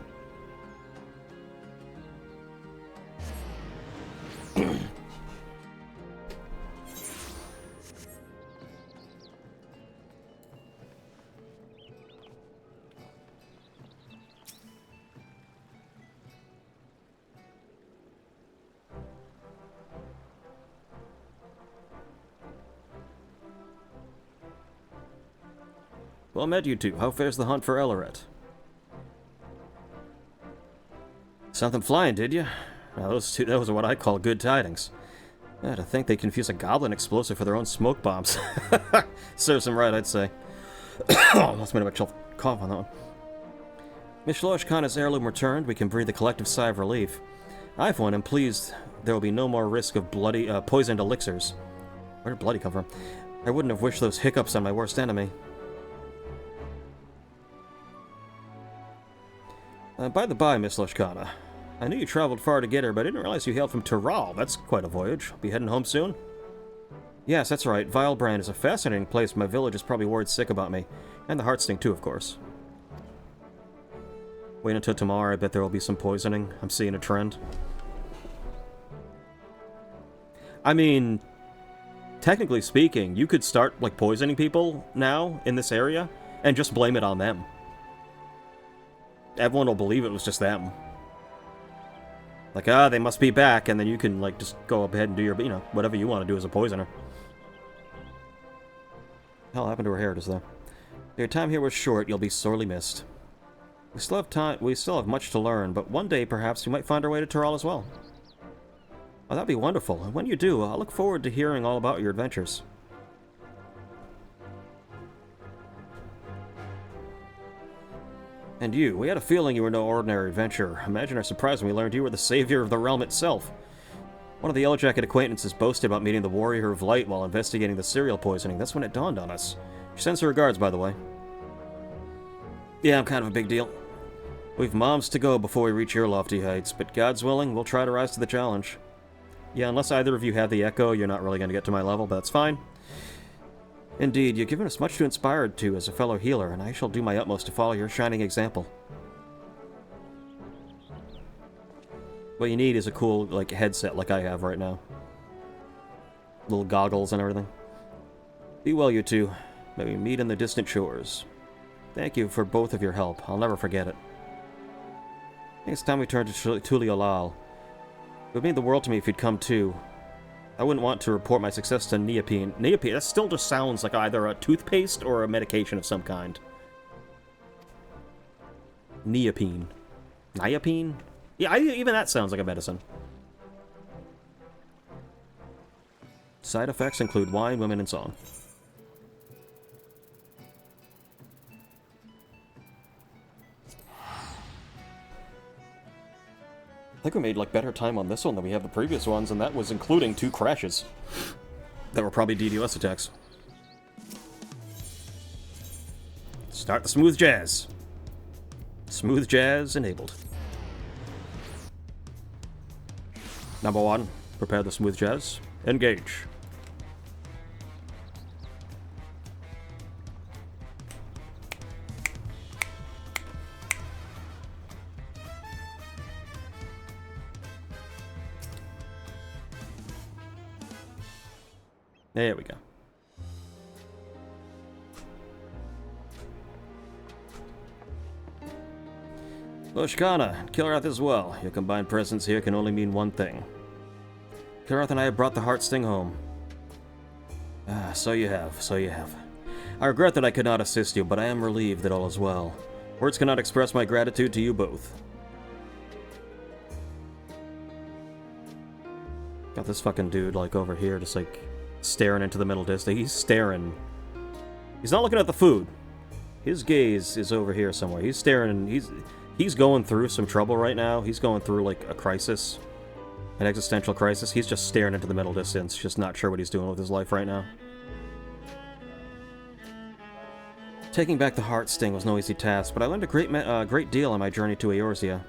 Well met, you two. How fares the hunt for Elret? Something flying, did you? Now, those are what I call good tidings. To think they confuse a goblin explosive for their own smoke bombs. Serves them right, I'd say. Almost made myself cough on that one. Mishlosh Khan's heirloom returned. We can breathe a collective sigh of relief. I, for one, am pleased there will be no more risk of poisoned elixirs. Where did bloody come from? I wouldn't have wished those hiccups on my worst enemy. By the by, Miss Loshkana, I knew you traveled far to get here, but I didn't realize you hailed from Thrall. That's quite a voyage. Be heading home soon? Yes, that's right. Vilebrand is a fascinating place. My village is probably worried sick about me. And the Heartsting, too, of course. Wait until tomorrow. I bet there will be some poisoning. I'm seeing a trend. I mean, technically speaking, you could start, poisoning people now in this area and just blame it on them. Everyone will believe it was just them. They must be back, and then you can, just go ahead and do your, whatever you want to do as a poisoner. Hell happened to her hair just there. Your time here was short, you'll be sorely missed. We still have much to learn, but one day, perhaps, we might find our way to Thrall as well. Oh, that'd be wonderful, and when you do, I'll look forward to hearing all about your adventures. And you, we had a feeling you were no ordinary adventurer. Imagine our surprise when we learned you were the savior of the realm itself. One of the Yellow Jacket acquaintances boasted about meeting the Warrior of Light while investigating the cereal poisoning. That's when it dawned on us. She sends her regards, by the way. Yeah, I'm kind of a big deal. We've moms to go before we reach your lofty heights, but God's willing, we'll try to rise to the challenge. Yeah, unless either of you have the echo, you're not really going to get to my level, but that's fine. Indeed, you've given us much to inspire to as a fellow healer, and I shall do my utmost to follow your shining example. What you need is a cool, like, headset like I have right now. Little goggles and everything. Be well, you two. May we meet in the distant shores. Thank you for both of your help. I'll never forget it. Next time we turn to Tuliolal, it would mean the world to me if you'd come too. I wouldn't want to report my success to Neopene. Neopene, that still just sounds like either a toothpaste or a medication of some kind. Neopene. Niopene? Yeah, even that sounds like a medicine. Side effects include wine, women, and song. I think we made, like, better time on this one than we have the previous ones, and that was including 2 crashes. That were probably DDoS attacks. Start the smooth jazz. Smooth jazz enabled. Number 1, prepare the smooth jazz. Engage. There we go. Loshkana, and Kilrath as well. Your combined presence here can only mean one thing. Kilrath and I have brought the Heartsting home. Ah, so you have, so you have. I regret that I could not assist you, but I am relieved that all is well. Words cannot express my gratitude to you both. Got this fucking dude, like, over here, just, like, staring into the middle distance. He's staring. He's not looking at the food. His gaze is over here somewhere. He's staring, he's going through some trouble right now. He's going through, like, a crisis. An existential crisis. He's just staring into the middle distance, just not sure what he's doing with his life right now. Taking back the Heartsting was no easy task, but I learned a great deal on my journey to Eorzea.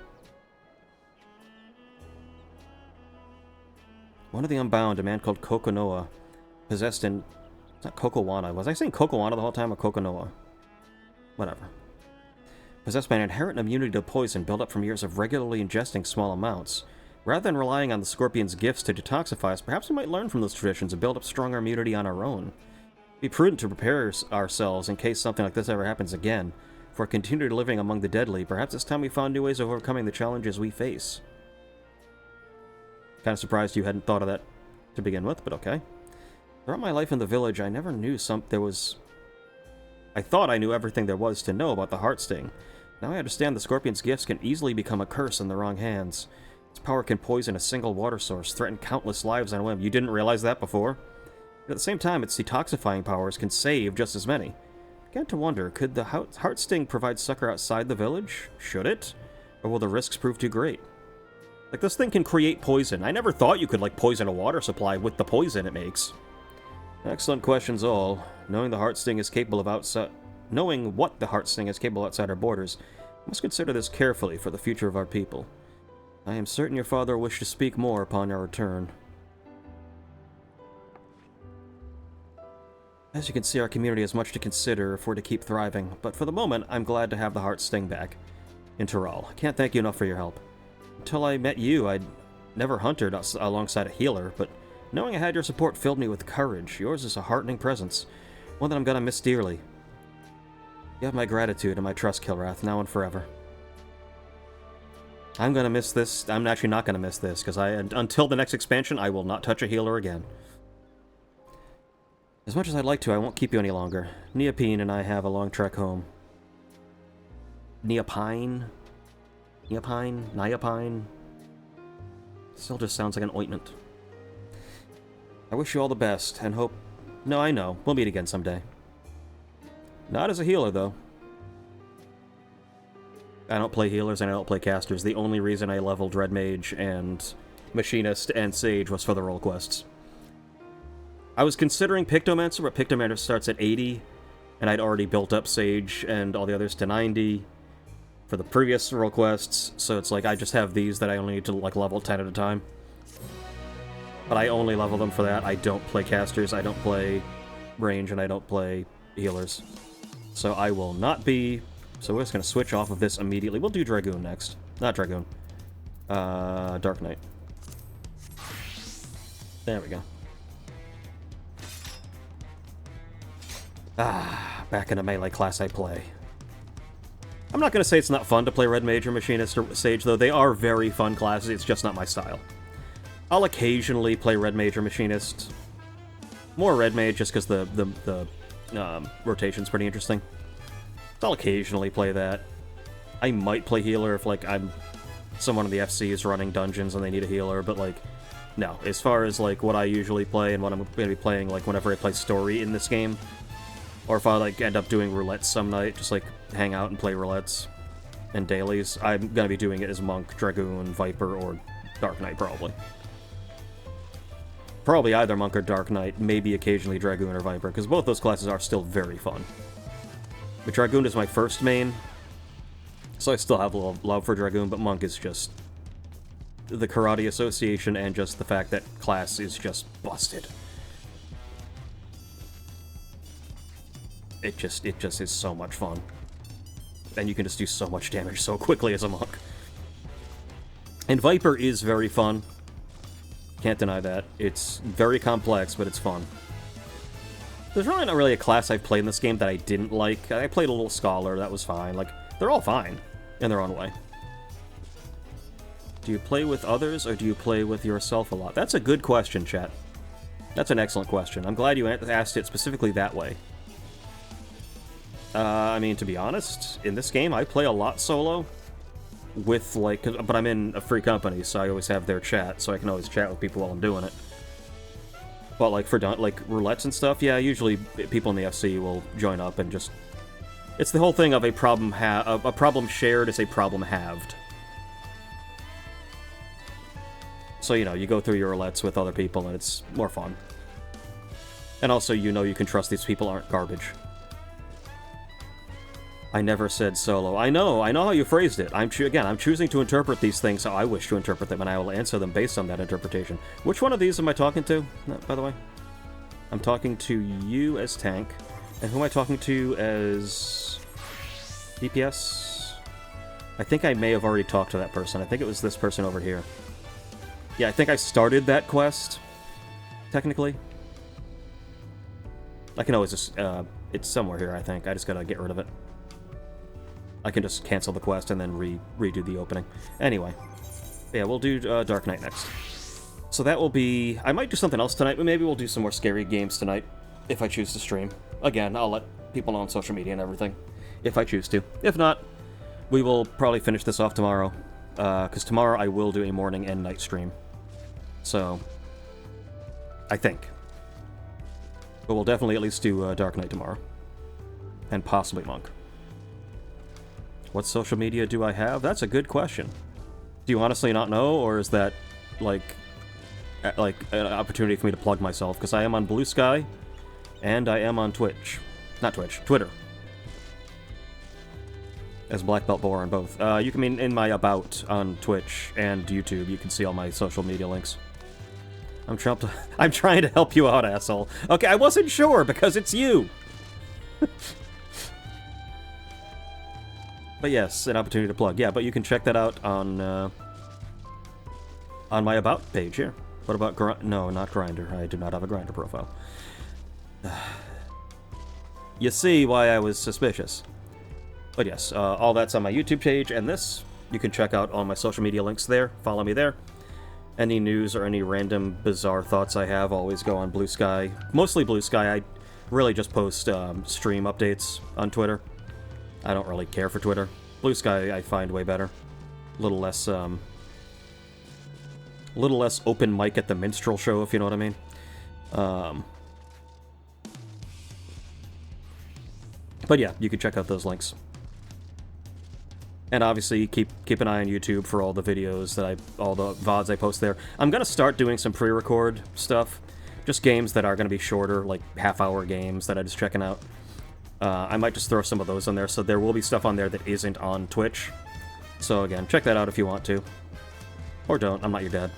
One of the Unbound, a man called Kokonoa, possessed in... It's not Kokowana. Was I saying Kokowana the whole time, or Kokonoa? Whatever. Possessed by an inherent immunity to poison built up from years of regularly ingesting small amounts. Rather than relying on the Scorpion's gifts to detoxify us, perhaps we might learn from those traditions and build up stronger immunity on our own. Be prudent to prepare ourselves in case something like this ever happens again. For continued living among the deadly, perhaps it's time we found new ways of overcoming the challenges we face. Kind of surprised you hadn't thought of that to begin with, but okay. Throughout my life in the village, I never knew I thought I knew everything there was to know about the Heartsting. Now I understand the Scorpion's gifts can easily become a curse in the wrong hands. Its power can poison a single water source, threaten countless lives on a whim. You didn't realize that before? But at the same time, its detoxifying powers can save just as many. I began to wonder, could the Heartsting provide succor outside the village? Should it? Or will the risks prove too great? Like, this thing can create poison. I never thought you could, like, poison a water supply with the poison it makes. Excellent questions all. Knowing what the Heartsting is capable outside our borders, we must consider this carefully for the future of our people. I am certain your father will wish to speak more upon our return. As you can see, our community has much to consider if we're to keep thriving, but for the moment, I'm glad to have the Heartsting back in Tural. I can't thank you enough for your help. Until I met you, I'd never hunted alongside a healer, but knowing I had your support filled me with courage. Yours is a heartening presence, one that I'm gonna miss dearly. You have my gratitude and my trust, Kilrath, now and forever. I'm gonna miss this. I'm actually not gonna miss this, because until the next expansion, I will not touch a healer again. As much as I'd like to, I won't keep you any longer. Neopene and I have a long trek home. Neopine? Niopine? Still just sounds like an ointment. I wish you all the best, and hope... No, I know. We'll meet again someday. Not as a healer, though. I don't play healers and I don't play casters. The only reason I leveled Red Mage and Machinist and Sage was for the role quests. I was considering Pictomancer, but Pictomancer starts at 80, and I'd already built up Sage and all the others to 90 for the previous role quests, so it's like I just have these that I only need to like level 10 at a time. But I only level them for that. I don't play casters, I don't play range, and I don't play healers. So I will not be... So we're just going to switch off of this immediately. We'll do Dragoon next. Not Dragoon. Dark Knight. There we go. Ah, back in a melee class I play. I'm not going to say it's not fun to play Red Mage or Machinist or Sage, though. They are very fun classes, it's just not my style. I'll occasionally play Red Mage or Machinist. More Red Mage, just because the rotation's pretty interesting. So I'll occasionally play that. I might play healer if, like, someone in the FC is running dungeons and they need a healer, but, like, no. As far as, like, what I usually play and what I'm going to be playing, like, whenever I play story in this game, or if I, like, end up doing roulettes some night, just, like, hang out and play roulettes and dailies, I'm going to be doing it as Monk, Dragoon, Viper, or Dark Knight, probably. Probably either Monk or Dark Knight, maybe occasionally Dragoon or Viper, because both those classes are still very fun. But Dragoon is my first main, so I still have a little love for Dragoon, but Monk is just the karate association and just the fact that class is just busted. It just is so much fun. And you can just do so much damage so quickly as a Monk. And Viper is very fun. Can't deny that. It's very complex, but it's fun. There's really not really a class I've played in this game that I didn't like. I played a little Scholar, that was fine. Like, they're all fine in their own way. Do you play with others, or do you play with yourself a lot? That's a good question, chat. That's an excellent question. I'm glad you asked it specifically that way. I mean, to be honest, in this game, I play a lot solo. With, like, but I'm in a free company, so I always have their chat, so I can always chat with people while I'm doing it. But, like, for, like, roulettes and stuff, yeah, usually people in the FC will join up and just... It's the whole thing of a problem shared is a problem halved. So, you know, you go through your roulettes with other people, and it's more fun. And also, you know you can trust these people aren't garbage. I never said solo. I know how you phrased it. I'm choosing to interpret these things how I wish to interpret them, and I will answer them based on that interpretation. Which one of these am I talking to, by the way? I'm talking to you as Tank, and who am I talking to as DPS? I think I may have already talked to that person. I think it was this person over here. Yeah, I think I started that quest, technically. I can always just, it's somewhere here, I think. I just gotta get rid of it. I can just cancel the quest and then redo the opening. Anyway, yeah, we'll do Dark Knight next. So that will be... I might do something else tonight, but maybe we'll do some more scary games tonight, if I choose to stream. Again, I'll let people know on social media and everything, if I choose to. If not, we will probably finish this off tomorrow, because tomorrow I will do a morning and night stream. So, I think. But we'll definitely at least do Dark Knight tomorrow. And possibly Monk. What social media do I have? That's a good question. Do you honestly not know, or is that, like an opportunity for me to plug myself? Because I am on Blue Sky, and I am on Twitch. Not Twitch, Twitter. As Black Belt Boar on both. You can mean in my About on Twitch and YouTube, you can see all my social media links. I'm trying to help you out, asshole. Okay, I wasn't sure, because it's you! But yes, an opportunity to plug. Yeah, but you can check that out on my About page here. What about no, not Grindr. I do not have a Grindr profile. You see why I was suspicious. But yes, all that's on my YouTube page, and this, you can check out all my social media links there. Follow me there. Any news or any random bizarre thoughts I have always go on Blue Sky. Mostly Blue Sky. I really just post stream updates on Twitter. I don't really care for Twitter. Blue Sky I find way better. A little less open mic at the minstrel show, if you know what I mean. But yeah, you can check out those links. And obviously, keep an eye on YouTube for all the videos all the VODs I post there. I'm gonna start doing some pre-record stuff. Just games that are gonna be shorter, like half-hour games that I'm just checking out. I might just throw some of those on there, so there will be stuff on there that isn't on Twitch. So again, check that out if you want to. Or don't, I'm not your dad.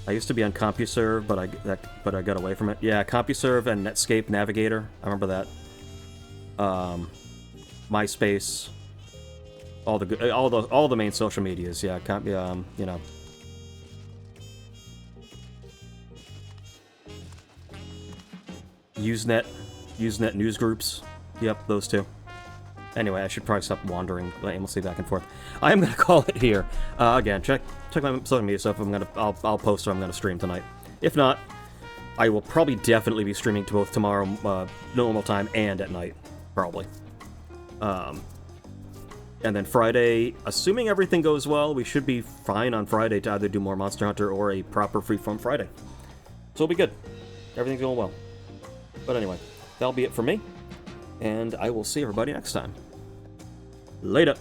I used to be on CompuServe, but I got away from it. Yeah, CompuServe and Netscape Navigator, I remember that. MySpace, all the main social medias, yeah, you know. Usenet news groups. Yep, those two. Anyway, I should probably stop wandering aimlessly back and forth. I am gonna call it here. Again, check my social media stuff. I'll post or I'm gonna stream tonight. If not, I will probably definitely be streaming to both tomorrow, normal time, and at night, probably. And then Friday, assuming everything goes well, we should be fine on Friday to either do more Monster Hunter or a proper Freeform Friday. So it'll be good. Everything's going well. But anyway, that'll be it for me, and I will see everybody next time. Later!